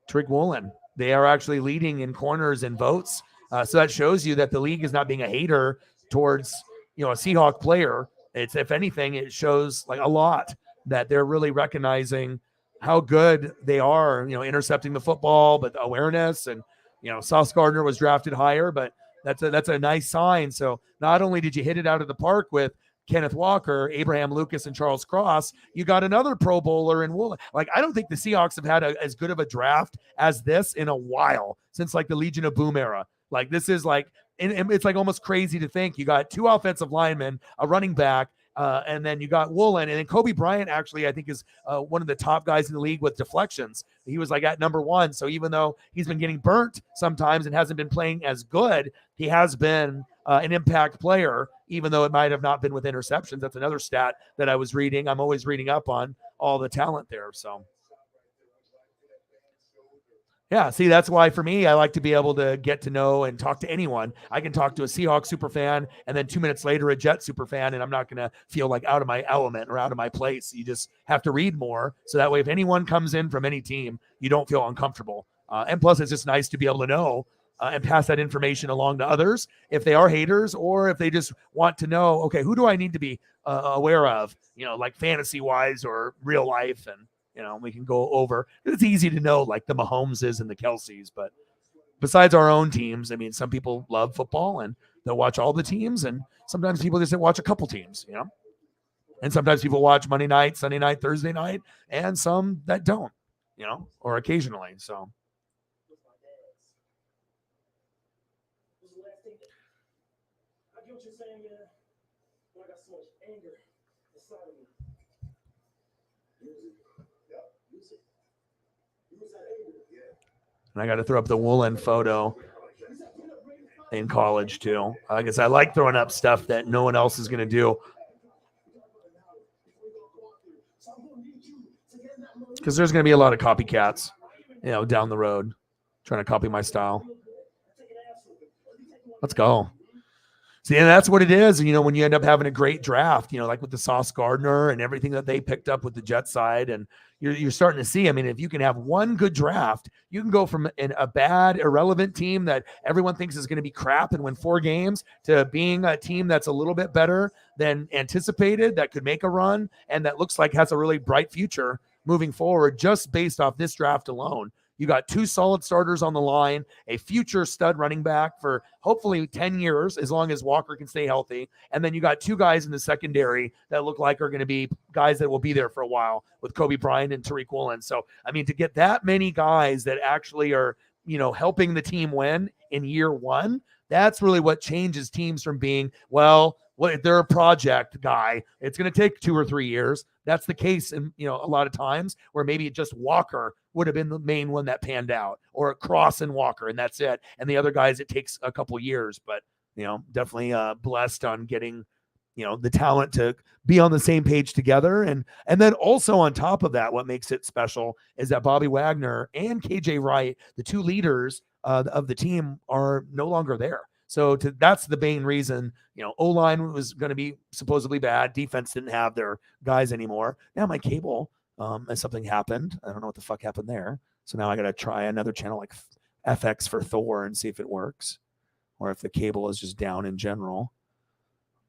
Tariq Woolen. They are actually leading in corners and votes. So that shows you that the league is not being a hater towards, a Seahawk player. It's, if anything, it shows like a lot that they're really recognizing how good they are, intercepting the football, but the awareness and, Sauce Gardner was drafted higher, but that's a nice sign. So not only did you hit it out of the park with Kenneth Walker, Abraham Lucas, and Charles Cross, you got another Pro Bowler in Woolen. Like, I don't think the Seahawks have had as good of a draft as this in a while, since like the Legion of Boom era. Like, this is like, and it's like almost crazy to think you got 2 offensive linemen, a running back, and then you got Woolen. And then Kobe Bryant actually, I think, is one of the top guys in the league with deflections. He was like at number 1. So even though he's been getting burnt sometimes and hasn't been playing as good, he has been an impact player, even though it might have not been with interceptions. That's another stat that I was reading. I'm always reading up on all the talent there. So. Yeah, see, that's why for me, I like to be able to get to know and talk to anyone. I can talk to a Seahawks super fan and then 2 minutes later a Jet super fan, and I'm not going to feel like out of my element or out of my place. You just have to read more. So that way, if anyone comes in from any team, you don't feel uncomfortable. And plus, it's just nice to be able to know and pass that information along to others if they are haters or if they just want to know, okay, who do I need to be aware of, like fantasy-wise or real life, and we can go over. It's easy to know like the Mahomeses and the Kelseys, but besides our own teams, I mean, some people love football and they'll watch all the teams, and sometimes people just watch a couple teams, you know. And sometimes people watch Monday night, Sunday night, Thursday night, and some that don't, you know, or occasionally. So This is the last thing. I get what you're saying, man. But I got so much anger inside of me. Use it. Yeah. Use it. Use that anger. Yeah. and I got to throw up the Woolen photo in college too. Like I said, I like throwing up stuff that no one else is going to do, because there's going to be a lot of copycats, you know, down the road trying to copy my style. Let's go. See, and that's what it is. And, you know, when you end up having a great draft, you know, like with the Sauce Gardner and everything that they picked up with the Jet side, and you're starting to see, I mean, if you can have one good draft, you can go from a bad, irrelevant team that everyone thinks is going to be crap and win 4 games to being a team that's a little bit better than anticipated, that could make a run, and that looks like has a really bright future moving forward just based off this draft alone. You got 2 solid starters on the line, a future stud running back for hopefully 10 years, as long as Walker can stay healthy. And then you got 2 guys in the secondary that look like are going to be guys that will be there for a while with Kobe Bryant and Tariq Woolen. So, I mean, to get that many guys that actually are, you know, helping the team win in year 1, that's really what changes teams from being, well, if they're a project guy, it's going to take 2 or 3 years. That's the case in, you know, a lot of times where maybe just Walker would have been the main one that panned out, or Cross and Walker, and that's it. And the other guys, it takes a couple years, but, you know, definitely blessed on getting, you know, the talent to be on the same page together. And then also on top of that, what makes it special is that Bobby Wagner and KJ Wright, the 2 leaders of the team, are no longer there. So that's the main reason, you know, O-line was going to be supposedly bad. Defense didn't have their guys anymore. Now my cable, and something happened. I don't know what the fuck happened there. So now I got to try another channel like FX for Thor and see if it works, or if the cable is just down in general.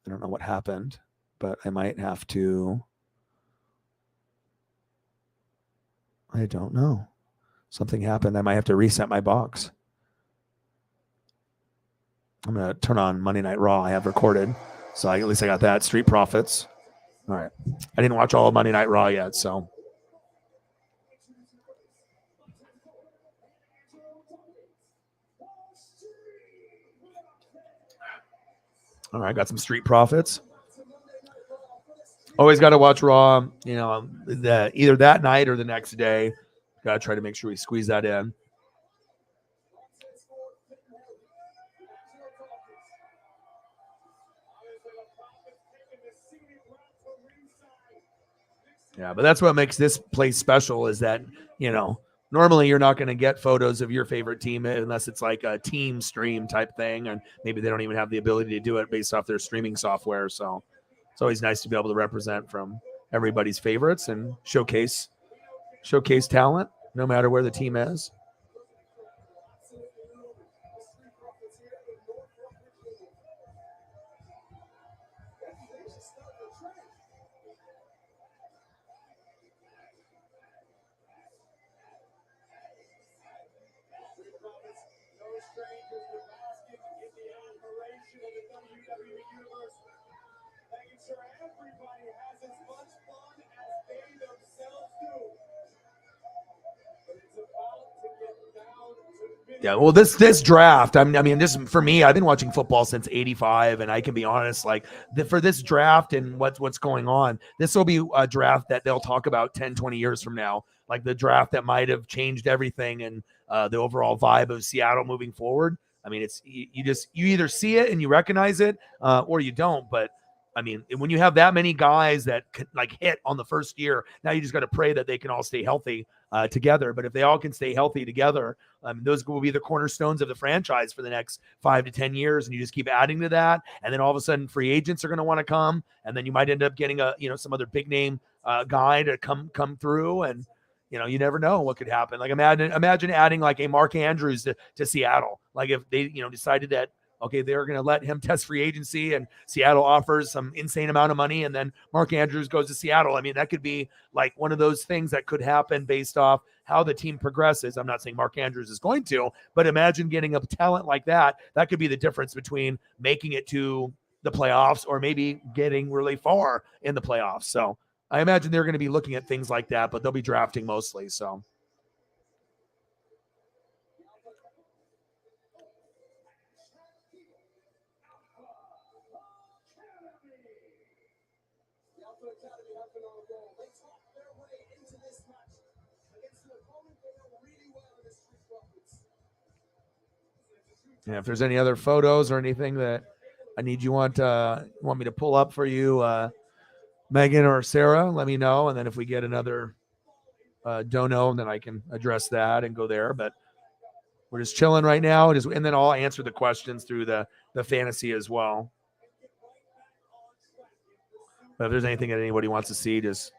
I don't know what happened, but I might have to. I don't know. Something happened. I might have to reset my box. I'm going to turn on Monday Night Raw. I have recorded. So at least I got that. Street Profits. All right. I didn't watch all of Monday Night Raw yet, so. All right. Got some Street Profits. Always got to watch Raw, you know, either that night or the next day. Got to try to make sure we squeeze that in. Yeah, but that's what makes this place special, is that, you know, normally you're not going to get photos of your favorite team unless it's like a team stream type thing, and maybe they don't even have the ability to do it based off their streaming software. So it's always nice to be able to represent from everybody's favorites and showcase talent no matter where the team is. Yeah, well, this draft, I mean, this for me, I've been watching football since '85, and I can be honest, like for this draft and what's going on, this will be a draft that they'll talk about 10, 20 years from now, like the draft that might have changed everything and the overall vibe of Seattle moving forward. I mean, it's you either see it and you recognize it, or you don't. But I mean, when you have that many guys that like hit on the first year, now you just got to pray that they can all stay healthy together. But if they all can stay healthy together, those will be the cornerstones of the franchise for the next 5 to 10 years. And you just keep adding to that. And then all of a sudden free agents are going to want to come. And then you might end up getting some other big name guy to come through. And, you know, you never know what could happen. Like imagine adding like a Mark Andrews to Seattle. Like if they, decided that, Okay, they're going to let him test free agency, and Seattle offers some insane amount of money, and then Mark Andrews goes to Seattle. I mean, that could be like one of those things that could happen based off how the team progresses. I'm not saying Mark Andrews is going to, but imagine getting a talent like that. That could be the difference between making it to the playoffs or maybe getting really far in the playoffs. So I imagine they're going to be looking at things like that, but they'll be drafting mostly. So. The Alpha Academy have been on a roll. They talked their way into this match against an opponent they know really well in the Street Profits. Yeah, if there's any other photos or anything that I need want me to pull up for you, Megan or Sarah, let me know. And then if we get another dono, then I can address that and go there. But we're just chilling right now. And then I'll answer the questions through the fantasy as well. But if there's anything that anybody wants to see, just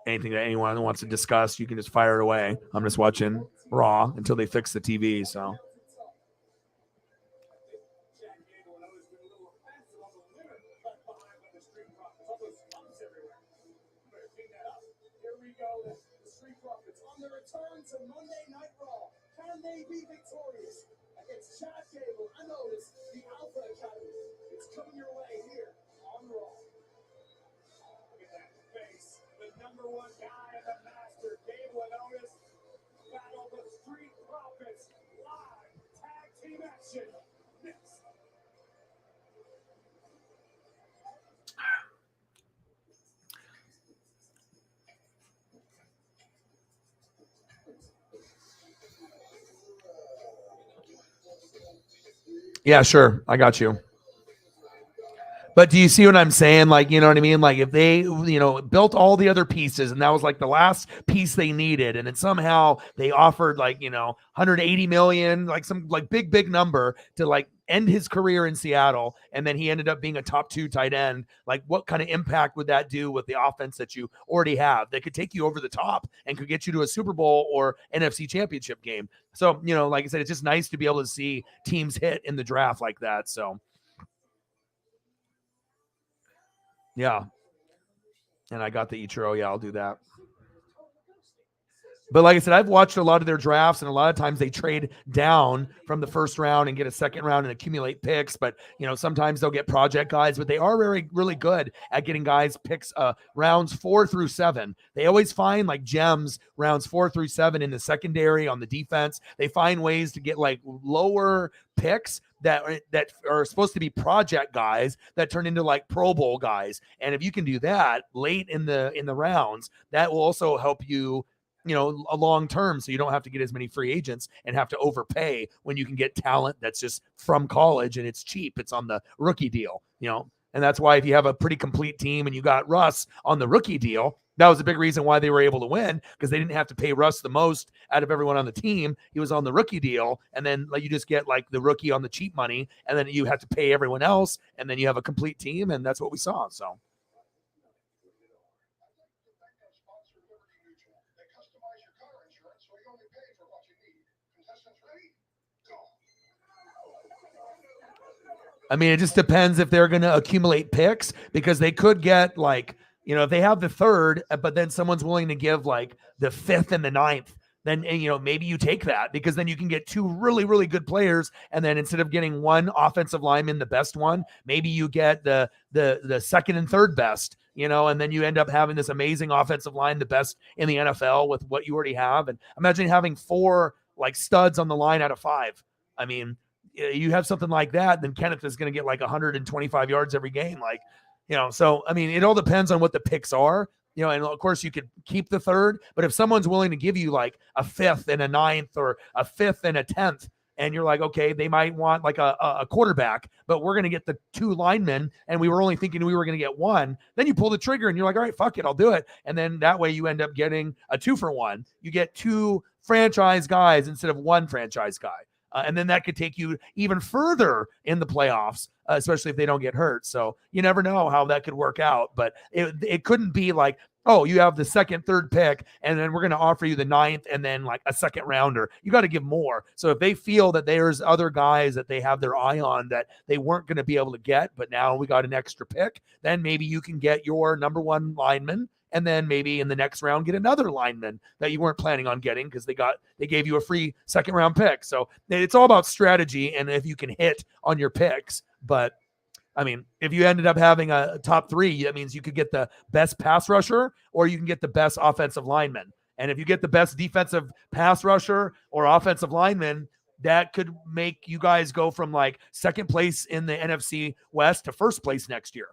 anything that anyone wants to discuss, you can just fire it away. I'm just watching Raw until they fix the TV. So. Return to Monday Night Raw. Can they be victorious against Chad Gable? I know it's the Alpha Academy. It's coming your way here on Raw. Look at that face. The number one guy, the master, Gable and Otis battle the Street Profits live tag team action. Next. Yeah, sure. I got you. But do you see what I'm saying? Like, you know what I mean? Like if they, built all the other pieces and that was like the last piece they needed. And then somehow they offered like, 180 million, like some like big number to like end his career in Seattle. And then he ended up being a top 2 tight end. Like what kind of impact would that do with the offense that you already have that could take you over the top and could get you to a Super Bowl or NFC championship game? So, like I said, it's just nice to be able to see teams hit in the draft like that. So, yeah. And I got the Ichiro. Yeah, I'll do that. But like I said, I've watched a lot of their drafts, and a lot of times they trade down from the first round and get a second round and accumulate picks. But, sometimes they'll get project guys, but they are very, really good at getting guys picks rounds 4 through 7. They always find like gems rounds 4 through 7 in the secondary on the defense. They find ways to get like lower picks that are supposed to be project guys that turn into like Pro Bowl guys. And if you can do that late in the rounds, that will also help you, a long term, so you don't have to get as many free agents and have to overpay when you can get talent that's just from college and it's cheap. It's on the rookie deal, and that's why if you have a pretty complete team and you got Russ on the rookie deal, that was a big reason why they were able to win, because they didn't have to pay Russ the most out of everyone on the team. He was on the rookie deal, and then like you just get like the rookie on the cheap money, and then you have to pay everyone else, and then you have a complete team, and that's what we saw. So. I mean, it just depends if they're going to accumulate picks, because they could get like, if they have the 3rd, but then someone's willing to give like the 5th and the 9th, then, maybe you take that, because then you can get 2 really, really good players. And then instead of getting one offensive lineman, the best one, maybe you get the 2nd and 3rd best, and then you end up having this amazing offensive line, the best in the NFL with what you already have. And imagine having 4 like studs on the line out of 5. I mean, you have something like that, then Kenneth is going to get like 125 yards every game. Like, so, I mean, it all depends on what the picks are, and of course you could keep the 3rd, but if someone's willing to give you like a 5th and a 9th or a 5th and a 10th, and you're like, okay, they might want like a quarterback, but we're going to get the 2 linemen, and we were only thinking we were going to get 1, then you pull the trigger and you're like, all right, fuck it, I'll do it. And then that way you end up getting a 2-for-1. You get 2 franchise guys instead of 1 franchise guy. And then that could take you even further in the playoffs, especially if they don't get hurt. So you never know how that could work out. But it couldn't be like, oh, you have the second, third pick, and then we're going to offer you the ninth and then like a second rounder. You got to give more. So if they feel that there's other guys that they have their eye on that they weren't going to be able to get, but now we got an extra pick, then maybe you can get your number one lineman. And then maybe in the next round, get another lineman that you weren't planning on getting because they gave you a free second round pick. So it's all about strategy and if you can hit on your picks. But I mean, if you ended up having a top three, that means you could get the best pass rusher or you can get the best offensive lineman. And if you get the best defensive pass rusher or offensive lineman, that could make you guys go from like second place in the NFC West to first place next year.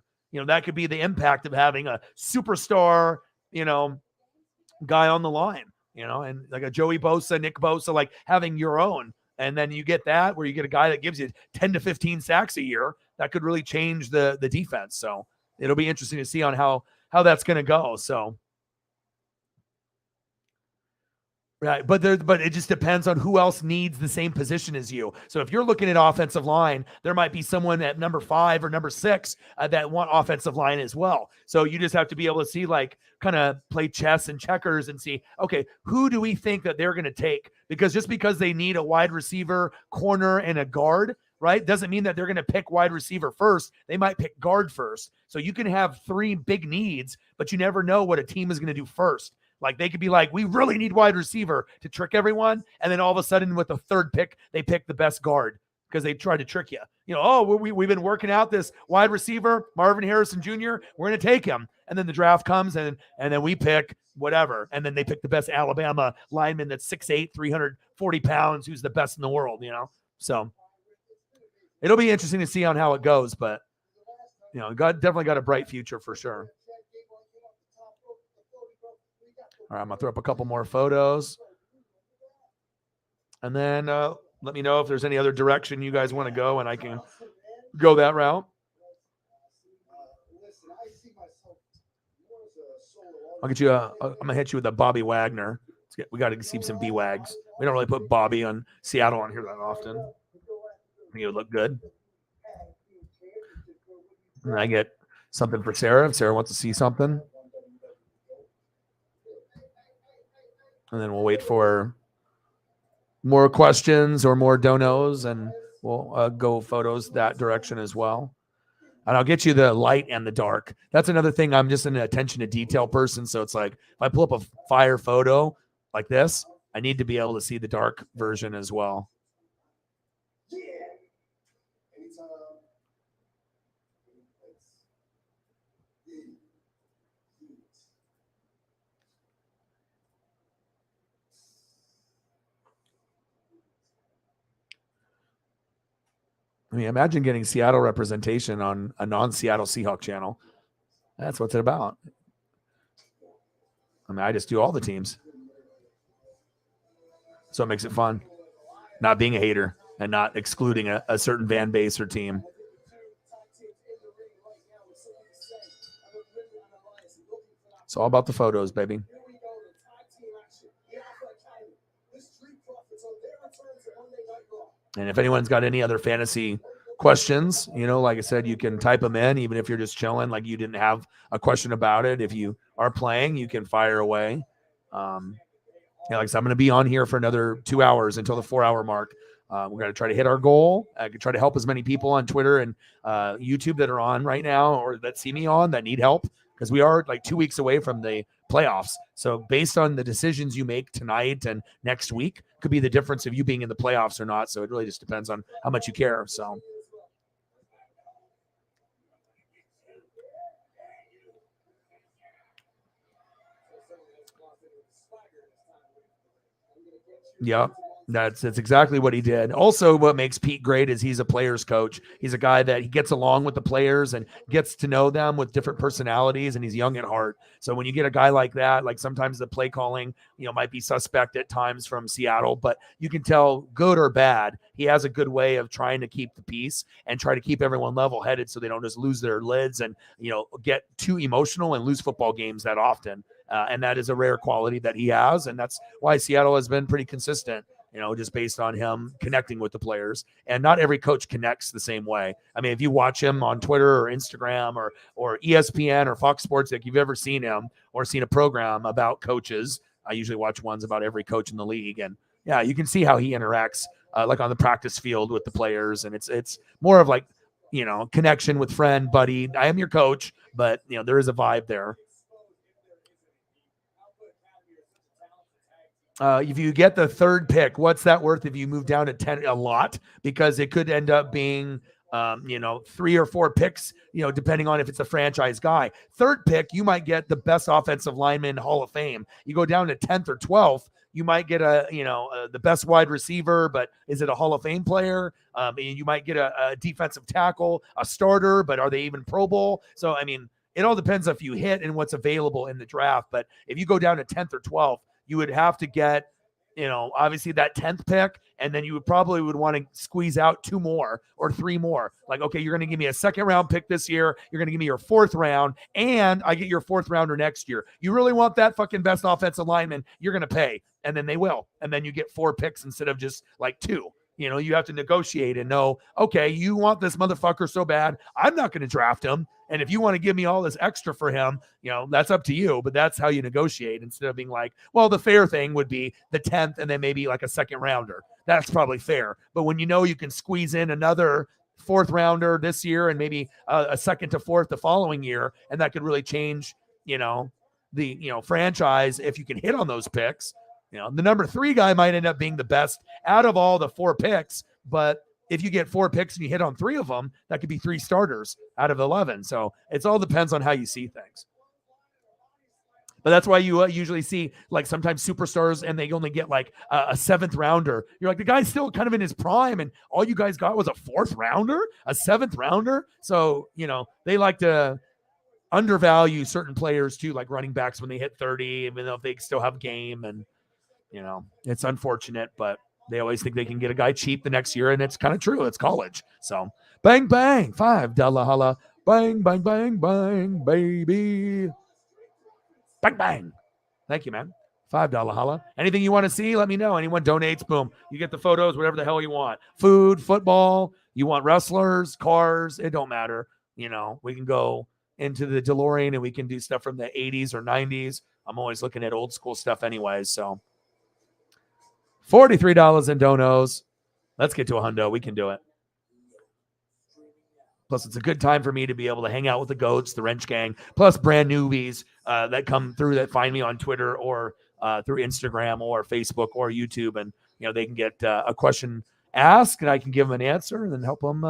That could be the impact of having a superstar, guy on the line, and like a Joey Bosa, Nick Bosa, like having your own. And then you get that where you get a guy that gives you 10 to 15 sacks a year. That could really change the defense. So it'll be interesting to see on how that's going to go. So. Right, but it just depends on who else needs the same position as you. So if you're looking at offensive line, there might be someone at number 5 or number 6 that want offensive line as well. So you just have to be able to see, like, kind of play chess and checkers and see, okay, who do we think that they're going to take? Because just because they need a wide receiver, corner, and a guard, right, doesn't mean that they're going to pick wide receiver first. They might pick guard first. So you can have 3 big needs, but you never know what a team is going to do first. Like they could be like, we really need wide receiver to trick everyone. And then all of a sudden with the third pick, they pick the best guard because they tried to trick you. We've been working out this wide receiver, Marvin Harrison Jr. We're going to take him. And then the draft comes and then we pick whatever. And then they pick the best Alabama lineman that's 6'8", 340 pounds, who's the best in the world, So it'll be interesting to see on how it goes. But, definitely got a bright future for sure. All right, I'm going to throw up a couple more photos. And then let me know if there's any other direction you guys want to go, and I can go that route. I'll get you I'm going to hit you with a Bobby Wagner. We got to see some B-Wags. We don't really put Bobby on Seattle on here that often. I think it would look good. And I get something for Sarah if Sarah wants to see something. And then we'll wait for more questions or more donos, and we'll go photos that direction as well. And I'll get you the light and the dark. That's another thing. I'm just an attention to detail person. So it's like if I pull up a fire photo like this, I need to be able to see the dark version as well. I mean, imagine getting Seattle representation on a non-Seattle Seahawk channel. That's what it's about. I mean, I just do all the teams. So it makes it fun. Not being a hater and not excluding a certain fan base or team. It's all about the photos, baby. And if anyone's got any other fantasy questions, like I said, you can type them in, even if you're just chilling, like you didn't have a question about it. If you are playing, you can fire away. Like I said, I'm going to be on here for another 2 hours until the 4-hour mark. We're going to try to hit our goal. I can try to help as many people on Twitter and YouTube that are on right now or that see me on that need help, because we are like 2 weeks away from the playoffs. So based on the decisions you make tonight and next week could be the difference of you being in the playoffs or not. So it really just depends on how much you care. So yeah. That's exactly what he did. Also, what makes Pete great is he's a player's coach. He's a guy that he gets along with the players and gets to know them with different personalities, and he's young at heart. So when you get a guy like that, like sometimes the play calling, might be suspect at times from Seattle, but you can tell good or bad, he has a good way of trying to keep the peace and try to keep everyone level-headed so they don't just lose their lids and, get too emotional and lose football games that often. And that is a rare quality that he has, and that's why Seattle has been pretty consistent. just based on him connecting with the players. And not every coach connects the same way. I mean, if you watch him on Twitter or Instagram or ESPN or Fox Sports, like you've ever seen him or seen a program about coaches, I usually watch ones about every coach in the league. And yeah, you can see how he interacts like on the practice field with the players. And it's more of like, connection with friend, buddy. I am your coach, but there is a vibe there. If you get the third pick, what's that worth if you move down to 10? A lot, because it could end up being, 3 or 4 picks, depending on if it's a franchise guy. Third pick, you might get the best offensive lineman Hall of Fame. You go down to 10th or 12th, you might get the best wide receiver, but is it a Hall of Fame player? And you might get a defensive tackle, a starter, but are they even Pro Bowl? So, I mean, it all depends if you hit and what's available in the draft. But if you go down to 10th or 12th, you would have to get, obviously that 10th pick, and then you would probably want to squeeze out 2 more or 3 more. Like, okay, you're going to give me a second round pick this year. You're going to give me your 4th round, and I get your 4th rounder next year. You really want that fucking best offensive lineman, you're going to pay. And then they will. And then you get 4 picks instead of just like 2. You have to negotiate and know, okay, you want this motherfucker so bad, I'm not going to draft him. And if you want to give me all this extra for him, that's up to you. But that's how you negotiate, instead of being like, well, the fair thing would be the 10th and then maybe like a second rounder. That's probably fair. But when you can squeeze in another 4th rounder this year and maybe a second to 4th the following year, and that could really change, the franchise if you can hit on those picks. The number 3 guy might end up being the best out of all the 4 picks, but if you get 4 picks and you hit on 3 of them, that could be 3 starters out of 11. So it all depends on how you see things. But that's why you usually see like sometimes superstars and they only get like a 7th rounder. You're like, the guy's still kind of in his prime, and all you guys got was a 4th rounder, a 7th rounder. So, they like to undervalue certain players too, like running backs when they hit 30, even though they still have game. And, it's unfortunate, but they always think they can get a guy cheap the next year, and it's kind of true. It's college. So bang, bang, $5 holla. Bang, bang, bang, bang, baby. Bang, bang. Thank you, man. $5 holla. Anything you want to see, let me know. Anyone donates, boom. You get the photos, whatever the hell you want. Food, football, you want wrestlers, cars, it don't matter. We can go into the DeLorean and we can do stuff from the 80s or 90s. I'm always looking at old school stuff anyways, so. $43 in donos. Let's get to a hundo. We can do it. Plus, it's a good time for me to be able to hang out with the goats, the wrench gang, plus brand newbies that come through that find me on Twitter or through Instagram or Facebook or YouTube. And, they can get a question asked and I can give them an answer and then help them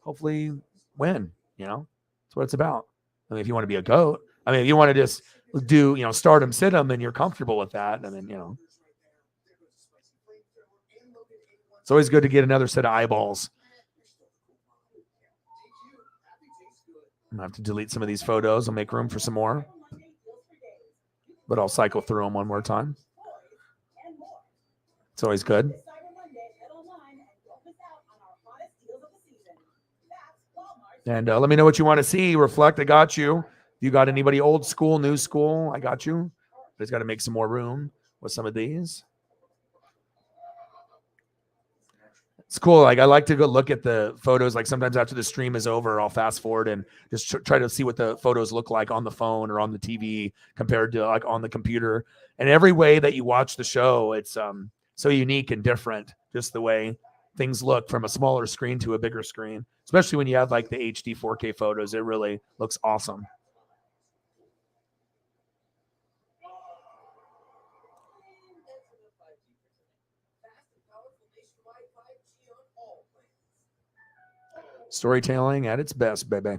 hopefully win. That's what it's about. I mean, if you want to be a goat, if you want to just do, start them, sit them, and you're comfortable with that. And then, it's always good to get another set of eyeballs. I'm going to have to delete some of these photos. I'll make room for some more. But I'll cycle through them one more time. It's always good. And let me know what you want to see. Reflect, I got you. If you got anybody old school, new school, I got you. Just got to make some more room with some of these. It's cool. Like, I like to go look at the photos. Like, sometimes after the stream is over, I'll fast forward and just try to see what the photos look like on the phone or on the TV compared to like on the computer. And every way that you watch the show, it's so unique and different, just the way things look from a smaller screen to a bigger screen, especially when you have like the HD 4K photos. It really looks awesome. Storytelling at its best, baby.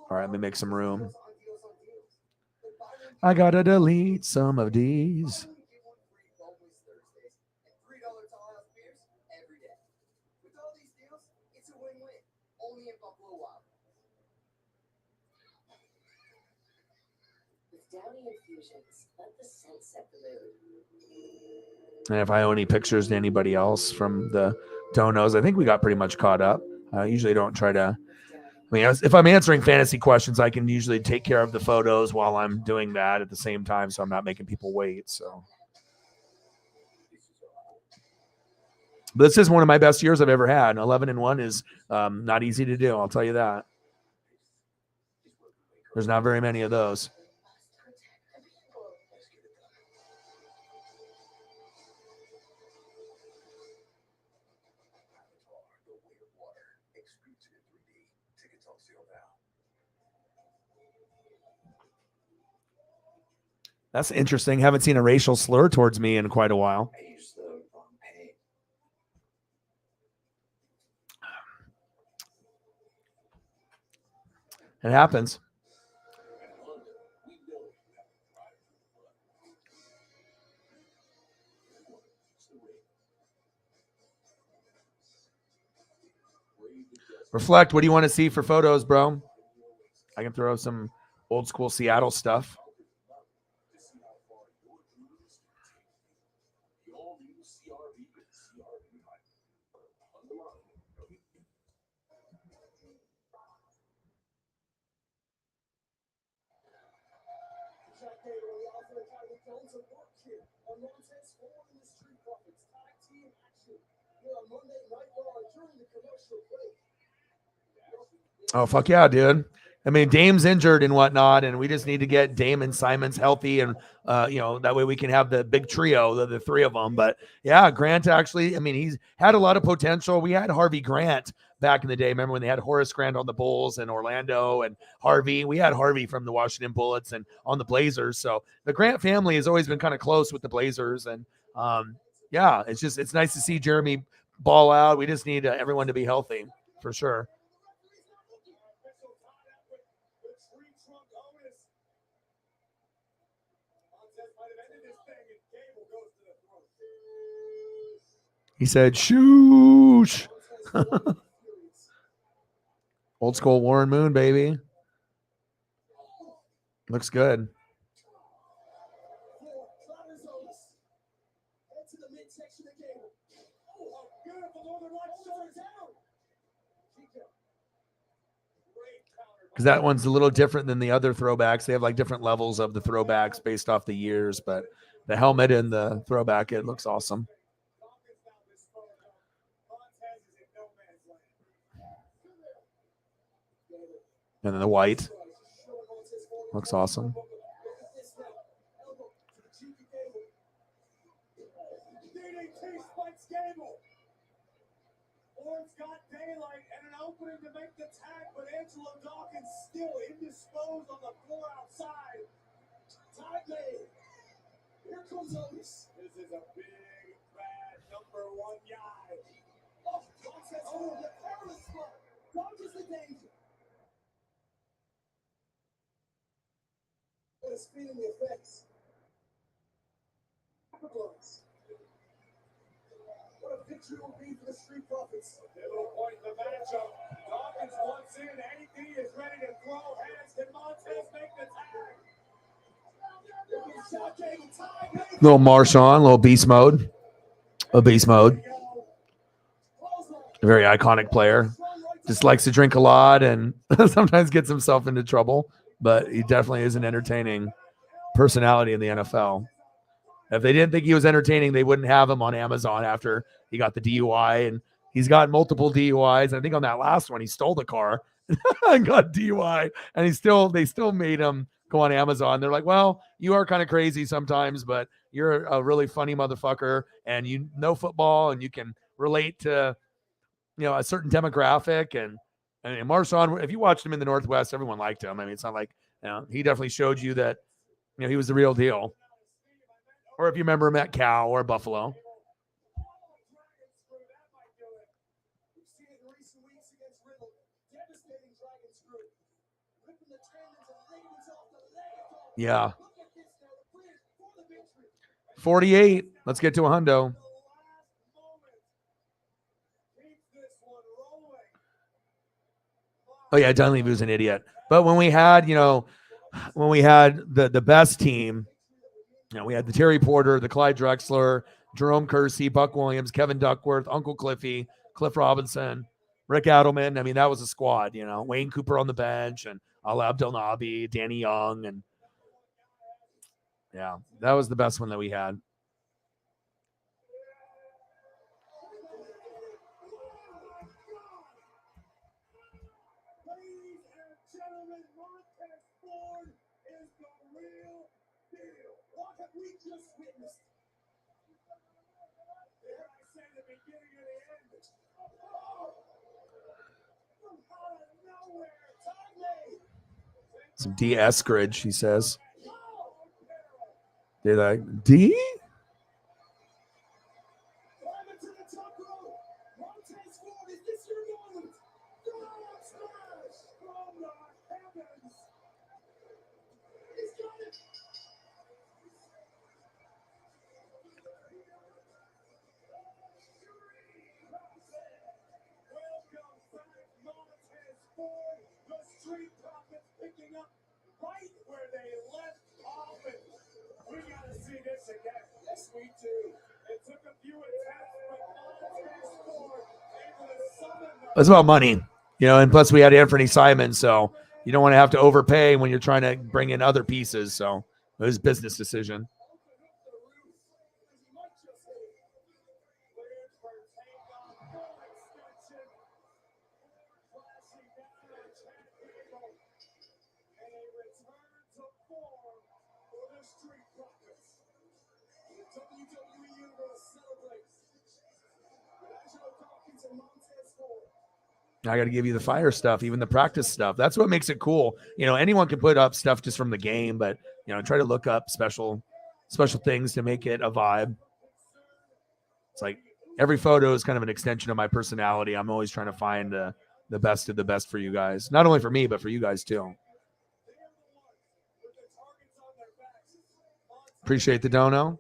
All right, let me make some room. I gotta delete some of these. And if I owe any pictures to anybody else from the donos, I think we got pretty much caught up. I usually don't try to, if I'm answering fantasy questions, I can usually take care of the photos while I'm doing that at the same time, so I'm not making people wait. So But this is one of my best years I've ever had. 11-1 is not easy to do. I'll tell you that. There's not very many of those. That's interesting. Haven't seen a racial slur towards me in quite a while. It happens. Reflect. What do you want to see for photos, bro? I can throw some old school Seattle stuff. Oh, fuck yeah, dude. I mean, Dame's injured and whatnot, and we just need to get Dame and Simons healthy, and that way we can have the big trio, the three of them. But yeah, Grant actually, I mean, he's had a lot of potential. We had Harvey Grant back in the day. Remember when they had Horace Grant on the Bulls and Orlando and Harvey? We had Harvey from the Washington Bullets and on the Blazers. So the Grant family has always been kind of close with the Blazers, and yeah, it's nice to see Jeremy ball out. We just need everyone to be healthy for sure. He said, shoosh. Old school Warren Moon, baby. Looks good. Because that one's a little different than the other throwbacks. They have like different levels of the throwbacks based off the years, but the helmet and the throwback, it looks awesome. And then the white looks awesome. Lawrence got daylight and an opening to make the tag, but Angelo Dawkins still indisposed on the floor outside. Tag made. Here comes Otis. This is a big, bad number one guy. Oh, Montez the perilous spot. Dodges the danger. What is feeling the effects? What a picture it will be for the Street Profits. Pivotal point in the matchup. Dawkins wants in. AD is ready to throw hands. Can Montez make the tag? Little Marshawn, little beast mode. A beast mode. A very iconic player. Just likes to drink a lot and sometimes gets himself into trouble. But he definitely is an entertaining personality in the NFL. If they didn't think he was entertaining, they wouldn't have him on Amazon after he got the DUI. And he's got multiple DUIs. I think on that last one, he stole the car and got DUI. And they still made him go on Amazon. They're like, well, you are kind of crazy sometimes, but you're a really funny motherfucker and you know football and you can relate to, a certain demographic. And Marshawn, if you watched him in the Northwest, everyone liked him. I mean, it's not like, he definitely showed you that, he was the real deal. Or if you remember him at Cal or Buffalo. Yeah. 48. Let's get to a hundo. Oh yeah, Dunleavy was an idiot. But when we had, the best team, we had the Terry Porter, the Clyde Drexler, Jerome Kersey, Buck Williams, Kevin Duckworth, Uncle Cliffy, Cliff Robinson, Rick Adelman. I mean, that was a squad, Wayne Cooper on the bench and Al Abdel Nabi, Danny Young. And yeah, that was the best one that we had. Ladies and gentlemen, Montez Ford is the real deal. What have we just witnessed? Dare I say the beginning of the end? Oh! From out of nowhere, Todd Some D. Eskridge, he says. They're like, D? Climbing to the top rope. Montez Ford, is this your moment? God smash from the heavens. He's got it. Welcome back, Montez Ford. The Street Profits picking up right where they left off. And we gotta see this again. Yes, we do. It took a few attempts, but Montez Ford able to summon the It's about money, and plus we had Anthony Simon, so you don't want to have to overpay when you're trying to bring in other pieces. So it was a business decision. I got to give you the fire stuff, even the practice stuff. That's what makes it cool. Anyone can put up stuff just from the game, but try to look up special things to make it a vibe. It's like every photo is kind of an extension of my personality. I'm always trying to find the best of the best for you guys, not only for me, but for you guys too. Appreciate the dono.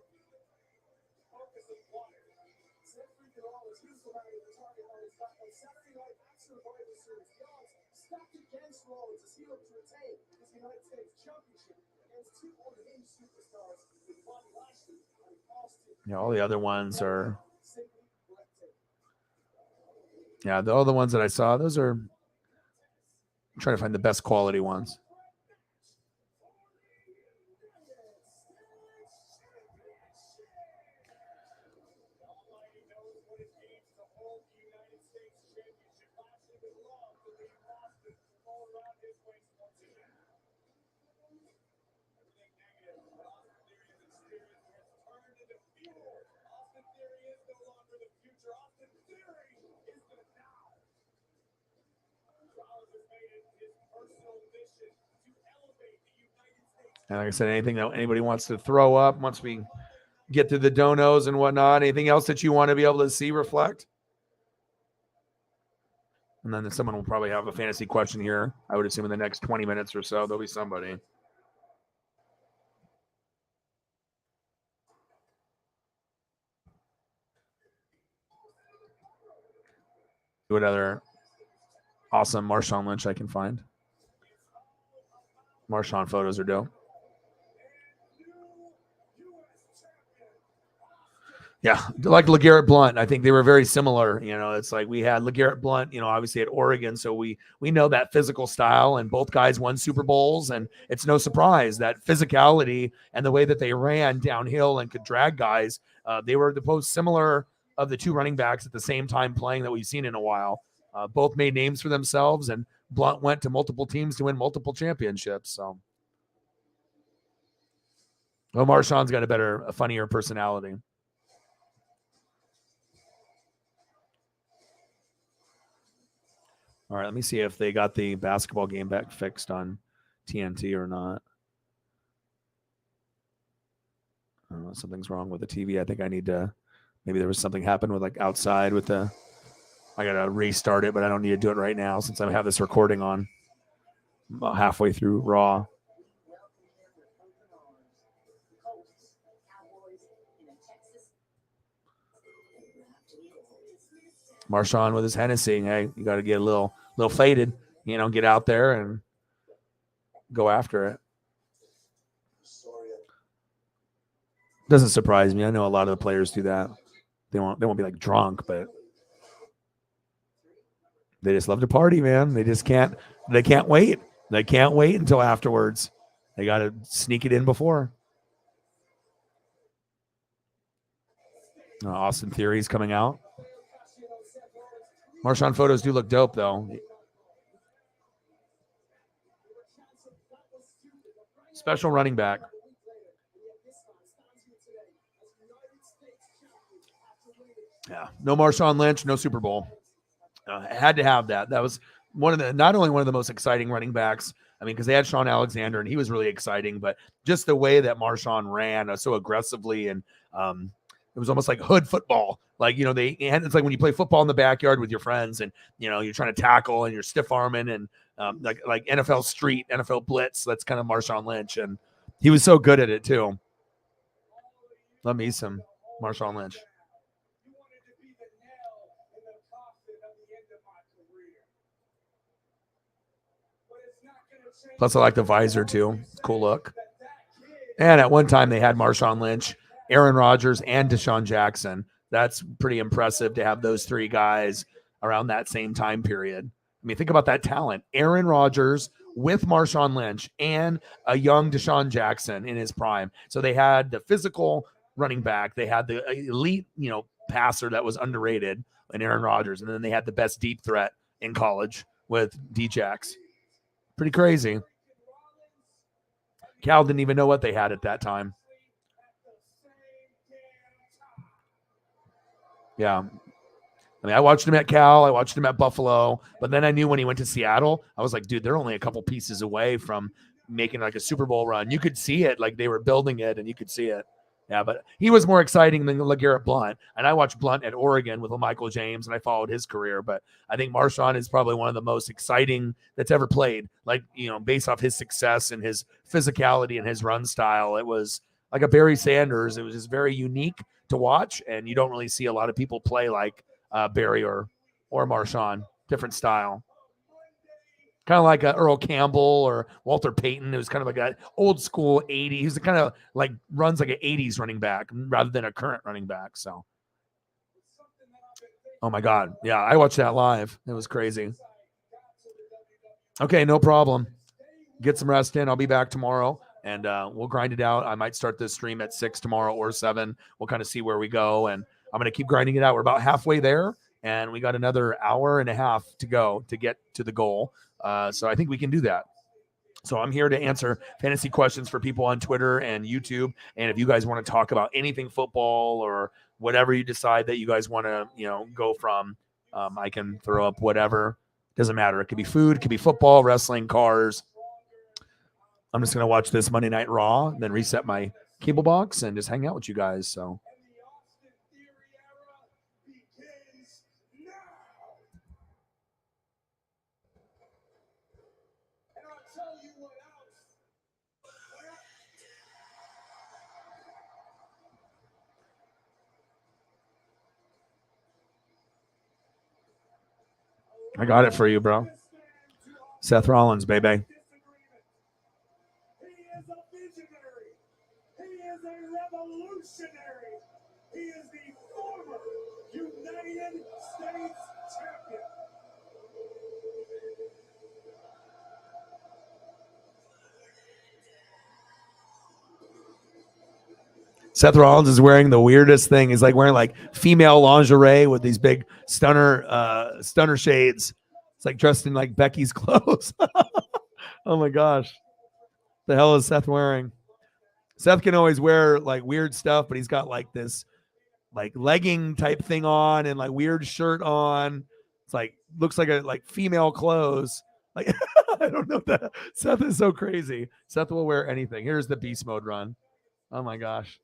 Yeah, all the other ones are. Yeah, all the ones that I saw, those are. I'm trying to find the best quality ones. And like I said, anything that anybody wants to throw up once we get to the donos and whatnot, anything else that you want to be able to see reflect? And then someone will probably have a fantasy question here. I would assume in the next 20 minutes or so, there'll be somebody. What other awesome Marshawn Lynch I can find? Marshawn photos are dope. Yeah, like LeGarrette Blount. I think they were very similar. It's like we had LeGarrette Blount, obviously at Oregon. So we know that physical style, and both guys won Super Bowls. And it's no surprise that physicality and the way that they ran downhill and could drag guys, they were the most similar of the two running backs at the same time playing that we've seen in a while. Both made names for themselves, and Blount went to multiple teams to win multiple championships. So, Marshawn's got a funnier personality. All right, let me see if they got the basketball game back fixed on TNT or not. Something's wrong with the TV. I think I need to, maybe there was something happened with outside with I got to restart it, but I don't need to do it right now since I have this recording on. I'm about halfway through Raw. Marshawn with his Hennessy. Hey, you got to get a little faded, get out there and go after it. Doesn't surprise me. I know a lot of the players do that. They won't be drunk, but they just love to party, man. They can't wait. They can't wait until afterwards. They got to sneak it in before. Austin Theory's coming out. Marshawn photos do look dope, though. Special running back. Yeah, no Marshawn Lynch, no Super Bowl. Had to have that. That was not only one of the most exciting running backs. I mean, because they had Sean Alexander and he was really exciting, but just the way that Marshawn ran so aggressively and it was almost like hood football. Like, it's like when you play football in the backyard with your friends and, you're trying to tackle and you're stiff arming and like NFL street, NFL blitz. That's kind of Marshawn Lynch. And he was so good at it too. Love me some Marshawn Lynch. Plus, I like the visor too. Cool look. And at one time, they had Marshawn Lynch, Aaron Rodgers, and Deshaun Jackson. That's pretty impressive to have those three guys around that same time period. I mean, think about that talent. Aaron Rodgers with Marshawn Lynch and a young Deshaun Jackson in his prime. So they had the physical running back. They had the elite, passer that was underrated in Aaron Rodgers. And then they had the best deep threat in college with D-Jax. Pretty crazy. Cal didn't even know what they had at that time. Yeah. I mean, I watched him at Cal. I watched him at Buffalo. But then I knew when he went to Seattle, I was like, dude, they're only a couple pieces away from making like a Super Bowl run. You could see it. Like they were building it and you could see it. Yeah, but he was more exciting than LeGarrette Blount. And I watched Blount at Oregon with Michael James, and I followed his career. But I think Marshawn is probably one of the most exciting that's ever played. Like, based off his success and his physicality and his run style, it was like a Barry Sanders. It was just very unique to watch, and you don't really see a lot of people play like Barry or Marshawn. Different style. Kind of like Earl Campbell or Walter Payton. It was kind of like that old school 80s. He's kind of like runs like an 80s running back rather than a current running back. So, oh my God. Yeah, I watched that live. It was crazy. Okay, no problem. Get some rest in. I'll be back tomorrow and we'll grind it out. I might start this stream at 6 tomorrow or 7. We'll kind of see where we go. And I'm going to keep grinding it out. We're about halfway there. And we got another hour and a half to go to get to the goal. So I think we can do that. So I'm here to answer fantasy questions for people on Twitter and YouTube. And if you guys want to talk about anything football or whatever you decide that you guys want to, go from, I can throw up whatever. Doesn't matter. It could be food, it could be football, wrestling, cars. I'm just going to watch this Monday Night Raw and then reset my cable box and just hang out with you guys. So. I got it for you, bro. Seth Rollins, baby. He is a visionary. He is a revolutionary. He is the former United States champion. Seth Rollins is wearing the weirdest thing. He's like wearing like female lingerie with these big stunner shades. It's like dressed in like Becky's clothes. Oh my gosh. The hell is Seth wearing? Seth can always wear like weird stuff, but he's got like this like legging type thing on and like weird shirt on. It's like looks like a like female clothes. Like I don't know that. Seth is so crazy. Seth will wear anything. Here's the beast mode run. Oh my gosh.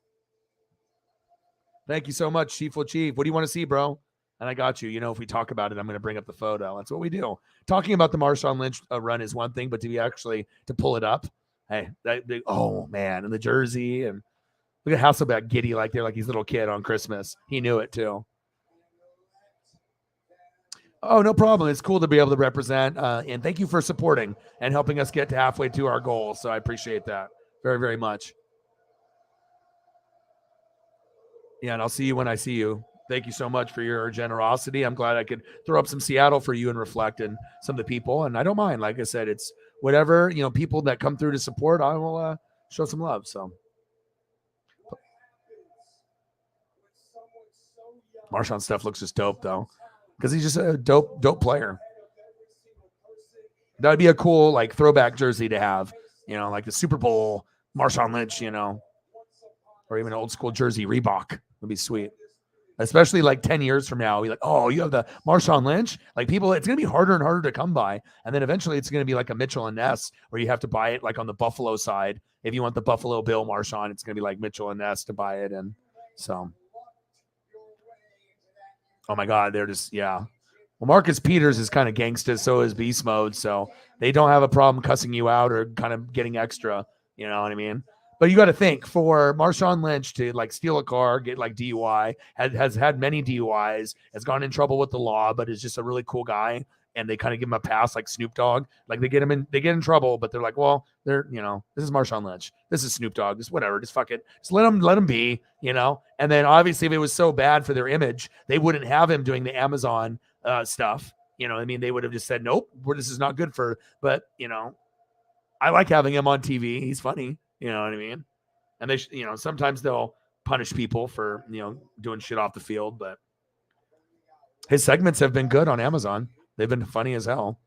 Thank you so much, Chief Chief. What do you want to see, bro? And I got you. If we talk about it, I'm going to bring up the photo. That's what we do. Talking about the Marshawn Lynch run is one thing, but to pull it up, hey, oh man, and the jersey and look at Hasselbeck giddy like they're like his little kid on Christmas. He knew it too. Oh, no problem. It's cool to be able to represent, and thank you for supporting and helping us get to halfway to our goal. So I appreciate that very, very much. Yeah, and I'll see you when I see you. Thank you so much for your generosity. I'm glad I could throw up some Seattle for you and reflect and some of the people. And I don't mind. Like I said, it's whatever, people that come through to support, I will show some love. So Marshawn stuff looks just dope though. Because he's just a dope player. That would be a cool like throwback jersey to have, like the Super Bowl Marshawn Lynch, or even an old school jersey Reebok would be sweet. Especially like 10 years from now, be like, oh, you have the Marshawn Lynch. Like people, it's going to be harder and harder to come by. And then eventually it's going to be like a Mitchell and Ness where you have to buy it like on the Buffalo side. If you want the Buffalo Bill Marshawn, it's going to be like Mitchell and Ness to buy it. And so, oh my God, they're just, yeah. Well, Marcus Peters is kind of gangsta, so is Beast Mode. So they don't have a problem cussing you out or kind of getting extra. You know what I mean? But you got to think for Marshawn Lynch to like steal a car, get like DUI, has had many DUIs, has gone in trouble with the law, but is just a really cool guy. And they kind of give him a pass like Snoop Dogg. Like they get in trouble, but they're like, well, this is Marshawn Lynch. This is Snoop Dogg. Just whatever. Just fuck it. Just let him be, And then obviously if it was so bad for their image, they wouldn't have him doing the Amazon stuff. They would have just said, nope, this is not good but I like having him on TV. He's funny. You know what I mean? And they, sometimes they'll punish people for, doing shit off the field, but his segments have been good on Amazon. They've been funny as hell.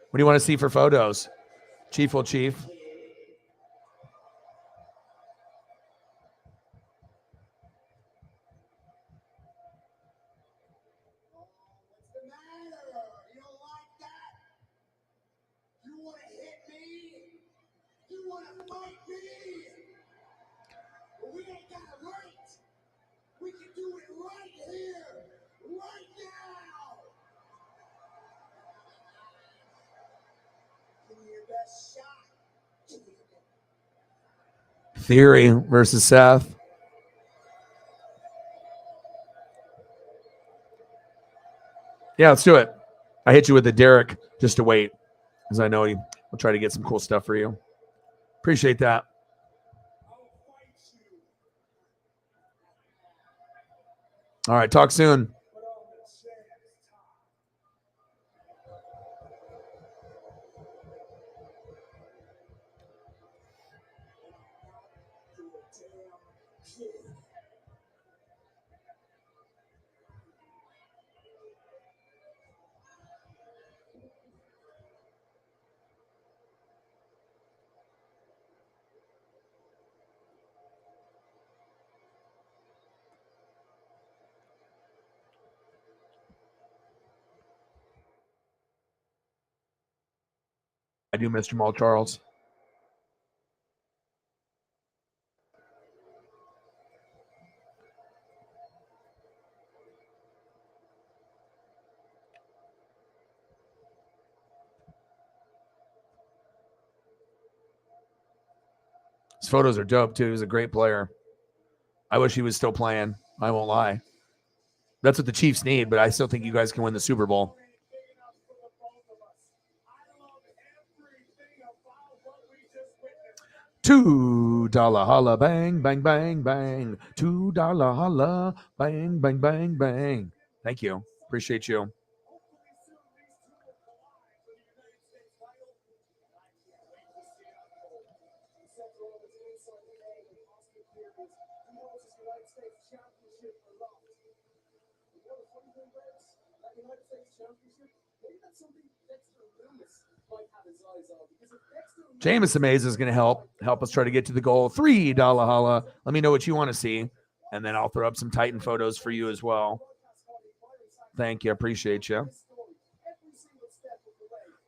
What do you want to see for photos? Chief will chief. Theory versus Seth. Yeah, let's do it. I hit you with the Derek just to wait, because I know he will try to get some cool stuff for you. Appreciate that. All right, talk soon. I do miss Jamal Charles. His photos are dope, too. He's a great player. I wish he was still playing. I won't lie. That's what the Chiefs need, but I still think you guys can win the Super Bowl. $2 holla, bang, bang, bang, bang. $2 holla, bang, bang, bang, bang. Thank you. Appreciate you. Jameis Mays is going to help us try to get to the goal. $3 holla. Let me know what you want to see, and then I'll throw up some Titan photos for you as well. Thank you. Appreciate you.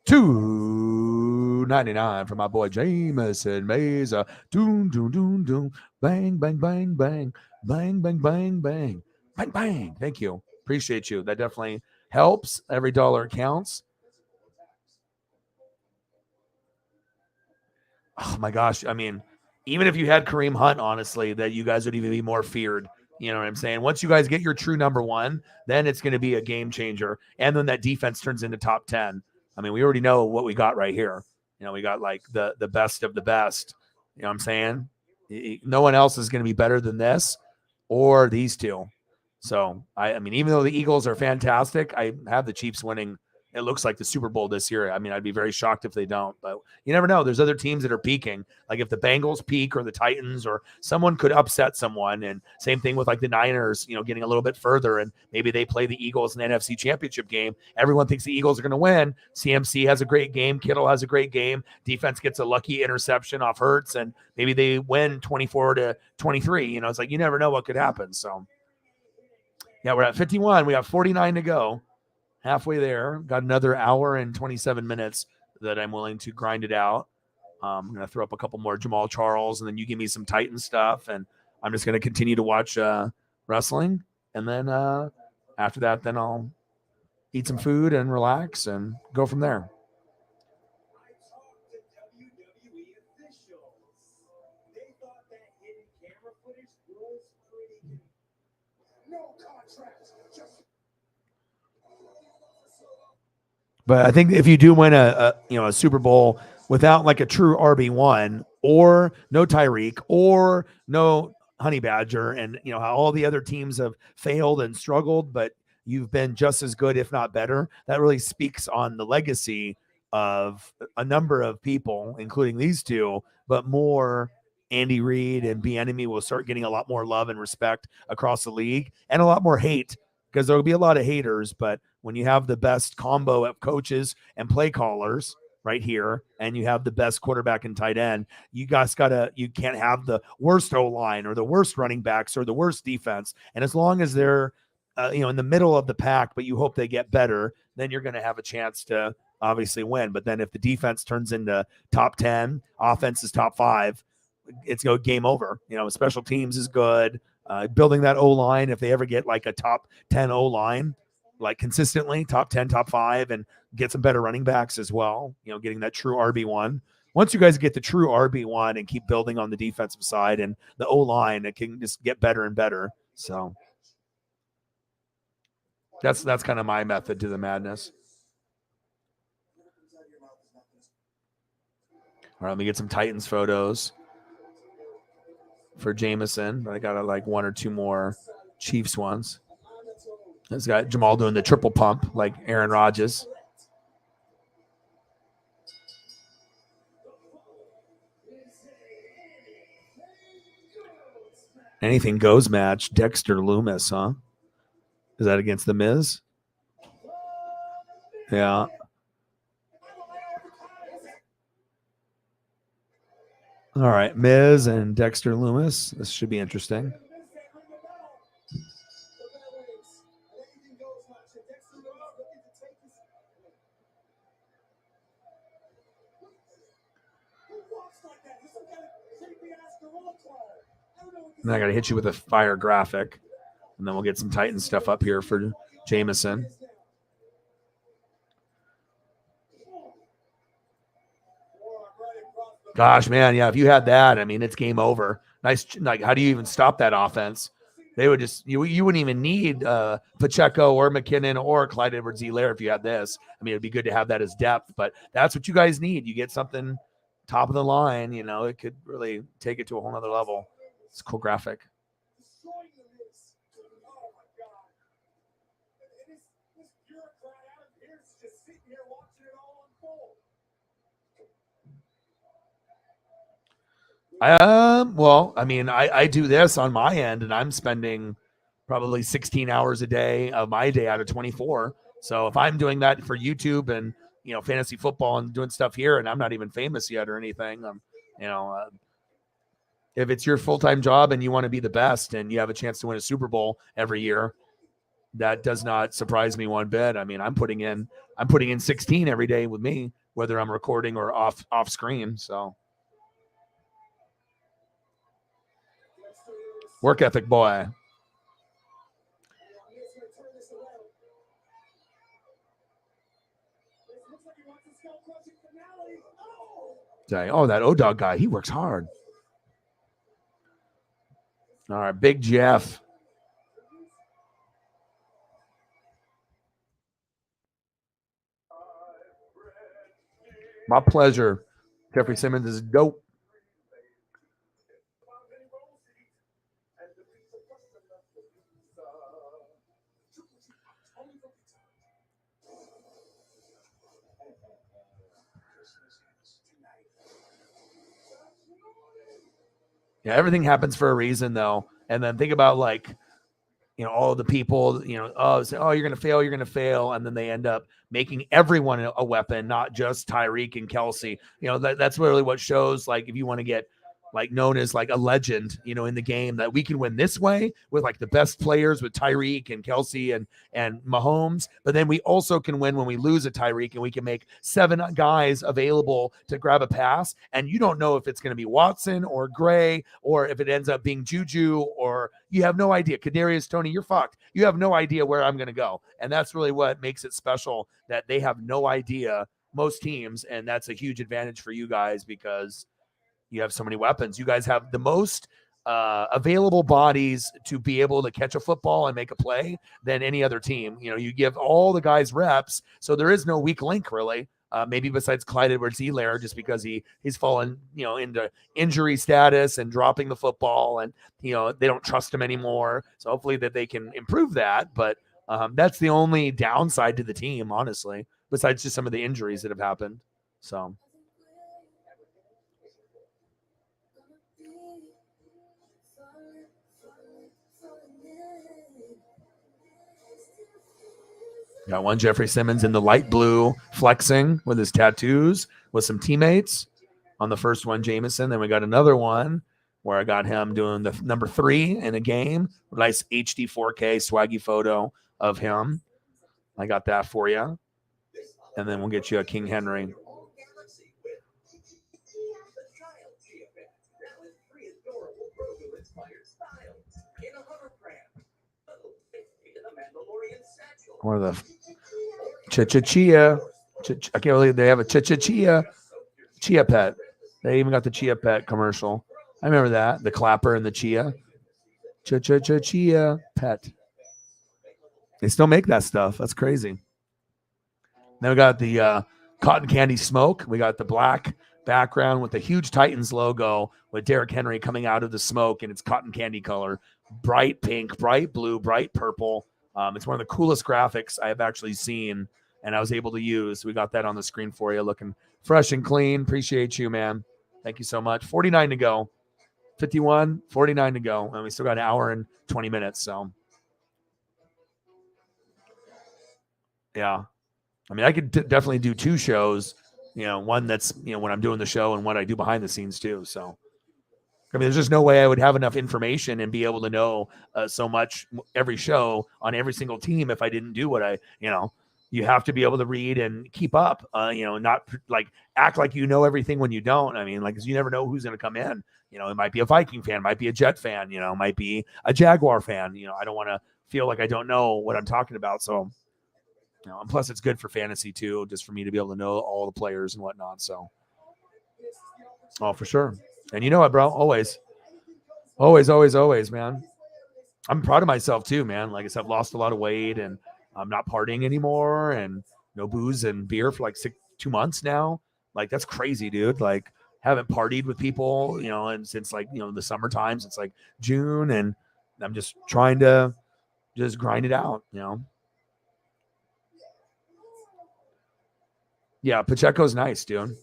$2.99 for my boy Jameis Mays. Doom, doom, doom, doom. Bang, bang, bang, bang. Bang, bang, bang, bang. Bang, bang. Thank you. Appreciate you. That definitely helps. Every dollar counts. Oh my gosh. I mean, even if you had Kareem Hunt, honestly, that you guys would even be more feared. You know what I'm saying? Once you guys get your true number one, then it's going to be a game changer. And then that defense turns into top 10. I mean, we already know what we got right here. We got like the best of the best. You know what I'm saying? No one else is going to be better than this or these two. So, I mean, even though the Eagles are fantastic, I have the Chiefs winning it looks like the Super Bowl this year. I mean, I'd be very shocked if they don't, but you never know. There's other teams that are peaking. Like if the Bengals peak or the Titans or someone could upset someone. And same thing with like the Niners, getting a little bit further and maybe they play the Eagles in the NFC Championship game. Everyone thinks the Eagles are going to win. CMC has a great game. Kittle has a great game. Defense gets a lucky interception off Hurts and maybe they win 24-23. It's like you never know what could happen. So yeah, we're at 51. We have 49 to go. Halfway there. Got another hour and 27 minutes that I'm willing to grind it out. I'm going to throw up a couple more Jamal Charles, and then you give me some Titan stuff, and I'm just going to continue to watch wrestling. And then after that, then I'll eat some food and relax and go from there. I talked to WWE officials. They thought that hidden camera footage was pretty good. No contract, just But I think if you do win a Super Bowl without like a true RB1 or no Tyreek or no Honey Badger and how all the other teams have failed and struggled, but you've been just as good, if not better, that really speaks on the legacy of a number of people, including these two, but more Andy Reid and Bieniemy will start getting a lot more love and respect across the league and a lot more hate because there'll be a lot of haters, but when you have the best combo of coaches and play callers right here, and you have the best quarterback and tight end, you can't have the worst O-line or the worst running backs or the worst defense. And as long as they're, in the middle of the pack, but you hope they get better, then you're going to have a chance to obviously win. But then if the defense turns into top 10, offense is top 5, it's game over. Special teams is good. Building that O-line, if they ever get like a top 10 O-line, like consistently top 10, top 5, and get some better running backs as well, getting that true RB1. Once you guys get the true RB1 and keep building on the defensive side and the O-line, it can just get better and better. So that's kind of my method to the madness. All right, let me get some Titans photos for Jameson. I got like one or two more Chiefs ones. This got Jamal doing the triple pump like Aaron Rodgers. Anything goes match. Dexter Loomis, huh? Is that against the Miz? Yeah. All right, Miz and Dexter Loomis. This should be interesting. And I got to hit you with a fire graphic. And then we'll get some Titan stuff up here for Jameson. Gosh, man, yeah, if you had that, I mean, it's game over. Nice. Like, how do you even stop that offense? They would just, you wouldn't even need Pacheco or McKinnon or Clyde Edwards-Helaire if you had this. I mean, it'd be good to have that as depth, but that's what you guys need. You get something top of the line, it could really take it to a whole nother level. It's a cool graphic. Well, I mean, I do this on my end, and I'm spending probably 16 hours a day of my day out of 24. So if I'm doing that for YouTube and fantasy football and doing stuff here, and I'm not even famous yet or anything, if it's your full-time job and you want to be the best and you have a chance to win a Super Bowl every year, that does not surprise me one bit. I mean, I'm putting in 16 every day with me, whether I'm recording or off screen. So. Work ethic, boy. Oh, that O-Dog guy, he works hard. All right, Big Jeff. My pleasure. Jeffrey Simmons is dope. Yeah, everything happens for a reason, though. And then think about like, all the people, say, oh, you're going to fail. And then they end up making everyone a weapon, not just Tyreek and Kelsey. That's really what shows, like, if you want to get like known as like a legend, in the game, that we can win this way with like the best players with Tyreek and Kelsey and Mahomes. But then we also can win when we lose a Tyreek and we can make 7 guys available to grab a pass. And you don't know if it's going to be Watson or Gray, or if it ends up being Juju, or you have no idea. Kadarius Toney, you're fucked. You have no idea where I'm going to go. And that's really what makes it special, that they have no idea, most teams. And that's a huge advantage for you guys because you have so many weapons. You guys have the most available bodies to be able to catch a football and make a play than any other team. You give all the guys reps, so there is no weak link really. Maybe besides Clyde Edwards-Helaire, just because he's fallen, into injury status and dropping the football, and they don't trust him anymore. So hopefully that they can improve that. But that's the only downside to the team, honestly, besides just some of the injuries that have happened. So. Got one Jeffrey Simmons in the light blue flexing with his tattoos with some teammates on the first one, Jameson. Then we got another one where I got him doing the number 3 in a game. Nice HD 4K swaggy photo of him. I got that for you. And then we'll get you a King Henry. Or the Chia. I can't believe they have a Chia Pet. They even got the Chia Pet commercial. I remember that. The clapper and the Chia. Chia Pet. They still make that stuff. That's crazy. Then we got the cotton candy smoke. We got the black background with the huge Titans logo with Derrick Henry coming out of the smoke, and it's cotton candy color. Bright pink, bright blue, bright purple. It's one of the coolest graphics I have actually seen, and I was able to use. We got that on the screen for you, looking fresh and clean. Appreciate you, man. Thank you so much. 49 to go. 51, 49 to go. And we still got an hour and 20 minutes. So, yeah. I mean, I could definitely do 2 shows, one that's, when I'm doing the show and what I do behind the scenes too. So, I mean, there's just no way I would have enough information and be able to know so much every show on every single team if I didn't do what you have to be able to read and keep up, not like act like you know everything when you don't. I mean, like, 'cause you never know who's going to come in. It might be a Viking fan, might be a Jet fan, might be a Jaguar fan. I don't want to feel like I don't know what I'm talking about. So, and plus it's good for fantasy too, just for me to be able to know all the players and whatnot. So, oh, for sure. And you know what, bro? Always, man. I'm proud of myself too, man. Like I said, I've lost a lot of weight and I'm not partying anymore and no booze and beer for like 2 months now. Like, that's crazy, dude. Like, haven't partied with people, and since like, the summertime, since like June, and I'm just trying to just grind it out, Yeah, Pacheco's nice, dude.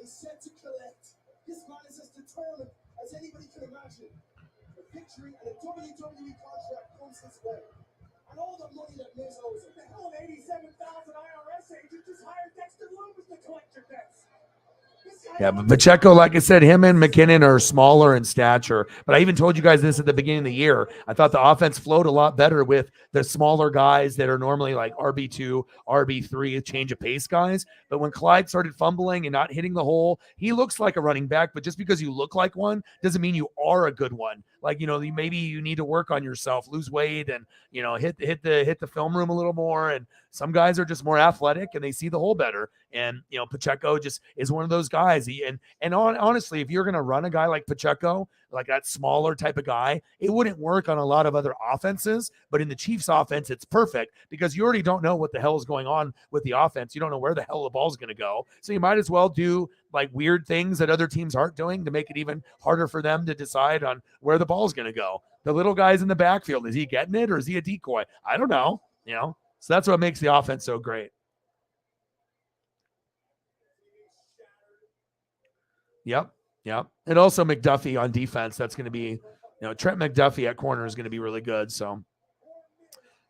Set to collect. This man is as determined as anybody can imagine. A victory and a WWE contract comes his way. And all the money that Miz owes him. The hell of 87,000 IRS agents just hired Dexter Loomis to collect your debts. Yeah, but Pacheco, like I said, him and McKinnon are smaller in stature. But I even told you guys this at the beginning of the year. I thought the offense flowed a lot better with the smaller guys that are normally like RB2, RB3, change of pace guys. But when Clyde started fumbling and not hitting the hole, he looks like a running back. But just because you look like one doesn't mean you are a good one. Like, maybe you need to work on yourself, lose weight, and hit the film room a little more. And some guys are just more athletic and they see the hole better. And Pacheco just is one of those guys. Honestly, if you're gonna run a guy like Pacheco, like that smaller type of guy, it wouldn't work on a lot of other offenses. But in the Chiefs offense, it's perfect because you already don't know what the hell is going on with the offense. You don't know where the hell the ball's going to go. So you might as well do like weird things that other teams aren't doing to make it even harder for them to decide on where the ball's going to go. the little guys in the backfield. Is he getting it or is he a decoy? I don't know. So that's what makes the offense so great. Yep. And also McDuffie on defense. That's going to be, Trent McDuffie at corner is going to be really good. So,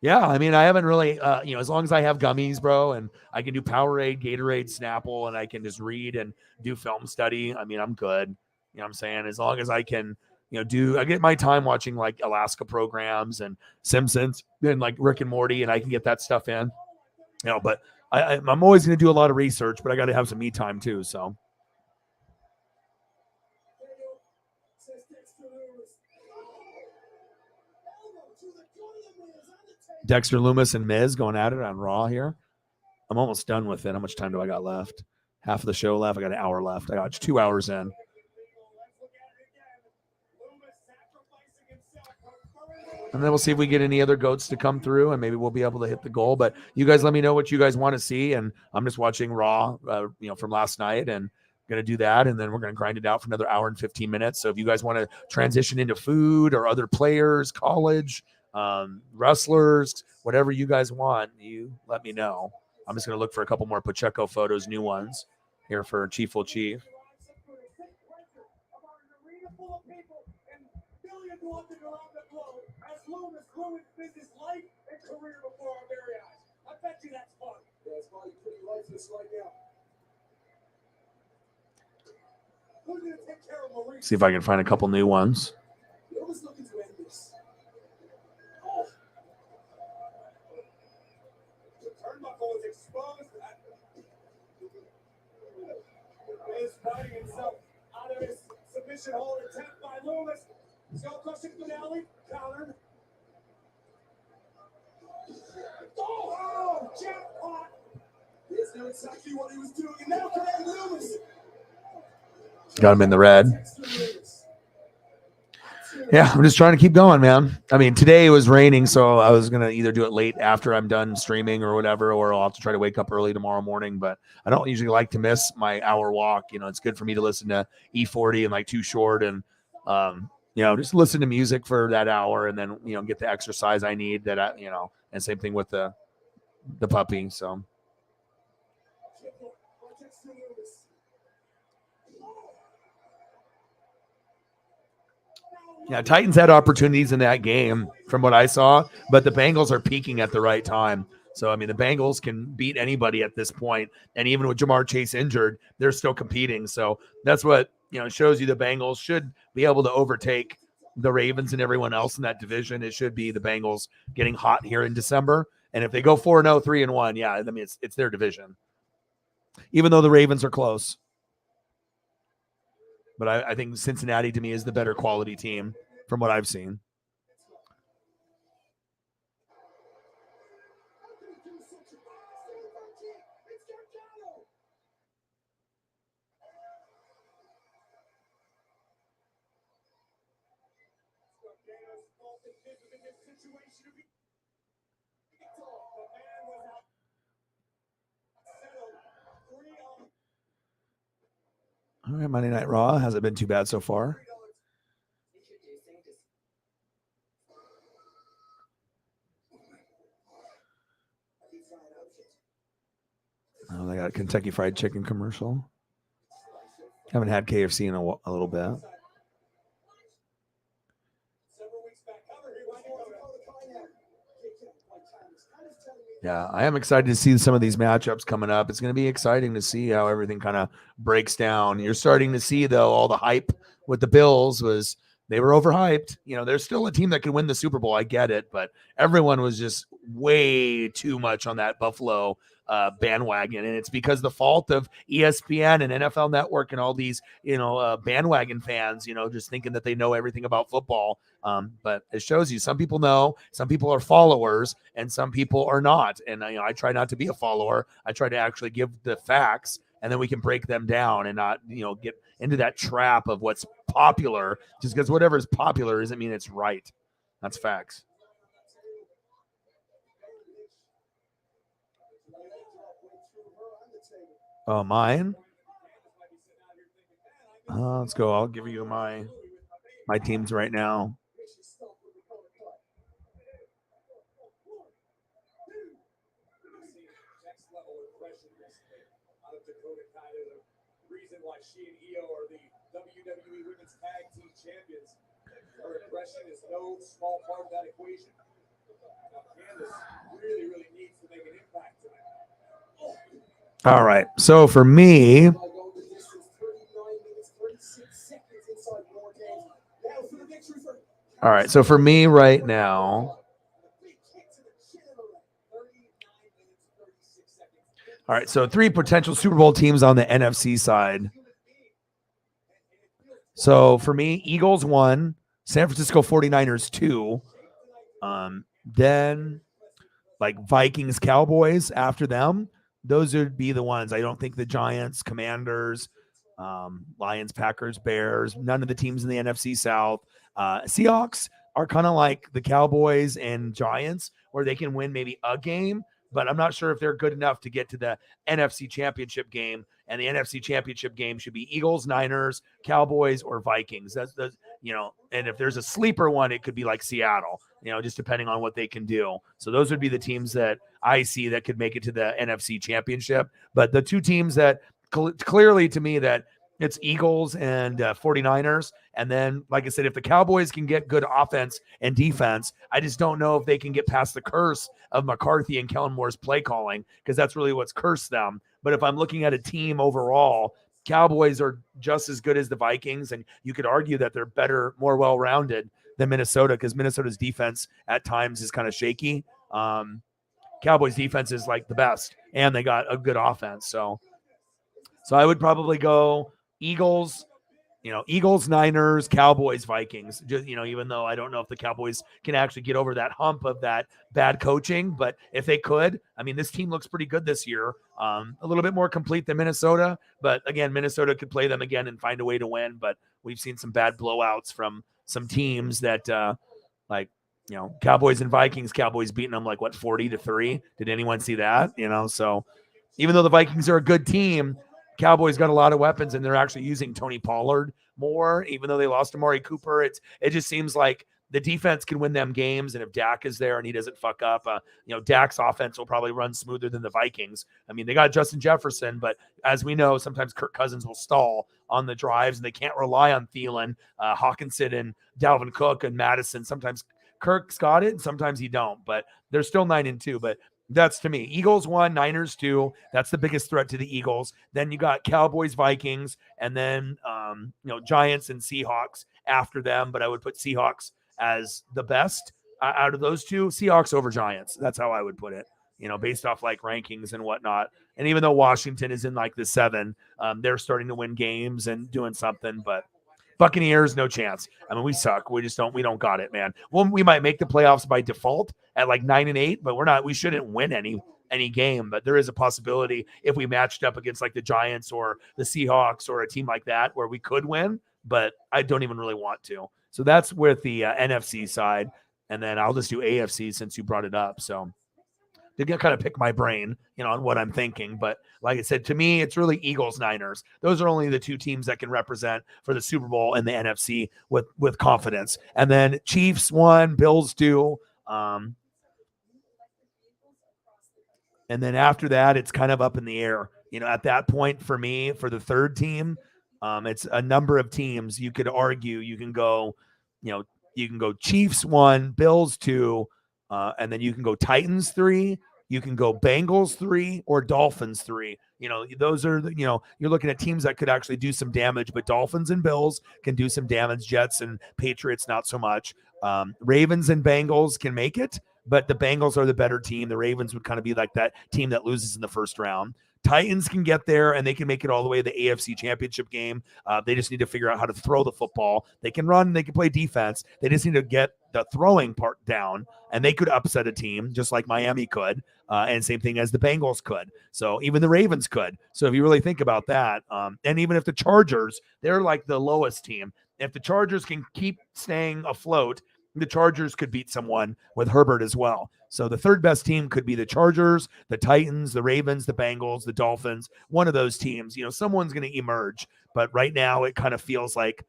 yeah, I mean, I haven't really, as long as I have gummies, bro, and I can do Powerade, Gatorade, Snapple, and I can just read and do film study. I mean, I'm good. You know what I'm saying? As long as I can, I get my time watching like Alaska programs and Simpsons and like Rick and Morty, and I can get that stuff in. But I'm always going to do a lot of research, but I got to have some me time too. So. Dexter Loomis and Miz going at it on Raw here. I'm almost done with it. How much time do I got left? Half of the show left. I got an hour left. I got 2 hours in. And then we'll see if we get any other goats to come through, and maybe we'll be able to hit the goal. But you guys let me know what you guys want to see. And I'm just watching Raw, from last night, and going to do that. And then we're going to grind it out for another hour and 15 minutes. So if you guys want to transition into food or other players, college, wrestlers, whatever you guys want, you let me know. I'm just going to look for a couple more Pacheco photos, new ones here for Chief will Chief. See if I can find a couple new ones. Fighting himself out of his submission hold attempt by Loomis. Skull crushing finale, countered. Oh, jackpot! He knew exactly what he was doing, and now Kevin Loomis got him in the red. Yeah, I'm just trying to keep going, man. I mean, today it was raining, so I was going to either do it late after I'm done streaming or whatever, or I'll have to try to wake up early tomorrow morning. But I don't usually like to miss my hour walk. It's good for me to listen to E40 and like Too Short and, just listen to music for that hour and then, get the exercise I need and same thing with the puppy. So. Yeah, Titans had opportunities in that game from what I saw, but the Bengals are peaking at the right time. So, I mean, the Bengals can beat anybody at this point. And even with Jamar Chase injured, they're still competing. So that's what, shows you the Bengals should be able to overtake the Ravens and everyone else in that division. It should be the Bengals getting hot here in December. And if they go 4-0, 3-1, yeah, I mean, it's their division, even though the Ravens are close. But I think Cincinnati, to me, is the better quality team from what I've seen. All right, Monday Night Raw hasn't been too bad so far. Oh, they got a Kentucky Fried Chicken commercial. Haven't had KFC in a little bit. Yeah, I am excited to see some of these matchups coming up. It's going to be exciting to see how everything kind of breaks down. You're starting to see, though, all the hype with the Bills was they were overhyped. There's still a team that can win the Super Bowl. I get it, but everyone was just way too much on that Buffalo bandwagon, and it's because the fault of ESPN and NFL Network and all these bandwagon fans just thinking that they know everything about football. But it shows you some people know, some people are followers, and some people are not. And I try not to be a follower. I try to actually give the facts, and then we can break them down and not get into that trap of what's popular. Just because whatever is popular doesn't mean it's right. That's facts. Oh, mine? Let's go. I'll give you my teams right now. next level impression recently out of Dakota Kai. The reason why she and Io are the WWE Women's Tag Team Champions. Her impression is no small part of that equation. Now, Candice really, really needs to make an impact tonight. All right. So for me, all right. So for me right now, all right. So 3 potential Super Bowl teams on the NFC side. So for me, Eagles 1, San Francisco 49ers 2. Then like Vikings, Cowboys after them. Those would be the ones. I don't think the Giants, Commanders, Lions, Packers, Bears, none of the teams in the NFC South. Seahawks are kind of like the Cowboys and Giants, where they can win maybe a game, but I'm not sure if they're good enough to get to the NFC Championship game. And the NFC Championship game should be Eagles, Niners, Cowboys, or Vikings. That's and if there's a sleeper one, it could be like Seattle, just depending on what they can do. So those would be the teams that I see that could make it to the NFC Championship. But the 2 teams that clearly to me that it's Eagles and 49ers. And then, like I said, if the Cowboys can get good offense and defense, I just don't know if they can get past the curse of McCarthy and Kellen Moore's play calling, because that's really what's cursed them. But if I'm looking at a team overall, Cowboys are just as good as the Vikings, and you could argue that they're better, more well-rounded than Minnesota, because Minnesota's defense at times is kind of shaky. Cowboys defense is like the best, and they got a good offense. So I would probably go Eagles, Eagles, Niners, Cowboys, Vikings. Just, even though I don't know if the Cowboys can actually get over that hump of that bad coaching, but if they could, I mean, this team looks pretty good this year. A little bit more complete than Minnesota, but again, Minnesota could play them again and find a way to win. But we've seen some bad blowouts from some teams that, Cowboys and Vikings. Cowboys beating them 40-3. Did anyone see that? So even though the Vikings are a good team, Cowboys got a lot of weapons, and they're actually using Tony Pollard more, even though they lost Amari Cooper. It just seems like the defense can win them games, and if Dak is there and he doesn't fuck up, Dak's offense will probably run smoother than the Vikings. I mean, they got Justin Jefferson, but as we know, sometimes Kirk Cousins will stall on the drives, and they can't rely on Thielen, Hawkinson, and Dalvin Cook and Madison. Sometimes Kirk's got it, and sometimes he don't, but they're still 9-2. But that's, to me, Eagles 1, Niners 2. That's the biggest threat to the Eagles. Then you got Cowboys, Vikings, and then Giants and Seahawks after them. But I would put Seahawks as the best out of those 2. Seahawks over Giants. That's how I would put it. Based off rankings and whatnot. And even though Washington is in the 7, they're starting to win games and doing something, but Buccaneers, no chance. I mean, we suck. We don't got it, man. Well, we might make the playoffs by default at 9-8, but we shouldn't win any game. But there is a possibility if we matched up against the Giants or the Seahawks or a team like that where we could win, but I don't even really want to. So that's with the NFC side. And then I'll just do AFC since you brought it up. So to kind of pick my brain, on what I'm thinking. But like I said, to me, it's really Eagles, Niners. Those are only the 2 teams that can represent for the Super Bowl and the NFC with confidence. And then Chiefs 1, Bills 2. And then after that, it's kind of up in the air. At that point for me, for the 3rd team, it's a number of teams. You could argue you can go Chiefs 1, Bills 2, and then you can go Titans 3, you can go Bengals 3, or Dolphins 3. Those are you're looking at teams that could actually do some damage, but Dolphins and Bills can do some damage. Jets and Patriots not so much. Ravens and Bengals can make it, but the Bengals are the better team. The Ravens would kind of be like that team that loses in the first round. Titans can get there, and they can make it all the way to the AFC Championship game. They just need to figure out how to throw the football. They can run, they can play defense. They just need to get the throwing part down, and they could upset a team just like Miami could, and same thing as the Bengals could. So even the Ravens could. So if you really think about that, and even if the Chargers, they're like the lowest team. If the Chargers can keep staying afloat, the Chargers could beat someone with Herbert as well. So the 3rd best team could be the Chargers, the Titans, the Ravens, the Bengals, the Dolphins. One of those teams, someone's going to emerge. But right now it kind of feels like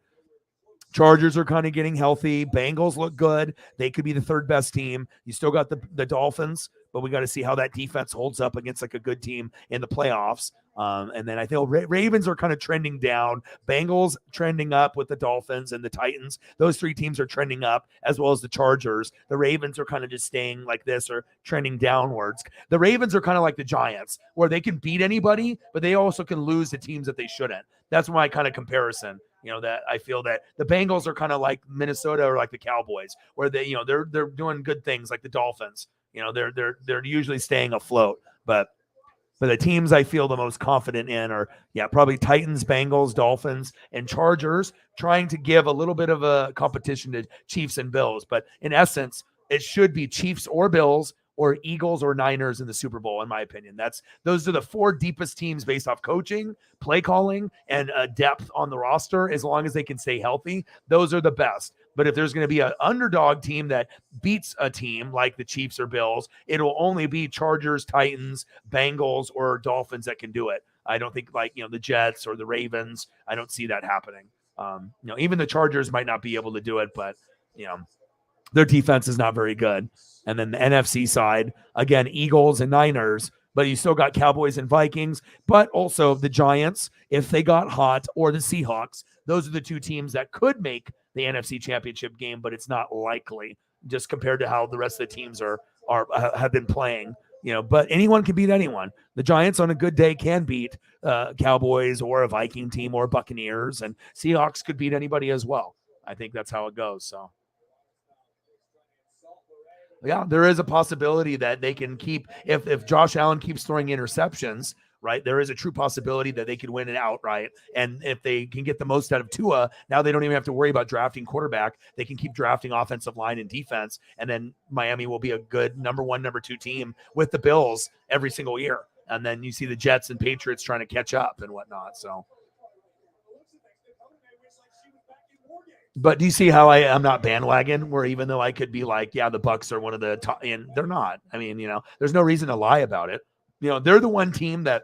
Chargers are kind of getting healthy. Bengals look good. They could be the 3rd best team. You still got the Dolphins, but we got to see how that defense holds up against like a good team in the playoffs. And then I think Ravens are kind of trending down. Bengals trending up with the Dolphins and the Titans. Those three teams are trending up, as well as the Chargers. The Ravens are kind of just staying like this or trending downwards. The Ravens are kind of like the Giants, where they can beat anybody, but they also can lose to teams that they shouldn't. That's my kind of comparison. That I feel that the Bengals are kind of like Minnesota or like the Cowboys, where they're doing good things like the Dolphins. They're usually staying afloat, but the teams I feel the most confident in are, probably Titans, Bengals, Dolphins, and Chargers, trying to give a little bit of a competition to Chiefs and Bills. But in essence, it should be Chiefs or Bills or Eagles or Niners in the Super Bowl, in my opinion. Those are the four deepest teams based off coaching, play calling, and depth on the roster. As long as they can stay healthy, those are the best. But if there's going to be an underdog team that beats a team like the Chiefs or Bills, it'll only be Chargers, Titans, Bengals, or Dolphins that can do it. I don't think the Jets or the Ravens. I don't see that happening. Even the Chargers might not be able to do it, but their defense is not very good. And then the NFC side, again, Eagles and Niners, but you still got Cowboys and Vikings, but also the Giants, if they got hot, or the Seahawks. Those are the two teams that could make the NFC Championship game, but it's not likely just compared to how the rest of the teams have been playing. But anyone can beat anyone. The Giants on a good day can beat Cowboys or a Viking team or Buccaneers, and Seahawks could beat anybody as well. I think that's how it goes. So, yeah, there is a possibility that they can keep, if Josh Allen keeps throwing interceptions, right, there is a true possibility that they could win it outright. And if they can get the most out of Tua, now they don't even have to worry about drafting quarterback. They can keep drafting offensive line and defense. And then Miami will be a good number one, number two team with the Bills every single year. And then you see the Jets and Patriots trying to catch up and whatnot. So, but do you see how I'm not bandwagon, where even though I could be like, yeah, the Bucs are one of the top, and they're not. I mean, there's no reason to lie about it. They're the one team that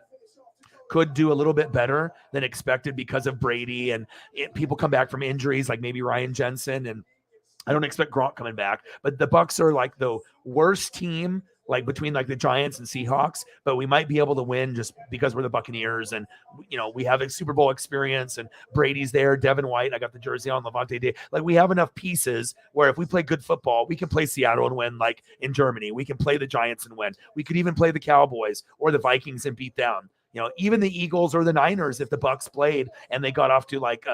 could do a little bit better than expected because of Brady, and people come back from injuries, like maybe Ryan Jensen, and I don't expect Gronk coming back. But the Bucs are like the worst team, like between like the Giants and Seahawks, but we might be able to win just because we're the Buccaneers, and we have a Super Bowl experience, and Brady's there, Devin White, I got the jersey on, Levante Day. Like, we have enough pieces where if we play good football, we can play Seattle and win, like in Germany. We can play the Giants and win. We could even play the Cowboys or the Vikings and beat them. Even the Eagles or the Niners, if the Bucs played and they got off to like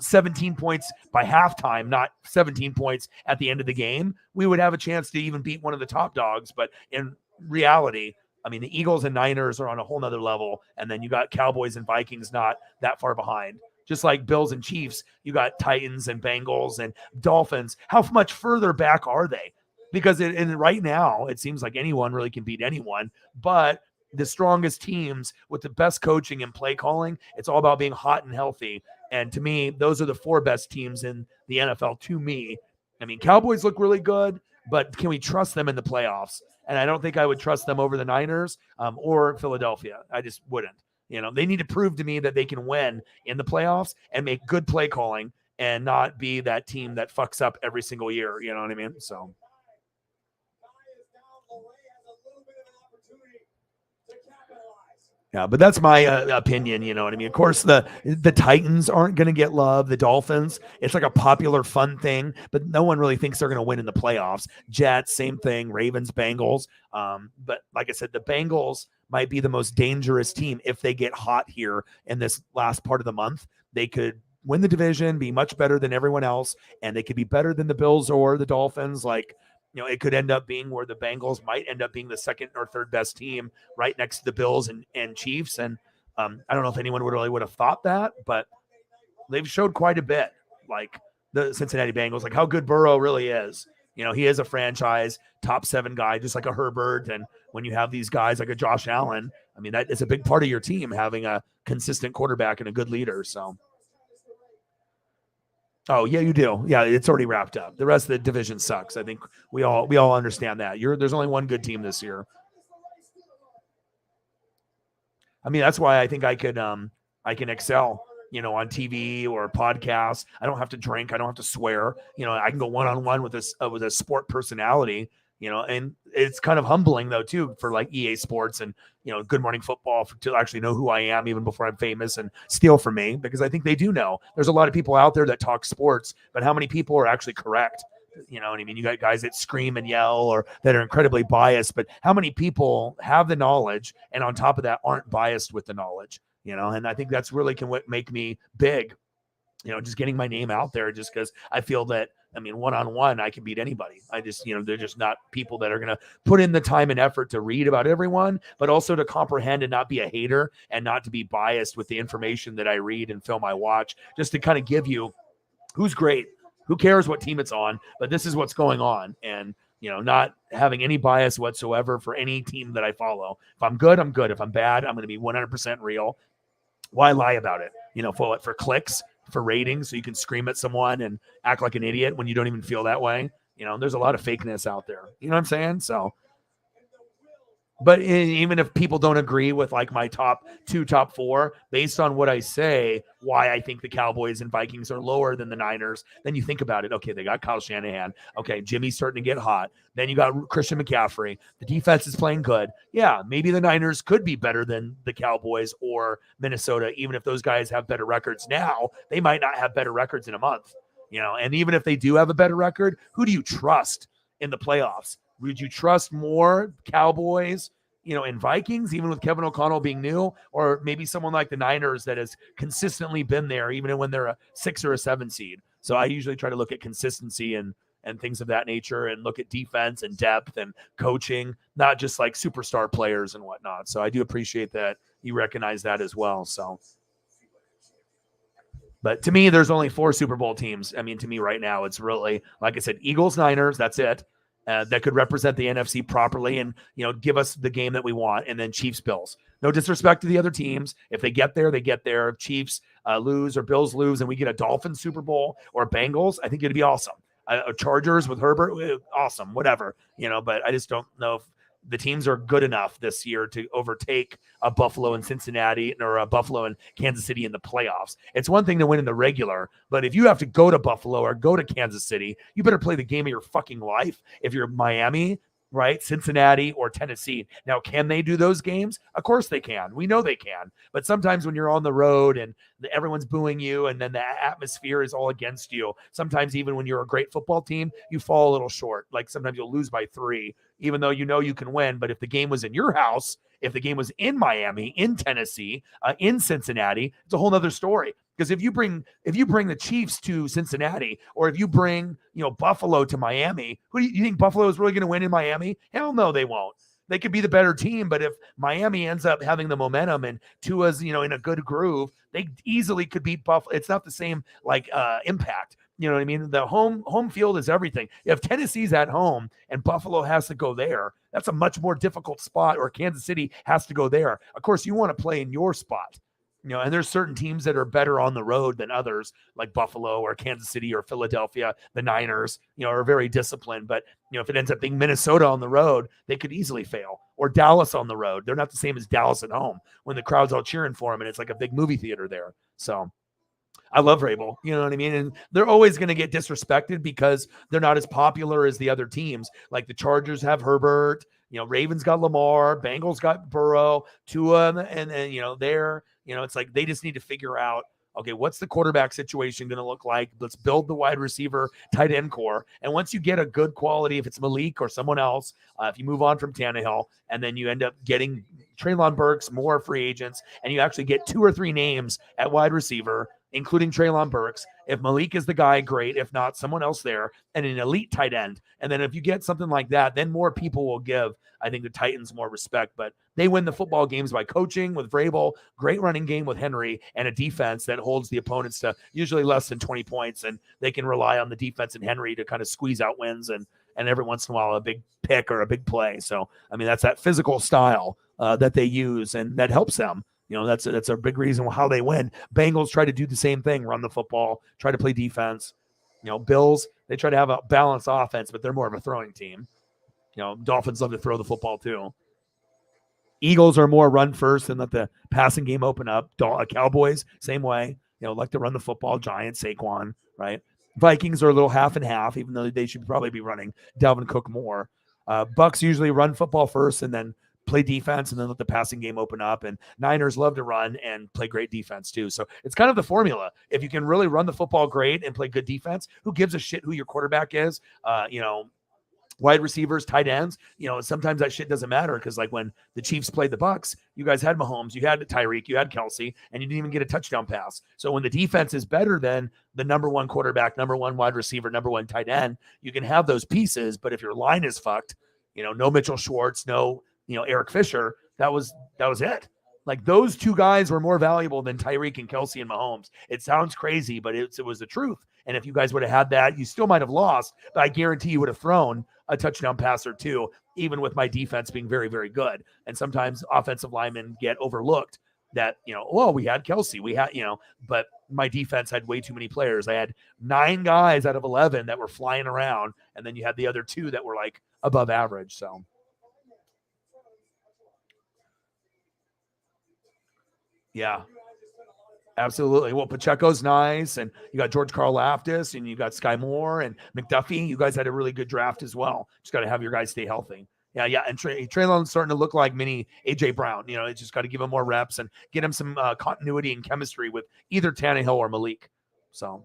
17 points by halftime, not 17 points at the end of the game, we would have a chance to even beat one of the top dogs. But in reality, I mean, the Eagles and Niners are on a whole nother level. And then you got Cowboys and Vikings not that far behind. Just like Bills and Chiefs, you got Titans and Bengals and Dolphins. How much further back are they? Because right now, it seems like anyone really can beat anyone. But the strongest teams with the best coaching and play calling, it's all about being hot and healthy. And to me, those are the four best teams in the NFL to me. I mean, Cowboys look really good, but can we trust them in the playoffs? And I don't think I would trust them over the Niners or Philadelphia. I just wouldn't. They need to prove to me that they can win in the playoffs and make good play calling and not be that team that fucks up every single year. You know what I mean? So. Yeah, but that's my opinion. You know what I mean? Of course, the Titans aren't going to get love. The Dolphins, it's like a popular, fun thing, but no one really thinks they're going to win in the playoffs. Jets, same thing. Ravens, Bengals. But like I said, the Bengals might be the most dangerous team if they get hot here in this last part of the month. They could win the division, be much better than everyone else, and they could be better than the Bills or the Dolphins. Like, it could end up being where the Bengals might end up being the second or third best team right next to the Bills and Chiefs. And I don't know if anyone would have thought that, but they've showed quite a bit, like the Cincinnati Bengals, like how good Burrow really is. He is a franchise top 7 guy, just like a Herbert. And when you have these guys like a Josh Allen, I mean, that is a big part of your team, having a consistent quarterback and a good leader. So. Oh, yeah, you do. Yeah, it's already wrapped up. The rest of the division sucks. I think we all understand that. There's only one good team this year. I mean, that's why I think I can excel, on TV or podcasts. I don't have to drink. I don't have to swear. I can go one-on-one with a sport personality, And it's kind of humbling though too for like EA Sports and Good Morning Football to actually know who I am even before I'm famous and steal from me, because I think they do know. There's a lot of people out there that talk sports, but how many people are actually correct? You know what I mean? You got guys that scream and yell or that are incredibly biased, but how many people have the knowledge and on top of that aren't biased with the knowledge? And I think that's really can make me big, just getting my name out there, just because I feel that, one-on-one, I can beat anybody. I just, they're just not people that are going to put in the time and effort to read about everyone, but also to comprehend and not be a hater and not to be biased with the information that I read and film I watch, just to kind of give you who's great, who cares what team it's on, but this is what's going on. And, not having any bias whatsoever for any team that I follow. If I'm good, I'm good. If I'm bad, I'm going to be 100% real. Why lie about it? For clicks, for ratings, so you can scream at someone and act like an idiot when you don't even feel that way. There's a lot of fakeness out there. You know what I'm saying? So, but even if people don't agree with like my top 4, based on what I say, why I think the Cowboys and Vikings are lower than the Niners, then you think about it. Okay, they got Kyle Shanahan. Okay, Jimmy's starting to get hot. Then you got Christian McCaffrey. The defense is playing good. Yeah, maybe the Niners could be better than the Cowboys or Minnesota, even if those guys have better records now. They might not have better records in a month. And even if they do have a better record, who do you trust in the playoffs? Would you trust more Cowboys, and Vikings, even with Kevin O'Connell being new, or maybe someone like the Niners that has consistently been there, even when they're a 6 or a 7 seed? So I usually try to look at consistency and things of that nature, and look at defense and depth and coaching, not just like superstar players and whatnot. So I do appreciate that you recognize that as well. So, but to me, there's only 4 Super Bowl teams. To me right now, it's really, like I said, Eagles, Niners, that's it. That could represent the NFC properly and, give us the game that we want. And then Chiefs, Bills. No disrespect to the other teams. If they get there, they get there. If Chiefs lose or Bills lose and we get a Dolphins Super Bowl or Bengals, I think it'd be awesome. Chargers with Herbert, awesome, whatever. But I just don't know if the teams are good enough this year to overtake a Buffalo and Cincinnati or a Buffalo and Kansas City in the playoffs. It's one thing to win in the regular, but if you have to go to Buffalo or go to Kansas City, you better play the game of your fucking life. If you're Miami, right, Cincinnati or Tennessee. Now, can they do those games? Of course they can. We know they can. But sometimes when you're on the road and everyone's booing you and then the atmosphere is all against you, sometimes even when you're a great football team, you fall a little short. Like sometimes you'll lose by 3, even though you can win. But if the game was in your house, if the game was in Miami, in Tennessee, in Cincinnati, it's a whole nother story. Because if you bring the Chiefs to Cincinnati, or if you bring Buffalo to Miami, who do you think Buffalo is really going to win in Miami? Hell no, they won't. They could be the better team, but if Miami ends up having the momentum and Tua's in a good groove, they easily could beat Buffalo. It's not the same impact. You know what I mean? The home field is everything. If Tennessee's at home and Buffalo has to go there, that's a much more difficult spot, or Kansas City has to go there. Of course, you want to play in your spot. And there's certain teams that are better on the road than others, like Buffalo or Kansas City or Philadelphia. The Niners, are very disciplined. But, if it ends up being Minnesota on the road, they could easily fail. Or Dallas on the road. They're not the same as Dallas at home when the crowd's all cheering for them and it's like a big movie theater there. So I love Vrabel, you know what I mean? And they're always going to get disrespected because they're not as popular as the other teams. Like the Chargers have Herbert, Ravens got Lamar, Bengals got Burrow, Tua, and they're, it's like they just need to figure out, okay, what's the quarterback situation going to look like? Let's build the wide receiver, tight end core. And once you get a good quality, if it's Malik or someone else, if you move on from Tannehill, and then you end up getting Treylon Burks, more free agents, and you actually get 2 or 3 names at wide receiver, including Treylon Burks. If Malik is the guy, great. If not, someone else there, and an elite tight end. And then if you get something like that, then more people will give, I think, the Titans more respect. But they win the football games by coaching with Vrabel, great running game with Henry, and a defense that holds the opponents to usually less than 20 points. And they can rely on the defense and Henry to kind of squeeze out wins and every once in a while a big pick or a big play. So, that's that physical style that they use, and that helps them. That's a big reason how they win. Bengals try to do the same thing, run the football, try to play defense. Bills, they try to have a balanced offense, but they're more of a throwing team. Dolphins love to throw the football too. Eagles are more run first and let the passing game open up. Cowboys, same way. Like to run the football. Giants, Saquon, right? Vikings are a little half and half, even though they should probably be running Dalvin Cook more. Bucks usually run football first and then play defense and then let the passing game open up. And Niners love to run and play great defense too. So it's kind of the formula. If you can really run the football great and play good defense, who gives a shit who your quarterback is? Wide receivers, tight ends, sometimes that shit doesn't matter because like when the Chiefs played the Bucks, you guys had Mahomes, you had Tyreek, you had Kelsey, and you didn't even get a touchdown pass. So when the defense is better than the number one quarterback, number one wide receiver, number one tight end, you can have those pieces. But if your line is fucked, no Mitchell Schwartz, no, Eric Fisher, that was it. Like those two guys were more valuable than Tyreek and Kelsey and Mahomes. It sounds crazy, but it was the truth. And if you guys would have had that, you still might have lost, but I guarantee you would have thrown a touchdown pass or two, even with my defense being very, very good. And sometimes offensive linemen get overlooked that, we had Kelsey, but my defense had way too many players. I had 9 guys out of 11 that were flying around. And then you had the other 2 that were like above average. So. Yeah, absolutely. Well, Pacheco's nice, and you got George Karlaftis, and you got Sky Moore and McDuffie. You guys had a really good draft as well. Just got to have your guys stay healthy. Yeah. And Traylon's starting to look like mini AJ Brown. It's just got to give him more reps and get him some continuity and chemistry with either Tannehill or Malik. So.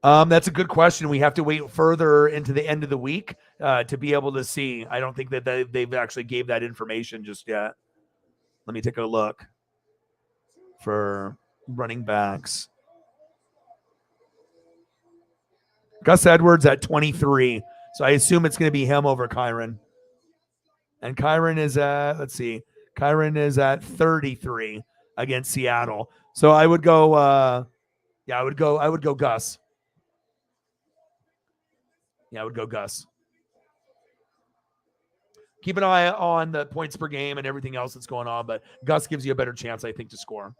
That's a good question. We have to wait further into the end of the week to be able to see. I don't think that they've actually gave that information just yet. Let me take a look for running backs. Gus Edwards at 23. So I assume it's going to be him over Kyron. And Kyron is at 33 against Seattle. So I would go I would go Gus. Yeah, I would go Gus. Keep an eye on the points per game and everything else that's going on, but Gus gives you a better chance, I think, to score.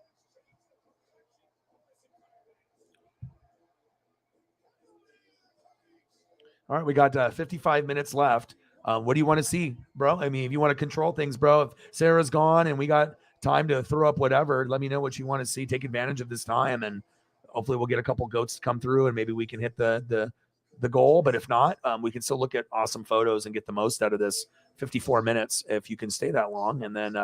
All right, we got 55 minutes left. What do you want to see, bro? I mean, if you want to control things, bro, if Sarah's gone and we got time to throw up whatever, let me know what you want to see. Take advantage of this time, and hopefully we'll get a couple goats to come through, and maybe we can hit the goal. But if not, we can still look at awesome photos and get the most out of this 54 minutes if you can stay that long, and then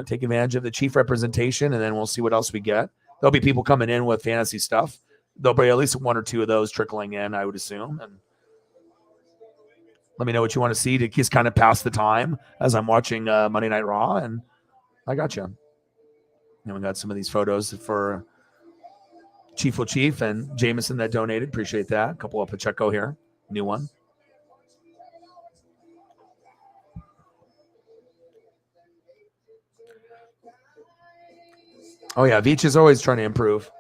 take advantage of the chief representation, and then we'll see what else we get. There'll be people coming in with fantasy stuff. There'll be at least 1 or 2 of those trickling in, I would assume, and let me know what you want to see to just kind of pass the time as I'm watching Monday Night Raw, and I got you. And we got some of these photos for Chief Chief and Jameson that donated. Appreciate that. A couple of Pacheco here. New one. Oh, yeah. Veach is always trying to improve.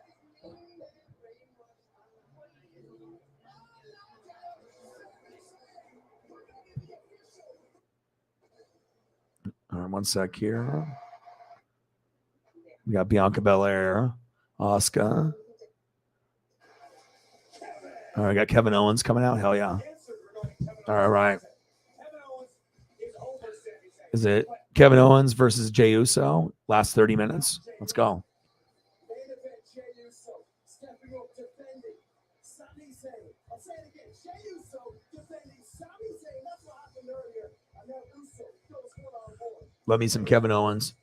All right, one sec here. We got Bianca Belair, Asuka. All right, got Kevin Owens coming out. Hell yeah. All right. Is it Kevin Owens versus Jey Uso? Last 30 minutes. Let's go. Love me some Kevin Owens.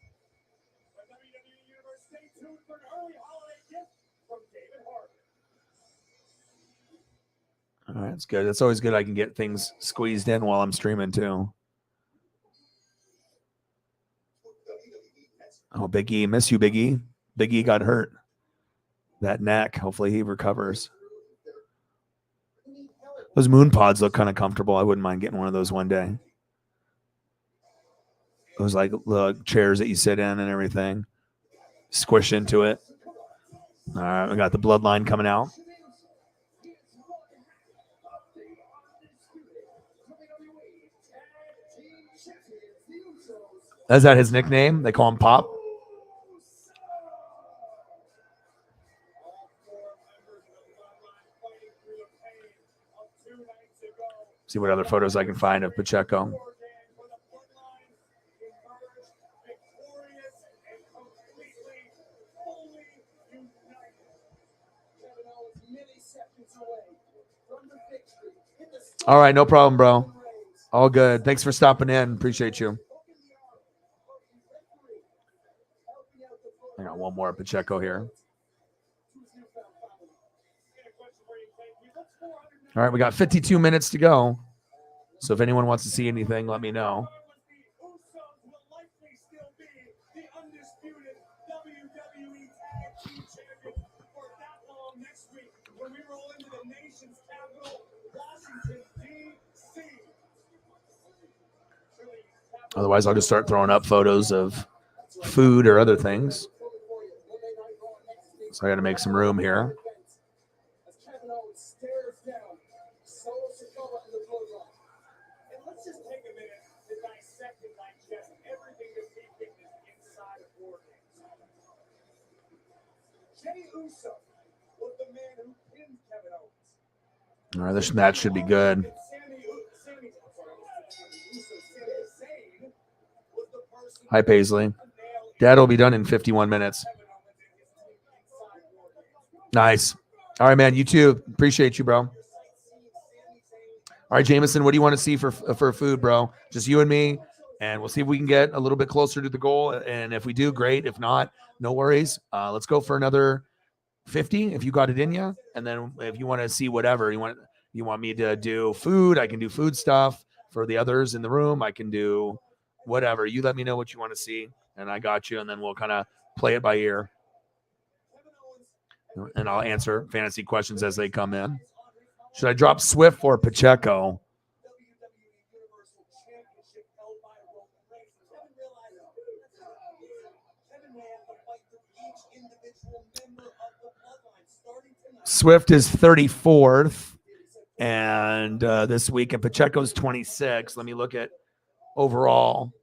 All right, it's good. It's always good I can get things squeezed in while I'm streaming too. Oh, Big E. Miss you, Big E. Big E got hurt. That neck. Hopefully he recovers. Those moon pods look kind of comfortable. I wouldn't mind getting one of those one day. Those like the chairs that you sit in and everything. Squish into it. All right, we got the bloodline coming out. Is that his nickname? They call him Pop? See what other photos I can find of Pacheco. All right, no problem, bro. All good. Thanks for stopping in. Appreciate you. I got one more Pacheco here. All right, we got 52 minutes to go. So if anyone wants to see anything, let me know. Otherwise, I'll just start throwing up photos of food or other things. So I got to make some room here. All right, this match should be good. Hi, Paisley. Dad will be done in 51 minutes. Nice. All right, man. You too. Appreciate you, bro. All right, Jameson, what do you want to see for food, bro? Just you and me, and we'll see if we can get a little bit closer to the goal. And if we do, great. If not, no worries. Let's go for another 50 if you got it in you. And then if you want to see whatever you want me to do food, I can do food stuff. For the others in the room, I can do whatever. You let me know what you want to see, and I got you. And then we'll kind of play it by ear. And I'll answer fantasy questions as they come in. Should I drop Swift or Pacheco? Swift is 34th, and this week, and Pacheco's 26th. Let me look at overall.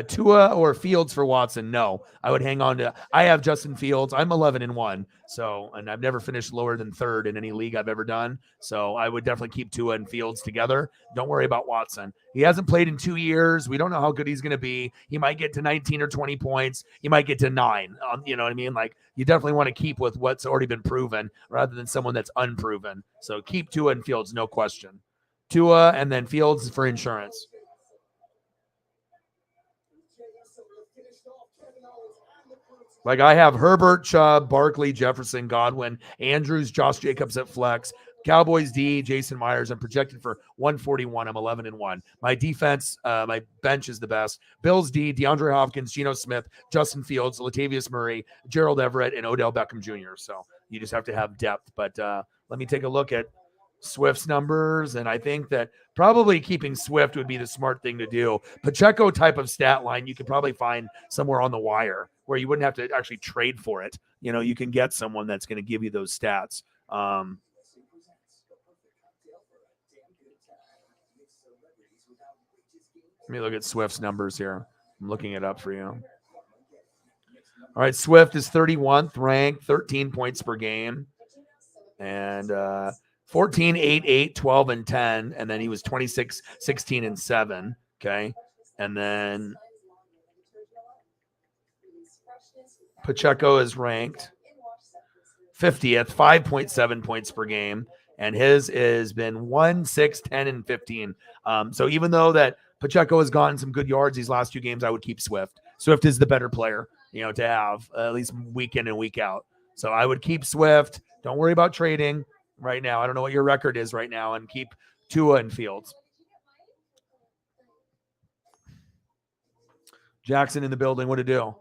Tua or Fields for Watson? No, I would hang on to. I have Justin Fields. I'm 11-1, and I've never finished lower than third in any league I've ever done. So I would definitely keep Tua and Fields together. Don't worry about Watson. He hasn't played in 2 years. We don't know how good he's going to be. He might get to 19 or 20 points. He might get to 9. You know what I mean? Like, you definitely want to keep with what's already been proven rather than someone that's unproven. So keep Tua and Fields, no question. Tua and then Fields for insurance. Like, I have Herbert, Chubb, Barkley, Jefferson, Godwin, Andrews, Josh Jacobs at flex, Cowboys D, Jason Myers. I'm projected for 141. I'm 11-1. My defense, my bench is the best. Bills D, DeAndre Hopkins, Geno Smith, Justin Fields, Latavius Murray, Gerald Everett, and Odell Beckham Jr. So you just have to have depth. But let me take a look at Swift's numbers, and I think that probably keeping Swift would be the smart thing to do. Pacheco type of stat line you could probably find somewhere on the wire where you wouldn't have to actually trade for it. You know, you can get someone that's going to give you those stats. Let me look at Swift's numbers here. I'm looking it up for you. All right, Swift is 31th ranked, 13 points per game. And 14, 8, 8, 12, and 10. And then he was 26, 16, and 7. Okay. And then Pacheco is ranked 50th, 5.7 points per game. And his has been 1, 6, 10, and 15. So even though that Pacheco has gotten some good yards these last 2 games, I would keep Swift. Swift is the better player, to have at least week in and week out. So I would keep Swift. Don't worry about trading right now. I don't know what your record is right now, and keep Tua and Fields. Jackson in the building. What to do?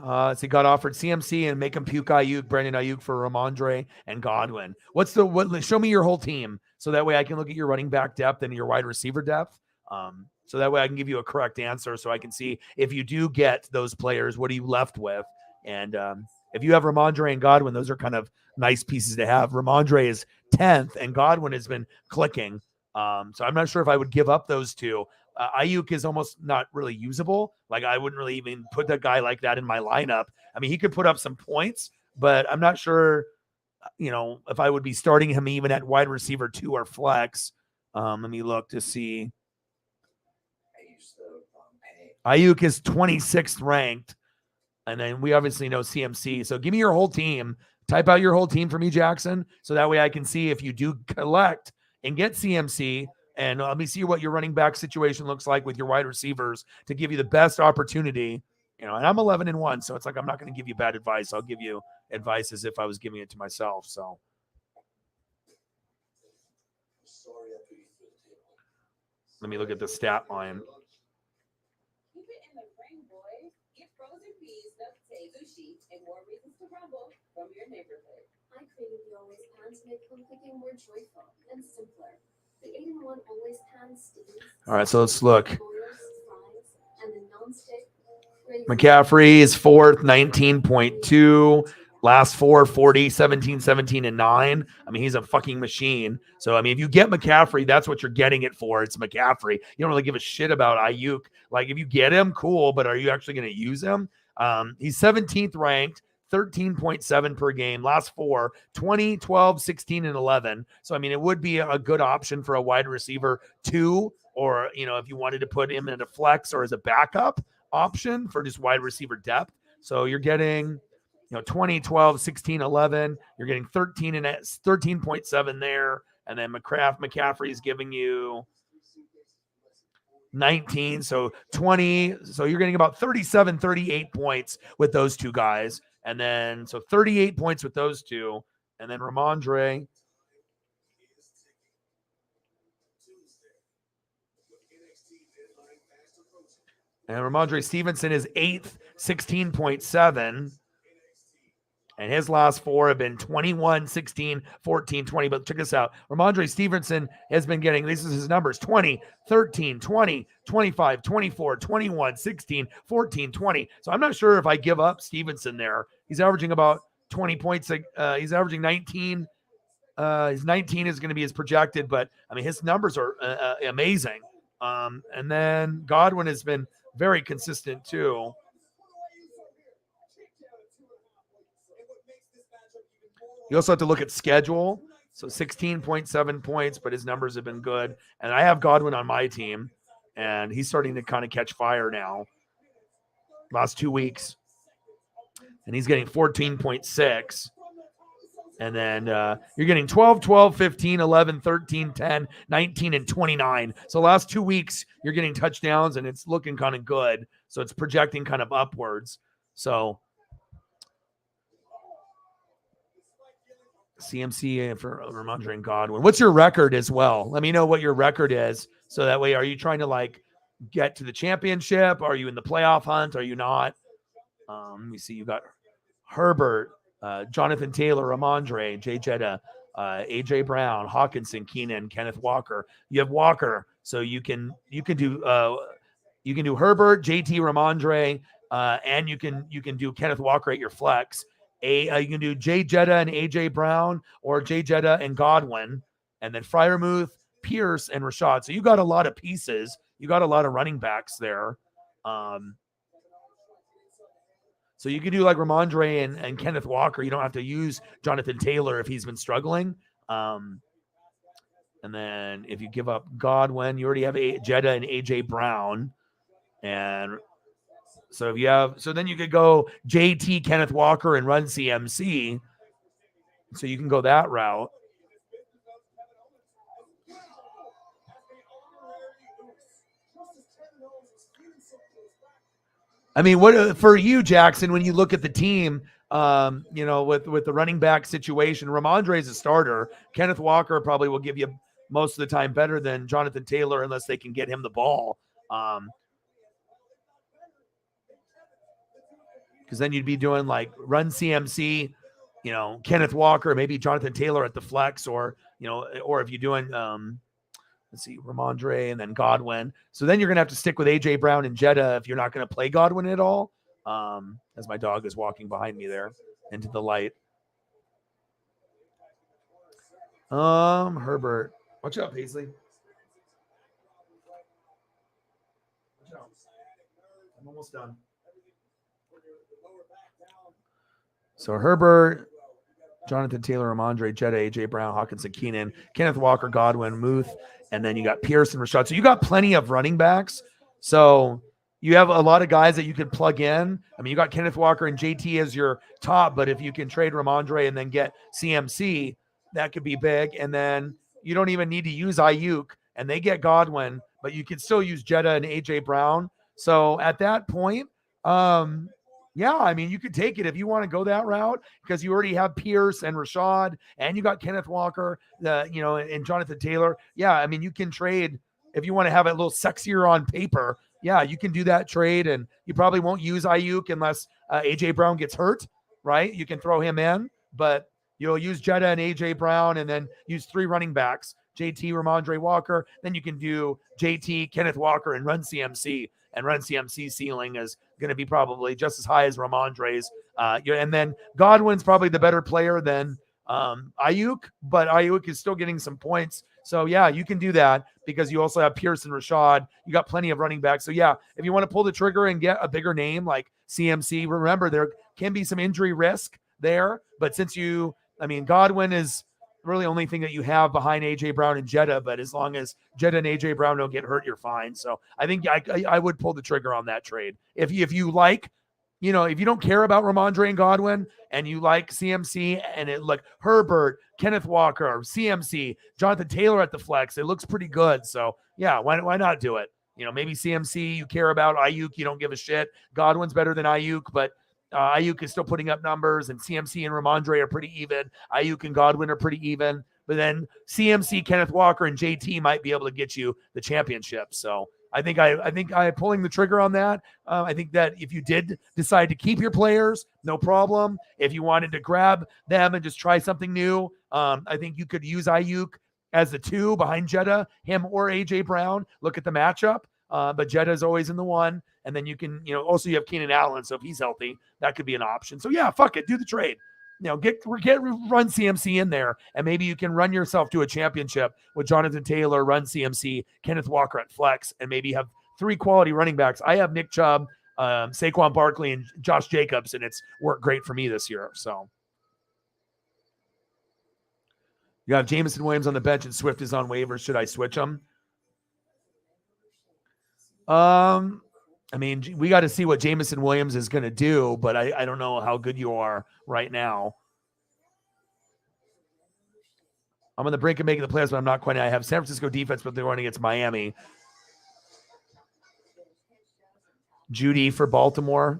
So he got offered CMC and make him puke Ayuk, Brandon Ayuk for Ramondre and Godwin. Show me your whole team so that way I can look at your running back depth and your wide receiver depth. So that way I can give you a correct answer so I can see if you do get those players, what are you left with? And if you have Ramondre and Godwin, those are kind of nice pieces to have. Ramondre is 10th and Godwin has been clicking. So I'm not sure if I would give up those two. Ayuk is almost not really usable. Like, I wouldn't really even put that guy like that in my lineup. I mean, he could put up some points, but I'm not sure, if I would be starting him even at wide receiver 2 or flex. Let me look to see. Ayuk is 26th ranked. And then we obviously know CMC. So give me your whole team. Type out your whole team for me, Jackson, so that way I can see if you do collect and get CMC. And let me see what your running back situation looks like with your wide receivers to give you the best opportunity. And I'm 11-1, so it's like I'm not going to give you bad advice. I'll give you advice as if I was giving it to myself. So let me look at the stat line. Keep it in the ring, boys. Get frozen peas, duck tape, sushi, and more reasons to rumble from your neighborhood. I created the Always Pan to make home cooking more joyful and simpler. The 8-in-1 Always Pan steams. All right, so let's look. Boils, fries, and the non-stick. McCaffrey is fourth, 19.2. Last 4, 40, 17, 17, and 9. I mean, he's a fucking machine. So, I mean, if you get McCaffrey, that's what you're getting it for. It's McCaffrey. You don't really give a shit about Ayuk. Like, if you get him, cool, but are you actually going to use him? He's 17th ranked, 13.7 per game. Last 4, 20, 12, 16, and 11. So, I mean, it would be a good option for a wide receiver 2, or, if you wanted to put him in a flex or as a backup option for just wide receiver depth. So you're getting 20, 12, 16, 11. You're getting 13 and 13.7 there. And then McCaffrey is giving you 19. So 20. So you're getting about 37, 38 points with those two guys. And then, so 38 points with those two. And then Ramondre. And Ramondre Stevenson is 8th, 16.7. And his last 4 have been 21, 16, 14, 20. But check this out. Ramondre Stevenson has been getting, this is his numbers, 20, 13, 20, 25, 24, 21, 16, 14, 20. So I'm not sure if I give up Stevenson there. He's averaging about 20 points. He's averaging 19. His 19 is going to be his projected, but I mean, his numbers are amazing. And then Godwin has been very consistent too. You also have to look at schedule. So 16.7 points, but his numbers have been good. And I have Godwin on my team, and he's starting to kind of catch fire now. Last 2 weeks. And he's getting 14.6. And then you're getting 12, 12, 15, 11, 13, 10, 19, and 29. So last 2 weeks, you're getting touchdowns, and it's looking kind of good. So it's projecting kind of upwards. So CMC for Ramondre and Godwin. What's your record as well? Let me know what your record is. So that way, are you trying to get to the championship? Are you in the playoff hunt? Are you not? Let me see. You got Herbert, Jonathan Taylor, Ramondre, Jay Jetta, AJ Brown, Hawkinson, Keenan, Kenneth Walker. You have Walker, so you can do Herbert, JT, Ramondre, and you can do Kenneth Walker at your flex. You can do Jay Jetta and AJ Brown, or Jay Jetta and Godwin, and then Freiermuth, Pierce, and Rashad. So you got a lot of pieces. You got a lot of running backs there. So you can do like Ramondre and Kenneth Walker. You don't have to use Jonathan Taylor if he's been struggling. And then if you give up Godwin, you already have Jetta and AJ Brown. And so then you could go JT, Kenneth Walker, and run CMC. So you can go that route. I mean, what for you, Jackson, when you look at the team, with the running back situation, Ramondre is a starter. Kenneth Walker probably will give you most of the time better than Jonathan Taylor unless they can get him the ball. Because then you'd be doing like run CMC, Kenneth Walker, maybe Jonathan Taylor at the flex, or if you're doing, let's see, Ramondre and then Godwin. So then you're going to have to stick with AJ Brown and Jetta if you're not going to play Godwin at all. As my dog is walking behind me there into the light. Herbert. Watch out, Paisley. Watch out. I'm almost done. So Herbert, Jonathan Taylor, Ramondre, Jetta, AJ Brown, Hawkinson, Keenan, Kenneth Walker, Godwin, Muth, and then you got Pierce and Rashad. So you got plenty of running backs. So, you have a lot of guys that you could plug in. I mean, you got Kenneth Walker and JT as your top, but if you can trade Ramondre and then get CMC, that could be big. And then you don't even need to use Ayuk, and they get Godwin, but you can still use Jetta and AJ Brown. So at that point, yeah, I mean, you could take it if you want to go that route because you already have Pierce and Rashad, and you got Kenneth Walker, and Jonathan Taylor. Yeah, I mean, you can trade if you want to have it a little sexier on paper. Yeah, you can do that trade, and you probably won't use Ayuk unless AJ Brown gets hurt, right? You can throw him in, but you'll use Jetta and AJ Brown, and then use 3 running backs: JT, Ramondre, Walker. Then you can do JT, Kenneth Walker, and run CMC. And run CMC ceiling is going to be probably just as high as Ramondre's. And then Godwin's probably the better player than Ayuk, but Ayuk is still getting some points. So, yeah, you can do that because you also have Pierce and Rashad. You got plenty of running backs. So, yeah, if you want to pull the trigger and get a bigger name like CMC, remember there can be some injury risk there. But Godwin is really only thing that you have behind AJ Brown and Jetta, but as long as Jetta and AJ Brown don't get hurt, you're fine. So I think I would pull the trigger on that trade. If you like, if you don't care about Ramondre and Godwin and you like CMC and it like Herbert, Kenneth Walker, CMC, Jonathan Taylor at the flex, it looks pretty good. So yeah, why not do it? Maybe CMC you care about, Ayuk you don't give a shit. Godwin's better than Ayuk, but Ayuk is still putting up numbers, and CMC and Ramondre are pretty even. Ayuk and Godwin are pretty even. But then CMC, Kenneth Walker, and JT might be able to get you the championship. So I think I'm pulling the trigger on that. I think that if you did decide to keep your players, no problem. If you wanted to grab them and just try something new, I think you could use Ayuk as the 2 behind Jetta, him or AJ Brown. Look at the matchup. But Jetta is always in the 1. And then you can, also you have Keenan Allen. So if he's healthy, that could be an option. So yeah, fuck it. Do the trade. Run CMC in there. And maybe you can run yourself to a championship with Jonathan Taylor, run CMC, Kenneth Walker at flex, and maybe have 3 quality running backs. I have Nick Chubb, Saquon Barkley, and Josh Jacobs, and it's worked great for me this year. So you have Jameson Williams on the bench and Swift is on waivers. Should I switch him? We got to see what Jameson Williams is going to do, but I don't know how good you are right now. I'm on the brink of making the playoffs, but I'm not quite. I have San Francisco defense, but they're going against Miami. Judy for Baltimore.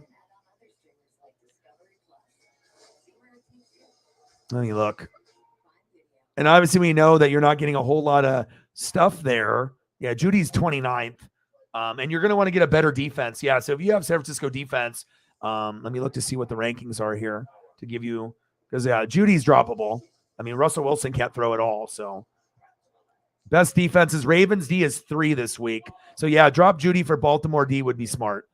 Let me look. And obviously we know that you're not getting a whole lot of stuff there. Yeah, Judy's 29th. And you're going to want to get a better defense. Yeah, so if you have San Francisco defense, let me look to see what the rankings are here to give you. Because, yeah, Judy's droppable. Russell Wilson can't throw at all. So, best defense is Ravens. D is 3 this week. So, yeah, drop Judy for Baltimore D would be smart.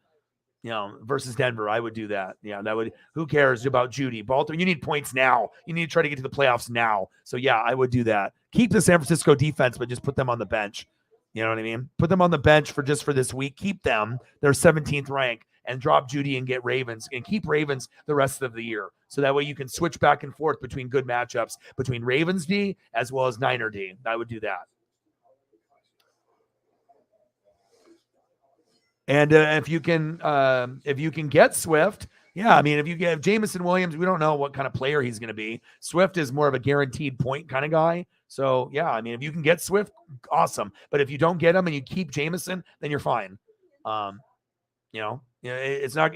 Versus Denver, I would do that. Yeah, that would. Who cares about Judy? Baltimore, you need points now. You need to try to get to the playoffs now. So, yeah, I would do that. Keep the San Francisco defense, but just put them on the bench. You know what I mean? Put them on the bench for this week. Keep them. They're 17th rank. And drop Judy and get Ravens. And keep Ravens the rest of the year. So that way you can switch back and forth between good matchups between Ravens D as well as Niner D. I would do that. And if you can get Swift, yeah, if you get Jameson Williams, we don't know what kind of player he's going to be. Swift is more of a guaranteed point kind of guy. So, yeah, if you can get Swift, awesome. But if you don't get him and you keep Jameson, then you're fine. It's not,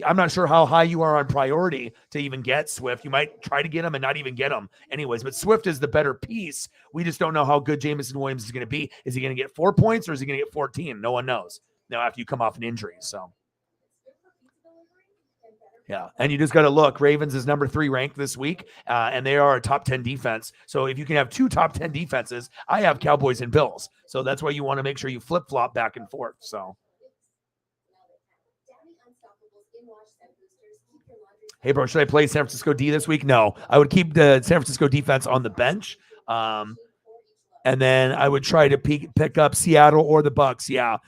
I'm not sure how high you are on priority to even get Swift. You might try to get him and not even get him anyways, but Swift is the better piece. We just don't know how good Jameson Williams is going to be. Is he going to get 4 points or is he going to get 14? No one knows now after you come off an injury. So, yeah. And you just got to look, Ravens is number 3 ranked this week. And they are a top 10 defense. So if you can have 2 top 10 defenses, I have Cowboys and Bills. So that's why you want to make sure you flip flop back and forth. So, hey, bro, should I play San Francisco D this week? No, I would keep the San Francisco defense on the bench. And then I would try to pick up Seattle or the Bucks. Yeah.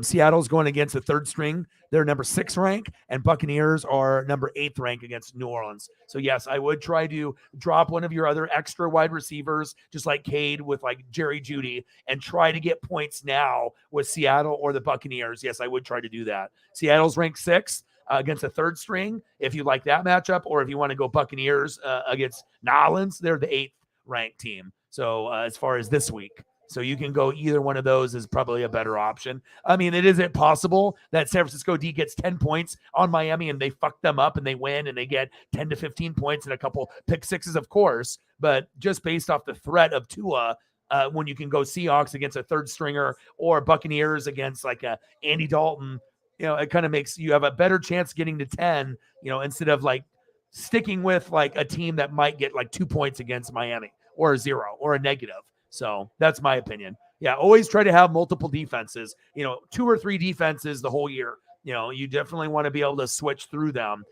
Seattle's going against the third string. They're number 6 rank, and Buccaneers are number 8th rank against New Orleans. So yes, I would try to drop one of your other extra wide receivers, just like Cade with like Jerry Jeudy, and try to get points now with Seattle or the Buccaneers. Yes, I would try to do that. Seattle's ranked 6th against a third string, if you like that matchup, or if you want to go Buccaneers against Nolans, they're the 8th ranked team. So as far as this week. So you can go either one of those is probably a better option. I mean, it isn't possible that San Francisco D gets 10 points on Miami and they fuck them up and they win and they get 10 to 15 points and a couple pick sixes, of course. But just based off the threat of Tua, when you can go Seahawks against a third stringer or Buccaneers against like a Andy Dalton, it kind of makes you have a better chance getting to 10, instead of like sticking with like a team that might get like 2 points against Miami or a 0 or a negative. So that's my opinion. Yeah, always try to have multiple defenses, 2 or 3 defenses the whole year. You definitely want to be able to switch through them.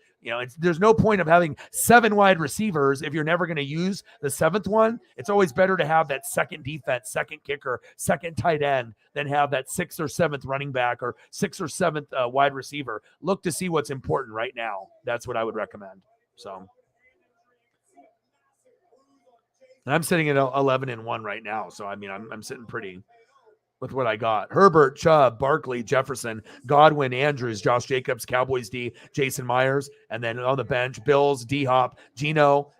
There's no point of having 7 wide receivers if you're never going to use the 7th one. It's always better to have that second defense, second kicker, second tight end than have that 6th or 7th running back or 6th or 7th wide receiver. Look to see what's important right now. That's what I would recommend. So. And I'm sitting at 11-1 right now. So, I mean, I'm sitting pretty with what I got. Herbert, Chubb, Barkley, Jefferson, Godwin, Andrews, Josh Jacobs, Cowboys D, Jason Myers. And then on the bench, Bills, D-Hop, Geno,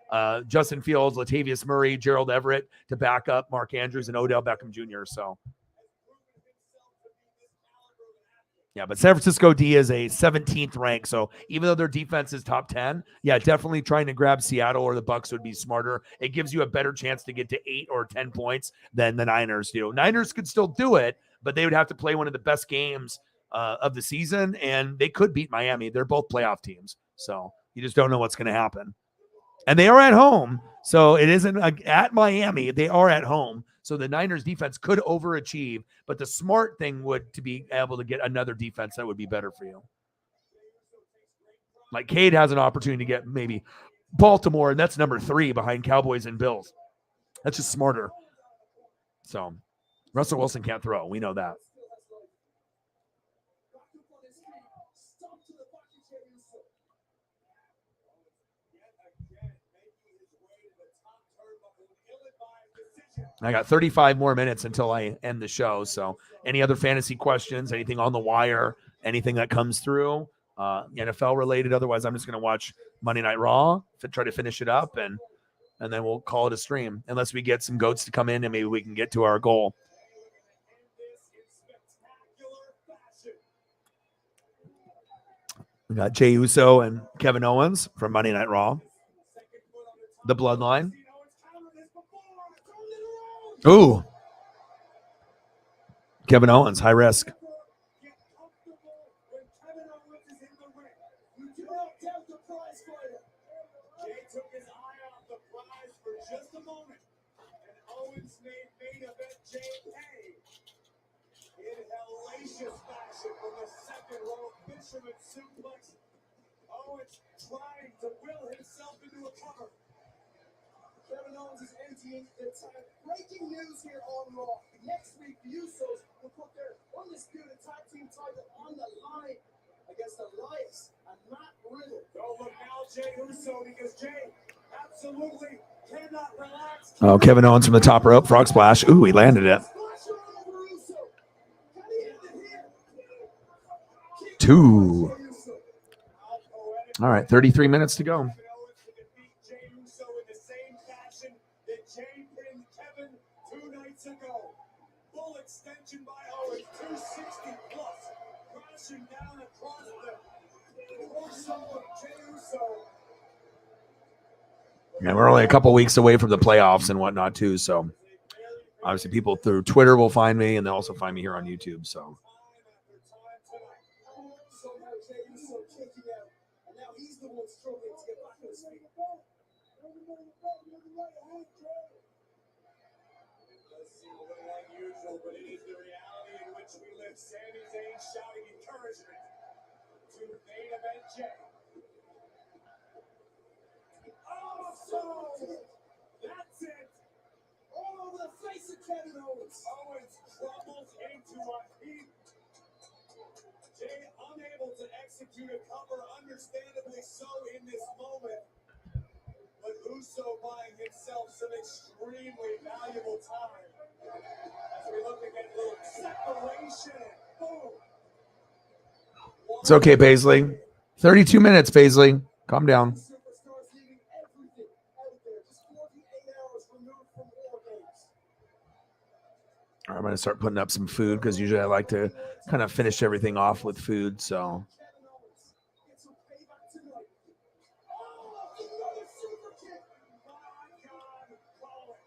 Justin Fields, Latavius Murray, Gerald Everett to back up Mark Andrews and Odell Beckham Jr. So, yeah, but San Francisco D is a 17th rank. So even though their defense is top 10, yeah, definitely trying to grab Seattle or the Bucks would be smarter. It gives you a better chance to get to 8 or 10 points than the Niners do. Niners could still do it, but they would have to play one of the best games of the season, and they could beat Miami. They're both playoff teams. So you just don't know what's going to happen. And they are at home. So it isn't at Miami. They are at home. So the Niners defense could overachieve, but the smart thing would to be able to get another defense that would be better for you. Like Cade has an opportunity to get maybe Baltimore, and that's number 3 behind Cowboys and Bills. That's just smarter. So Russell Wilson can't throw. We know that. I got 35 more minutes until I end the show. So any other fantasy questions, anything on the wire, anything that comes through, NFL related. Otherwise, I'm just going to watch Monday Night Raw, try to finish it up, and then we'll call it a stream. Unless we get some goats to come in and maybe we can get to our goal. We got Jey Uso and Kevin Owens from Monday Night Raw. The Bloodline. Ooh. Kevin Owens, high risk. Owens trying to will himself into a cover. Kevin Owens is emptying the time. Breaking news here on Raw. Next week, the Usos will put their undisputed tag team title on the line against the lives of Matt Riddle. Don't look now, Jey Uso, because Jey absolutely cannot relax. Oh, Kevin Owens from the top rope, frog splash. Ooh, he landed it. 2. All right, 33 minutes to go. Full extension by Owens, 260 plus, crashing down across the torso of Jey Uso. Yeah, we're only a couple weeks away from the playoffs and whatnot too. So obviously people through Twitter will find me, and they'll also find me here on YouTube. So. But it is the reality in which we live. Sami Zayn shouting encouragement to main event Jey. Oh, so that's it. All over the face of Kevin Owens. Owens crumbles into a heap. Jay unable to execute a cover, understandably so in this moment. But Uso buying himself some extremely valuable time. As we look to get a little separation. Boom. It's okay, Paisley. 32 minutes, Paisley. Calm down. Superstars leaving everything out there, just 48 hours removed from War Games. All right, I'm going to start putting up some food because usually I like to kind of finish everything off with food. So Kevin Owens gets some payback tonight. Oh, another super kick. My God, call it.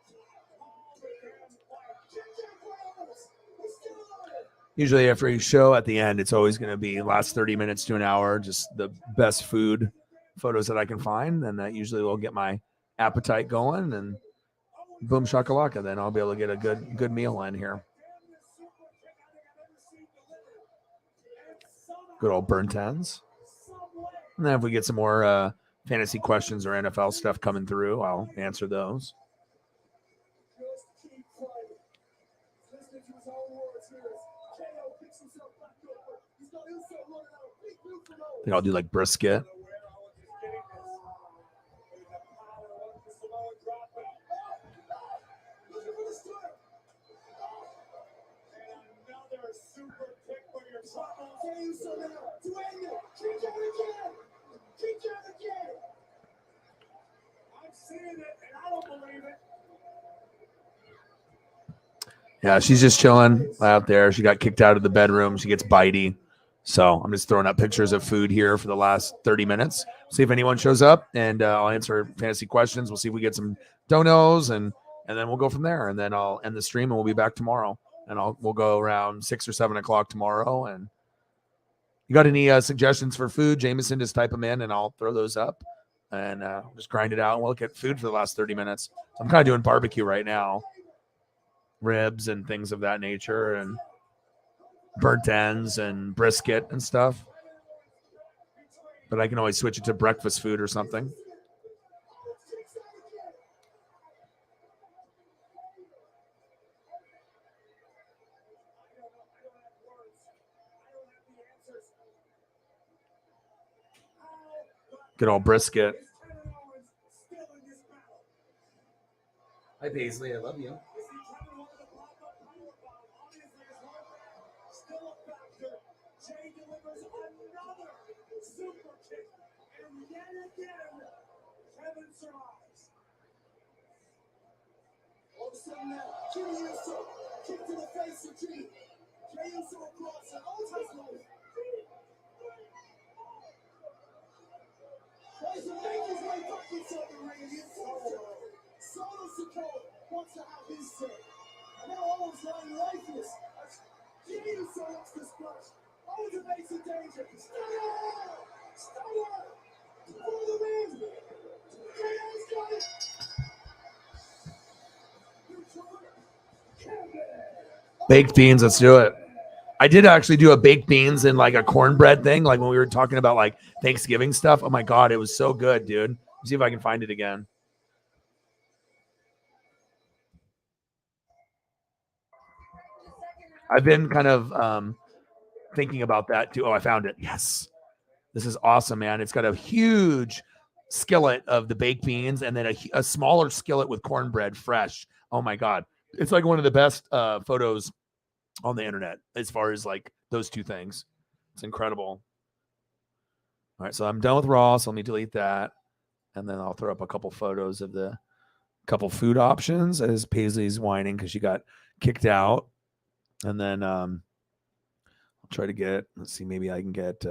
Call the damn fight. Kick out for Owens. He's still on it. usually after a show at the end, it's always going to be last 30 minutes to an hour, just the best food photos that I can find. And that usually will get my appetite going and boom shakalaka. Then I'll be able to get a good meal in here. Good old burnt ends. And then if we get some more fantasy questions or NFL stuff coming through, I'll answer those. Just keep fighting. Listening to his own words here as KO picks himself back up. He's got Uso running out. Big move from I Owens. think I'll do like brisket. Yeah, she's just chilling out there. She got kicked out of the bedroom. She gets bitey. So I'm just throwing up pictures of food here for the last 30 minutes. See if anyone shows up, and I'll answer fantasy questions. We'll see if we get some donos, and then we'll go from there. And then I'll end the stream, and we'll be back tomorrow. And we'll go around 6 or 7 o'clock tomorrow. And you got any suggestions for food, Jameson, just type them in, and I'll throw those up. And just grind it out, and we'll look at food for the last 30 minutes. So I'm kind of doing barbecue right now. Ribs and things of that nature, and burnt ends and brisket and stuff. But I can always switch it to breakfast food or something. Good old brisket. Hi, Paisley. I love you. Jay delivers another super kick, and yet again, Kevin survives. All of a sudden now, Jimmy Uso, kick to the face of G. Jay Uso across and Owens has no. Tries to make his way back inside the ring, and he's Solo Sikoa wants to have his say. And now Owens lying lifeless as Jimmy Uso looks to splash. Owens evades the danger. Stunner! Stunner! For the win! KO's got it! Baked beans. Let's do it. I did actually do a baked beans and like a cornbread thing, like when we were talking about like Thanksgiving stuff. Oh my God, it was so good, dude. Let's see if I can find it again. I've been kind of thinking about that too. Oh, I found it. Yes. This is awesome, man. It's got a huge skillet of the baked beans and then a smaller skillet with cornbread fresh. Oh my God. It's like one of the best photos on the internet as far as like those two things. It's incredible. All right, so I'm done with Raw, so let me delete that. And then I'll throw up a couple photos of the couple food options as Paisley's whining because she got kicked out. And then I'll try to get, let's see, maybe I can get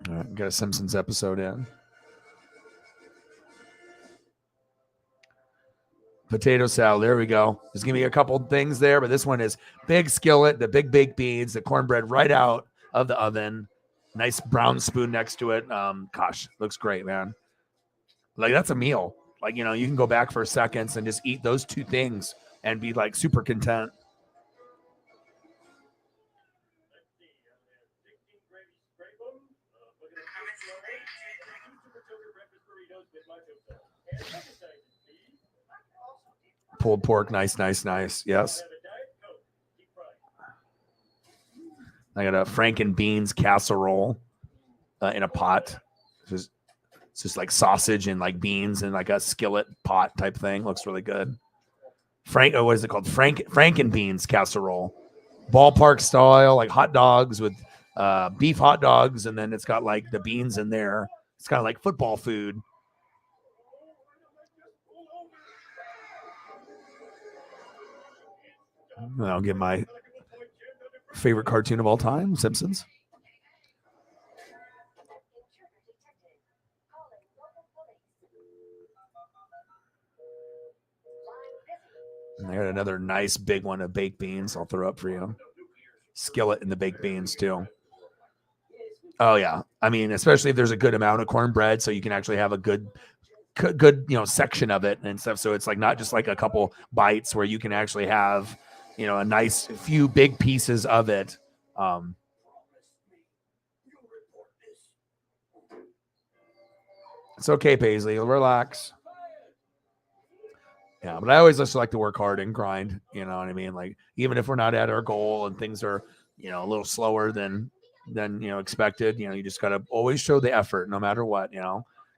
all right, get a Simpsons episode in. Potato salad. There we go. There's going to be a couple things there, but this one is big skillet, the big baked beans, the cornbread right out of the oven. Nice brown spoon next to it. Gosh, looks great, man. Like that's a meal. Like, you can go back for seconds and just eat those two things and be like super content. Pulled pork, nice. Yes. I got a Frank and beans casserole in a pot. It's just like sausage and like beans and like a skillet pot type thing. Looks really good. What is it called? Frank and beans casserole. Ballpark style, like hot dogs with beef hot dogs, and then it's got like the beans in there. It's kind of like football food. And I'll get my favorite cartoon of all time, Simpsons. And I got another nice big one of baked beans I'll throw up for you. Skillet and the baked beans too. Oh yeah. I mean, especially if there's a good amount of cornbread, so you can actually have a good section of it and stuff. So it's like not just like a couple bites, where you can actually have, a nice few big pieces of it. It's okay, Paisley. Relax. Yeah, but I always just like to work hard and grind. You know what I mean? Like, even if we're not at our goal and things are, a little slower than expected, you just got to always show the effort no matter what.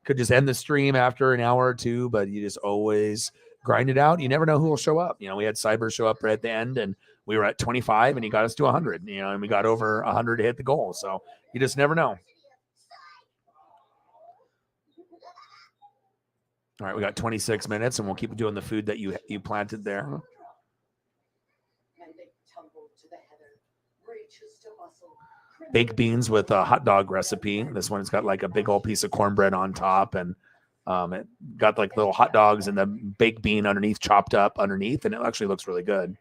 Could just end the stream after an hour or two, but you just always grind it out. You never know who will show up. We had Cyber show up right at the end, and we were at 25 and he got us to 100, and we got over 100 to hit the goal. So you just never know. All right, we got 26 minutes, and we'll keep doing the food that you planted there. And they tumbled to the heather, reaches to muscle. Baked beans with a hot dog recipe. This one's got like a big old piece of cornbread on top, and it got like little hot dogs and the baked bean underneath, chopped up underneath, and it actually looks really good.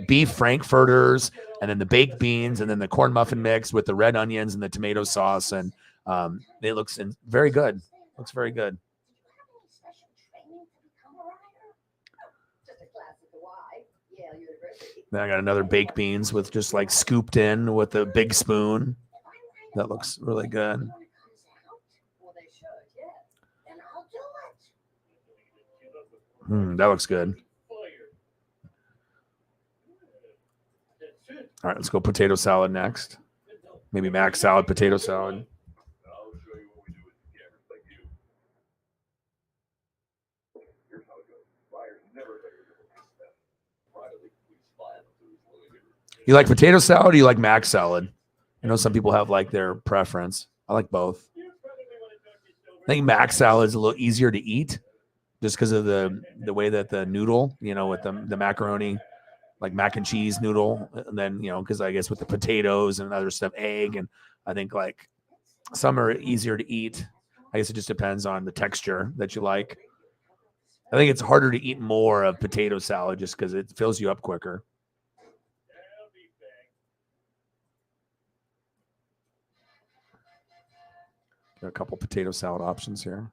Beef frankfurters, and then the baked beans, and then the corn muffin mix with the red onions and the tomato sauce, and it looks very good. Looks very good. Then I got another baked beans with just like scooped in with a big spoon. That looks really good. That looks good. All right, let's go potato salad next. Maybe mac salad, potato salad. You like potato salad or you like mac salad? I know some people have like their preference. I like both. I think mac salad is a little easier to eat just because of the way that the noodle, with the macaroni, like mac and cheese noodle, and then, because I guess with the potatoes and other stuff, egg, and I think like some are easier to eat. I guess it just depends on the texture that you like. I think it's harder to eat more of potato salad just because it fills you up quicker. Got a couple potato salad options here.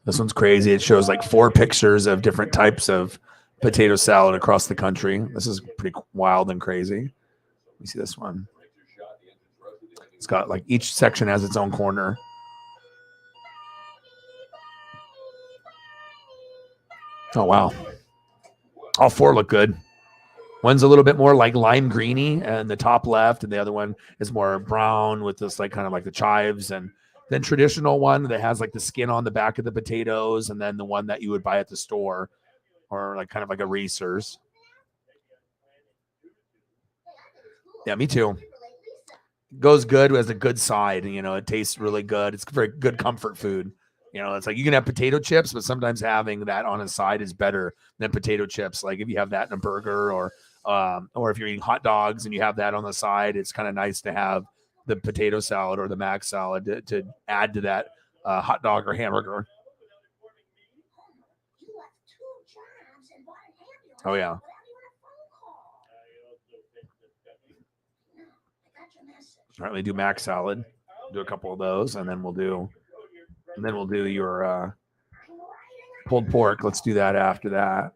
This one's crazy. It shows like 4 pictures of different types of potato salad across the country. This is pretty wild and crazy. Let me see this one. It's got like each section has its own corner. Oh, wow. All 4 look good. One's a little bit more like lime greeny and the top left, and the other one is more brown with this like kind of like the chives, and then traditional one that has like the skin on the back of the potatoes, and then the one that you would buy at the store, or like kind of like a Reese's. Yeah, me too. Goes good as a good side. It tastes really good. It's very good comfort food. It's like you can have potato chips, but sometimes having that on a side is better than potato chips. Like if you have that in a burger or Or if you're eating hot dogs and you have that on the side, it's kind of nice to have the potato salad or the mac salad to add to that hot dog or hamburger. Oh yeah. All right, we do mac salad. Do a couple of those, and then we'll do your pulled pork. Let's do that after that.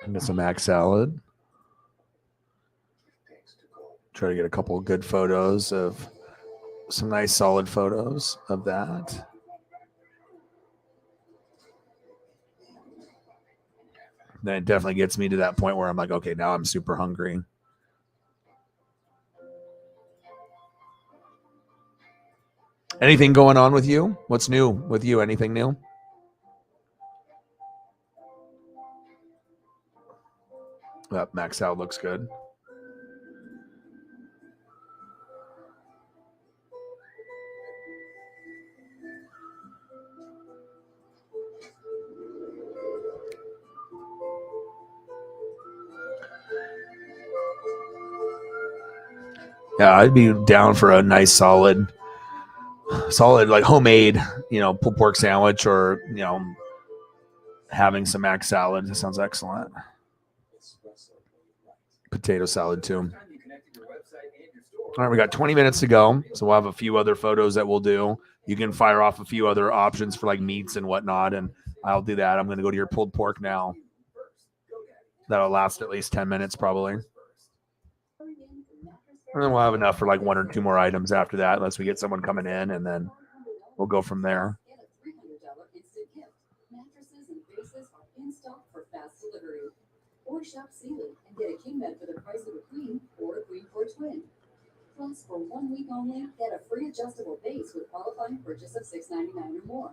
And some mac salad. Try to get a couple of good photos of some nice solid photos of that. Then it definitely gets me to that point where I'm like, okay, now I'm super hungry. Anything going on with you? What's new with you? Anything new? Max out looks good. Yeah, I'd be down for a nice solid like homemade, pulled pork sandwich, or having some mac salad. That sounds excellent. Potato salad too. All right, we got 20 minutes to go, so we'll have a few other photos that we'll do. You can fire off a few other options for like meats and whatnot, and I'll do that. I'm going to go to your pulled pork now. That'll last at least 10 minutes probably. And then we'll have enough for like one or two more items after that, unless we get someone coming in, and then we'll go from there. Mattresses and bases are in stock for fast delivery. Or shop Sealy and get a king bed for the price of a queen or a queen for a twin. Plus, for 1 week only, get a free adjustable base with qualifying purchase of $6.99 or more.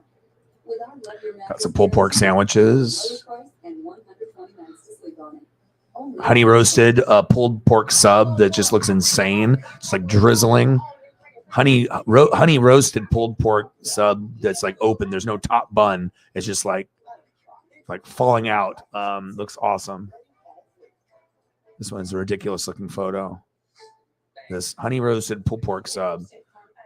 With our Love Your Mattress, got some pulled pork sandwiches. And 120 nights to sleep on it. Honey roasted pulled pork sub that just looks insane. It's like drizzling. Honey roasted pulled pork sub that's like open. There's no top bun. It's just like falling out. Looks awesome. This one's a ridiculous looking photo. This honey roasted pulled pork sub.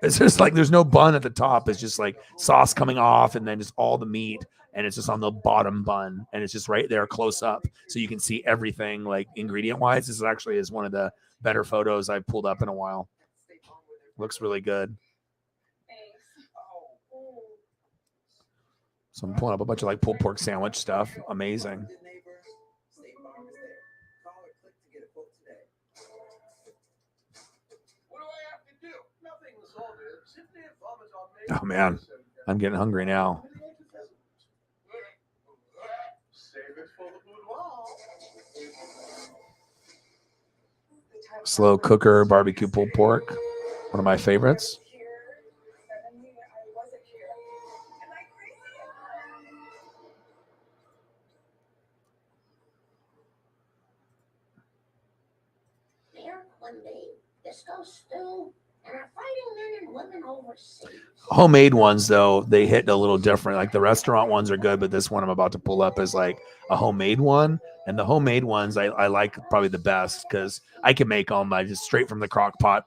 It's just like there's no bun at the top. It's just like sauce coming off and then just all the meat. And it's just on the bottom bun. And it's just right there close up. So you can see everything like ingredient wise. This actually is one of the better photos I've pulled up in a while. Looks really good. So I'm pulling up a bunch of like pulled pork sandwich stuff. Amazing. Oh man, I'm getting hungry now. Slow cooker barbecue pulled pork. One of my favorites. Homemade ones, though, they hit a little different. Like the restaurant ones are good, but this one I'm about to pull up is like a homemade one. And the homemade ones I like probably the best because I can make them. I just straight from the crock pot,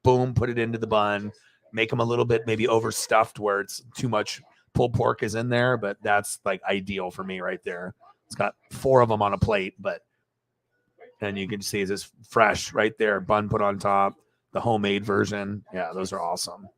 boom, put it into the bun, make them a little bit maybe overstuffed where it's too much pulled pork is in there. But that's like ideal for me right there. It's got 4 of them on a plate, and you can see it's just fresh right there. Bun put on top, the homemade version. Yeah, those are awesome.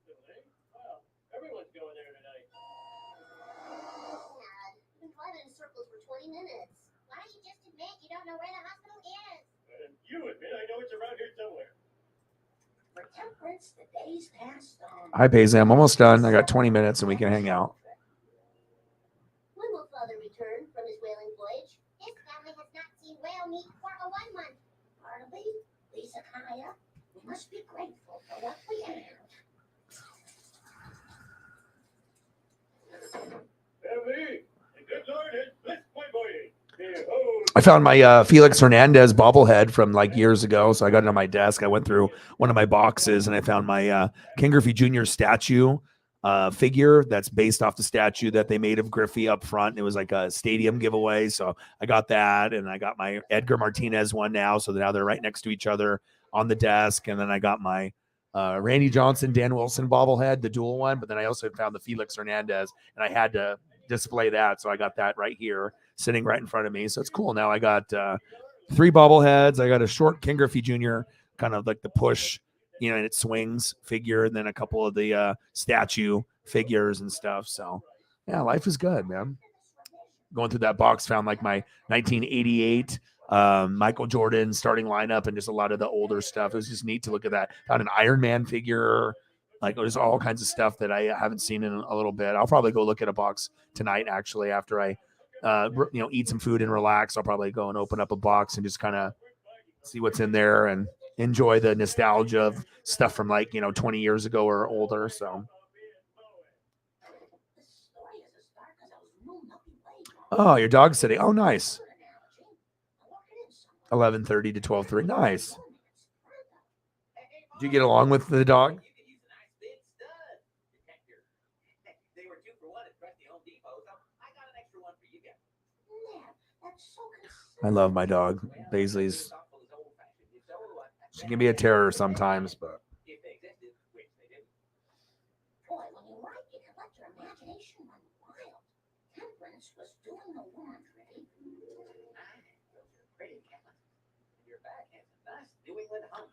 Hi, Paisley. I'm almost done. I got 20 minutes and we can hang out. must be grateful for what we have. I found my Felix Hernandez bobblehead from like years ago. So I got it on my desk. I went through one of my boxes and I found my Ken Griffey Jr. statue figure that's based off the statue that they made of Griffey up front. It was like a stadium giveaway. So I got that, and I got my Edgar Martinez one now. So now they're right next to each other on the desk. And then I got my Randy Johnson, Dan Wilson bobblehead, the dual one. But then I also found the Felix Hernandez, and I had to display that. So I got that right here sitting right in front of me. So it's cool. Now I got 3 bobbleheads. I got a short Ken Griffey Jr., kind of like the push, and it swings figure, and then a couple of the statue figures and stuff. So yeah, life is good, man. Going through that box, found like my 1988 Michael Jordan starting lineup and just a lot of the older stuff. It was just neat to look at that. Found an Iron Man figure. Like there's all kinds of stuff that I haven't seen in a little bit. I'll probably go look at a box tonight, actually, after I eat some food and relax. I'll probably go and open up a box and just kind of see what's in there and enjoy the nostalgia of stuff from 20 years ago or older. So oh, your dog's sitting. Oh, nice. 11:30 to 12:03. Nice. Do you get along with the dog? I love my dog. Paisley's. She can be a terror sometimes, but. Boy, when you write, you can let your imagination run wild. Temperance was doing the laundry. Pretty, Kevin. Your back has a nice New England hump.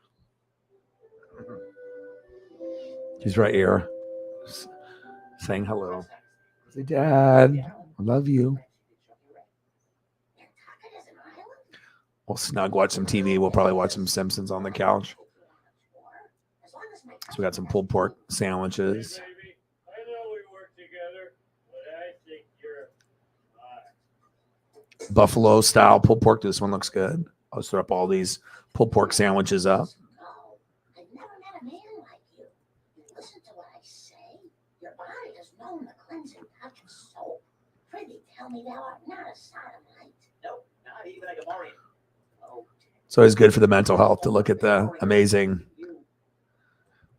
She's right here, saying hello. Say, Dad, I love you. We'll snug watch some TV. We'll probably watch some Simpsons on the couch. So we got some pulled pork sandwiches. Buffalo style pulled pork. This one looks good. I'll throw up all these pulled pork sandwiches up. I've never met a man like you. You listen to what I say. Your body has known the cleansing touch of soap. Prithee, tell me thou art not a sodomite. Nope, not even a Gomorrah. It's always good for the mental health to look at the amazing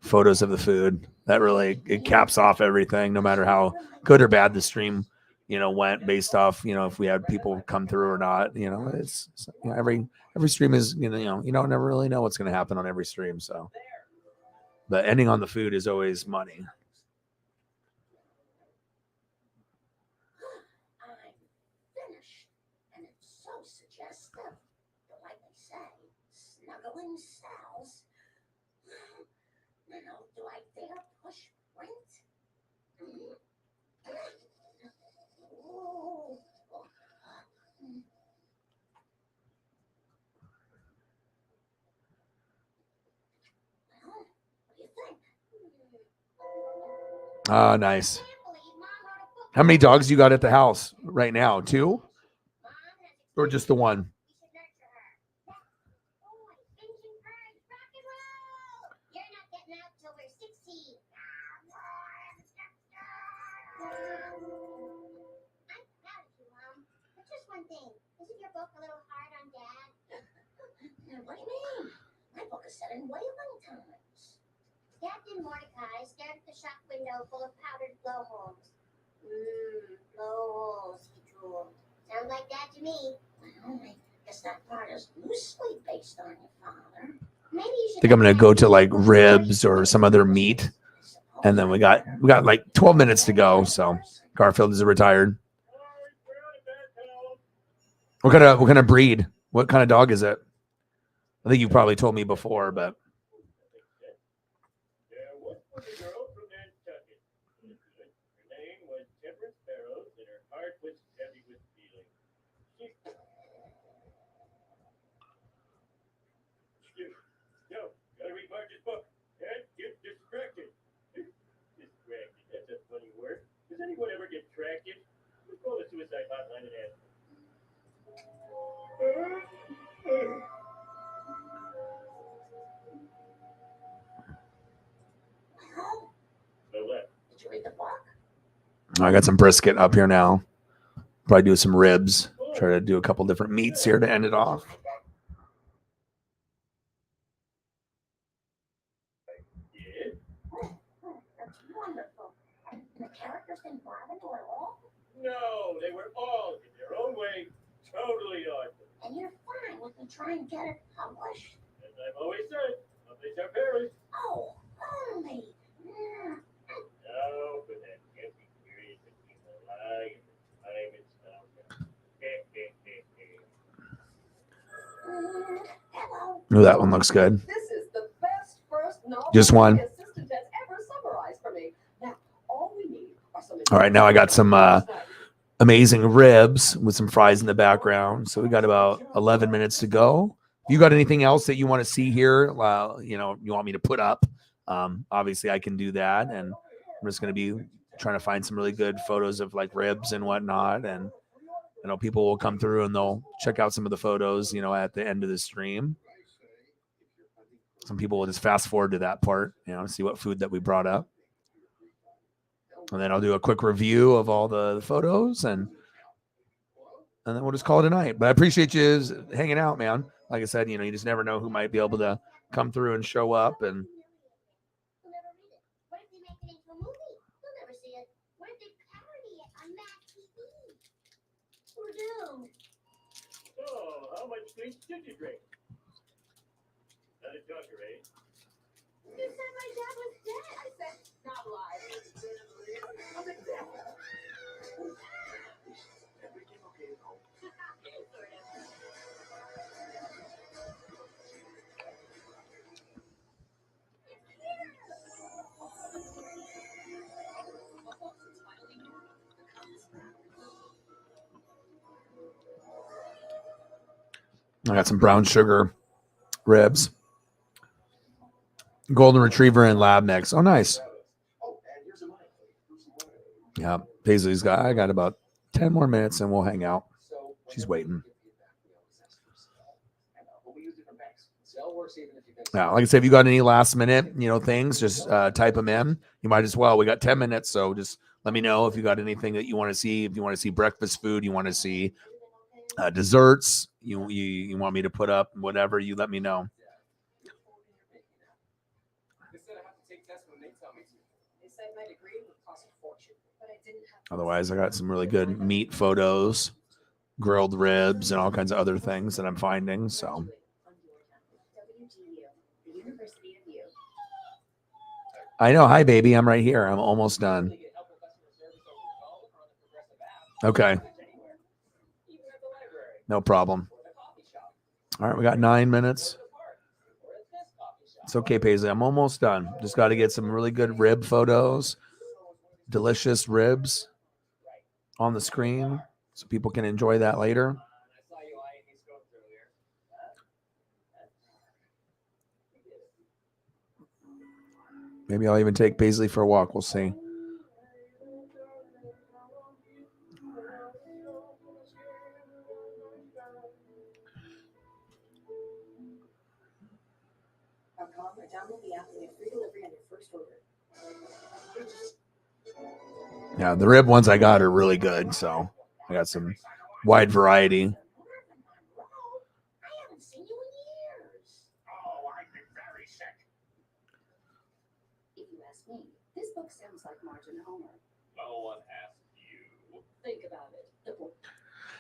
photos of the food. That really, it caps off everything, no matter how good or bad the stream, went based off, if we had people come through or not. It's every stream is, you don't never really know what's going to happen on every stream. So, but ending on the food is always money. I'm finished, and it's so suggestive. Like they say, snuggling cells. Now, do I dare push print? Oh. Well, what do you think? Ah, nice. How many dogs you got at the house right now? 2? Or just the one? Isn't your book a little hard on Dad? What do you mean? My book is set in whaling times. Captain Mordecai stared at the shop window full of powdered blowholes. Blowholes, he drooled. Sounds like Dad to me. Well, I guess that part is loosely based on your father. Maybe you should. I think I'm gonna go to like ribs or some other meat, and then we got like 12 minutes to go. So Garfield is retired. What kind of breed? What kind of dog is it? I think you probably told me before, but. Does anyone ever get distracted? Let's call the suicide hotline and ask. I got some brisket up here now. Probably do some ribs. Try to do a couple different meats here to end it off. Yeah. That's wonderful. The characters didn't bother you at all? No, they were all in their own way totally awesome. And you're fine with me trying to get it published? As I've always said, publish our parents. Oh, only. Mm. No, but that can't be serious and keep a lie and time and stuff. Hello. Ooh, that one looks good. This is the best first novel Just one. my assistant has ever summarized for me. Now, all we need are some. All right, now I got some amazing ribs with some fries in the background. So we got about 11 minutes to go. You got anything else that you want to see here? You want me to put up? Obviously, I can do that, and I'm just going to be trying to find some really good photos of like ribs and whatnot. And I know people will come through and they'll check out some of the photos, at the end of the stream. Some people will just fast forward to that part, see what food that we brought up. And then I'll do a quick review of all the photos and then we'll just call it a night. But I appreciate you hanging out, man. Like I said, you just never know who might be able to come through and show up. And You'll never read it. What if they make it into a movie? You'll never see it. What if they parody it on Mac TV? Or do? So, how much bleach did you drink? Not a joker, eh? You said my dad was dead. I said, not alive. I got some brown sugar ribs, golden retriever, and lab mix. Oh, nice. Yeah, Paisley's I got about 10 more minutes and we'll hang out. She's waiting. Yeah, like I said, if you got any last minute, things, just type them in. You might as well. We got 10 minutes, so just let me know if you got anything that you want to see. If you want to see breakfast food, you want to see desserts, you want me to put up, whatever, you let me know. Otherwise, I got some really good meat photos, grilled ribs, and all kinds of other things that I'm finding. So, I know. Hi, baby. I'm right here. I'm almost done. Okay. No problem. All right, we got 9 minutes. It's okay, Paisley. I'm almost done. Just got to get some really good rib photos, delicious ribs on the screen so people can enjoy that later. Maybe I'll even take Paisley for a walk. We'll see. Yeah, the rib ones I got are really good, so I got some wide variety. I haven't seen you in years. Oh, I've been very sick. If you ask me, this book sounds like Marge and Homer. No one asked you. Think about it. The book.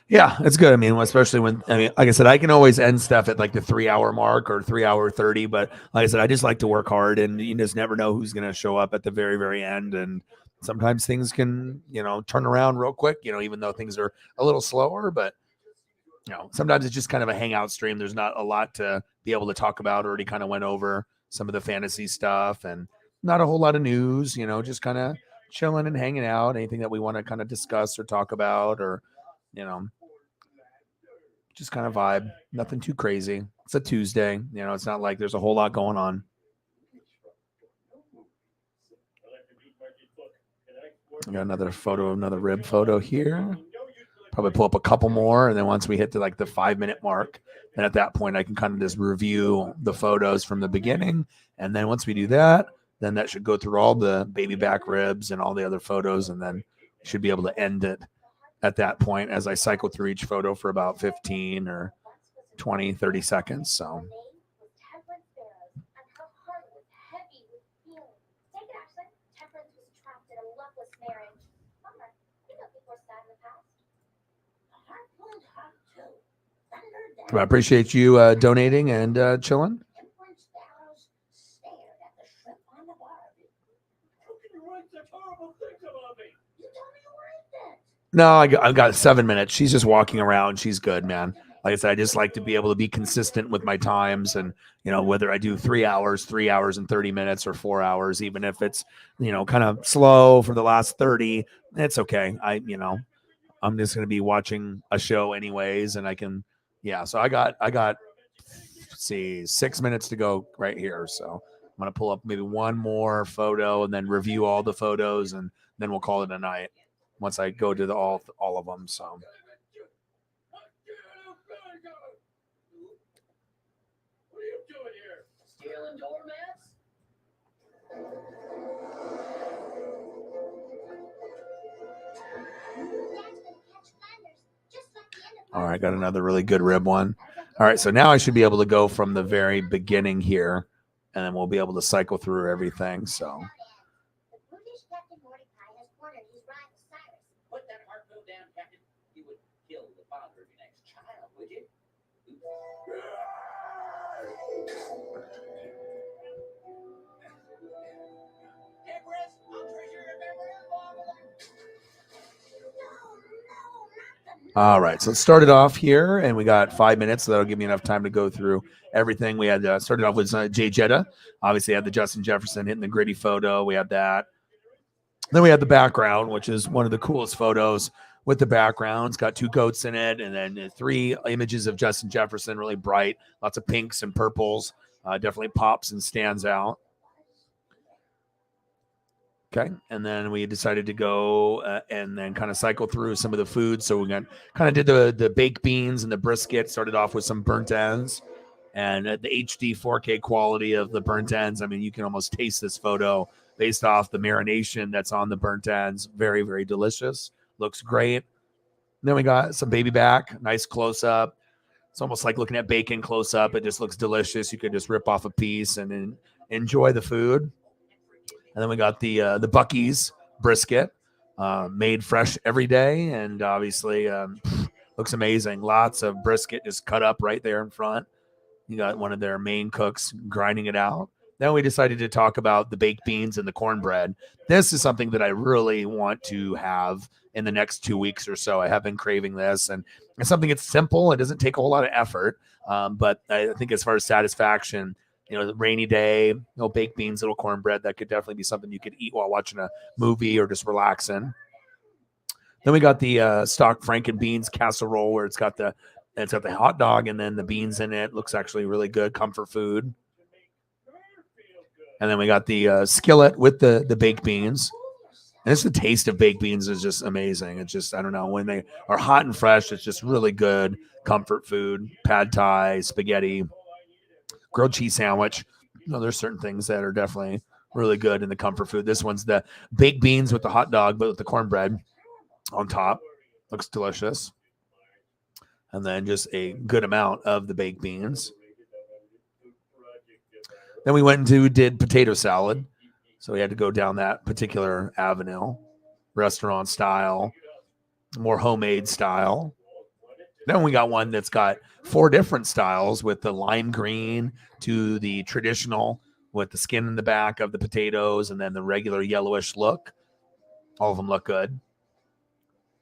Yeah, it's good. I mean, especially when, like I said, I can always end stuff at like the 3 hour mark or 3 hour 30. But like I said, I just like to work hard, and you just never know who's going to show up at the very, very end. And sometimes things can, turn around real quick, even though things are a little slower. But, sometimes it's just kind of a hangout stream. There's not a lot to be able to talk about. Already kind of went over some of the fantasy stuff and not a whole lot of news, just kind of chilling and hanging out. Anything that we want to kind of discuss or talk about, or, just kind of vibe. Nothing too crazy. It's a Tuesday. It's not like there's a whole lot going on. I got another photo, another rib photo here. Probably pull up a couple more, and then once we hit to like the 5 minute mark, then at that point I can kind of just review the photos from the beginning. And then once we do that, then that should go through all the baby back ribs and all the other photos, and then should be able to end it at that point as I cycle through each photo for about 15 or 20, 30 seconds. So I appreciate you donating and chilling. No, I've got 7 minutes. She's just walking around. She's good, man. Like I said, I just like to be able to be consistent with my times, and whether I do 3 hours, 3 hours and 30 minutes, or 4 hours, even if it's kind of slow for the last 30, it's okay. I'm just going to be watching a show anyways, and I can, So I got, let's see, 6 minutes to go right here. So I'm going to pull up maybe one more photo and then review all the photos, and then we'll call it a night once I go to all of them. So. What are you doing here? Stealing doormats? All right, got another really good rib one. All right, so now I should be able to go from the very beginning here, and then we'll be able to cycle through everything. So. Put that heart bill down, Captain. You would kill the father of your next child, would you? Everest, I'll treasure your memory as long as All right, so it started off here, and we got 5 minutes, so that'll give me enough time to go through everything. We had started off with Jay Jetta. Obviously, had the Justin Jefferson hitting the gritty photo. We had that. Then we had the background, which is one of the coolest photos with the background. It's got 2 goats in it, and then 3 images of Justin Jefferson, really bright, lots of pinks and purples. Definitely pops and stands out. Okay, and then we decided to go and then kind of cycle through some of the food. So we kind of did the baked beans and the brisket. Started off with some burnt ends, and the HD 4K quality of the burnt ends. I mean, you can almost taste this photo based off the marination that's on the burnt ends. Very, very delicious. Looks great. And then we got some baby back, nice close up. It's almost like looking at bacon close up. It just looks delicious. You could just rip off a piece and then enjoy the food. And then we got the Buc-ee's brisket, made fresh every day, and obviously looks amazing. Lots of brisket just cut up right there in front. You got one of their main cooks grinding it out. Then we decided to talk about the baked beans and the cornbread. This is something that I really want to have in the next 2 weeks or so. I have been craving this, and it's something that's simple. It doesn't take a whole lot of effort, but I think as far as satisfaction, the rainy day, baked beans, little cornbread, that could definitely be something you could eat while watching a movie or just relaxing. Then we got the stock Franken beans casserole, where it's got the hot dog and then the beans in it. Looks actually really good, comfort food. And then we got the skillet with the baked beans. And it's the taste of baked beans is just amazing. It's just, I don't know, when they are hot and fresh, it's just really good comfort food. Pad thai, spaghetti, grilled cheese sandwich. There's certain things that are definitely really good in the comfort food. This one's the baked beans with the hot dog, but with the cornbread on top. Looks delicious. And then just a good amount of the baked beans. Then we went and did potato salad. So we had to go down that particular avenue, restaurant style, more homemade style. Then we got one that's got 4 different styles, with the lime green to the traditional with the skin in the back of the potatoes, and then the regular yellowish look. All of them look good.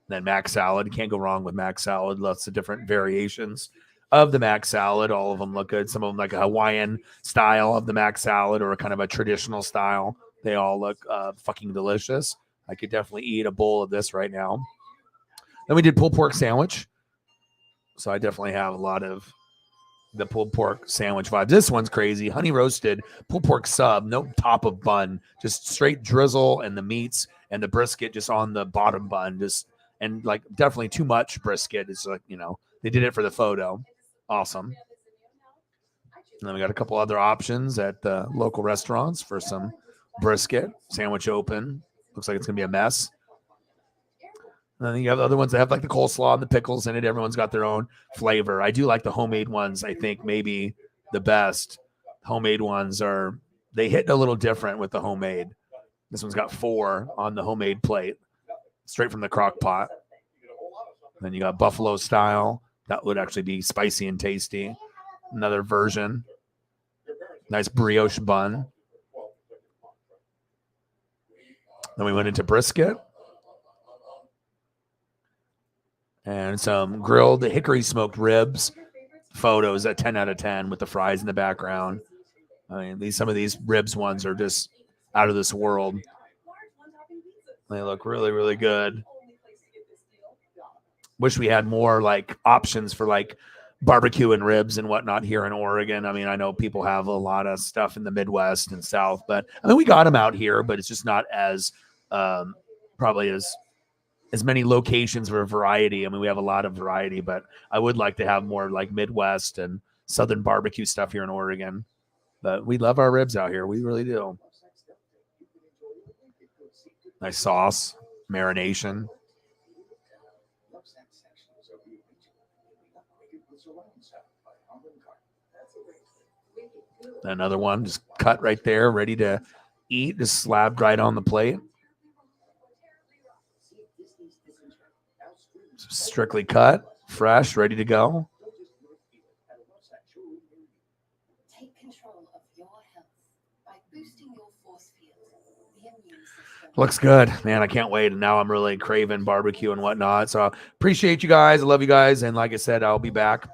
Then mac salad. You can't go wrong with mac salad. Lots of different variations of the mac salad. All of them look good. Some of them like a Hawaiian style of the mac salad, or a kind of a traditional style. They all look fucking delicious. I could definitely eat a bowl of this right now. Then we did pulled pork sandwich. So I definitely have a lot of the pulled pork sandwich vibe. This one's crazy. Honey roasted pulled pork sub, no top of bun, just straight drizzle, and the meats and the brisket just on the bottom bun. And like definitely too much brisket. It's like, they did it for the photo. Awesome. And then we got a couple other options at the local restaurants for some brisket. Sandwich open. Looks like it's going to be a mess. And then you have the other ones that have like the coleslaw and the pickles in it. Everyone's got their own flavor. I do like the homemade ones. I think maybe the best homemade ones are, they hit a little different with the homemade. This one's got 4 on the homemade plate, straight from the crock pot. Then you got buffalo style. That would actually be spicy and tasty. Another version. Nice brioche bun. Then we went into brisket. And some grilled hickory smoked ribs. Photos at 10 out of 10 with the fries in the background. I mean, some of these ribs ones are just out of this world. They look really, really good. Wish we had more like options for like barbecue and ribs and whatnot here in Oregon. I mean, I know people have a lot of stuff in the Midwest and South, but I mean, we got them out here, but it's just not as probably as many locations for variety. I mean, we have a lot of variety, but I would like to have more like Midwest and Southern barbecue stuff here in Oregon. But we love our ribs out here. We really do. Nice sauce, marination. Another one just cut right there, ready to eat, just slabbed right on the plate. Strictly cut, fresh, ready to go. Take control of your health by boosting your force field, the immune system. Looks good, man. I can't wait. And now I'm really craving barbecue and whatnot. So appreciate you guys. I love you guys. And like I said, I'll be back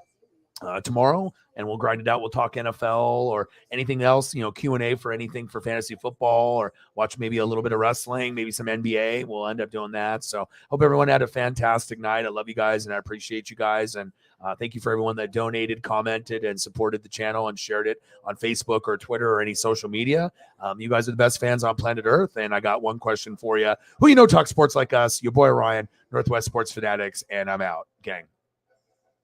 tomorrow, and we'll grind it out. We'll talk NFL or anything else, Q&A for anything for fantasy football, or watch maybe a little bit of wrestling, maybe some NBA. We'll end up doing that. So hope everyone had a fantastic night. I love you guys, and I appreciate you guys. And thank you for everyone that donated, commented, and supported the channel and shared it on Facebook or Twitter or any social media. You guys are the best fans on planet Earth. And I got one question for you. Who talks sports like us? Your boy Ryan, Northwest Sports Fanatics, and I'm out, gang.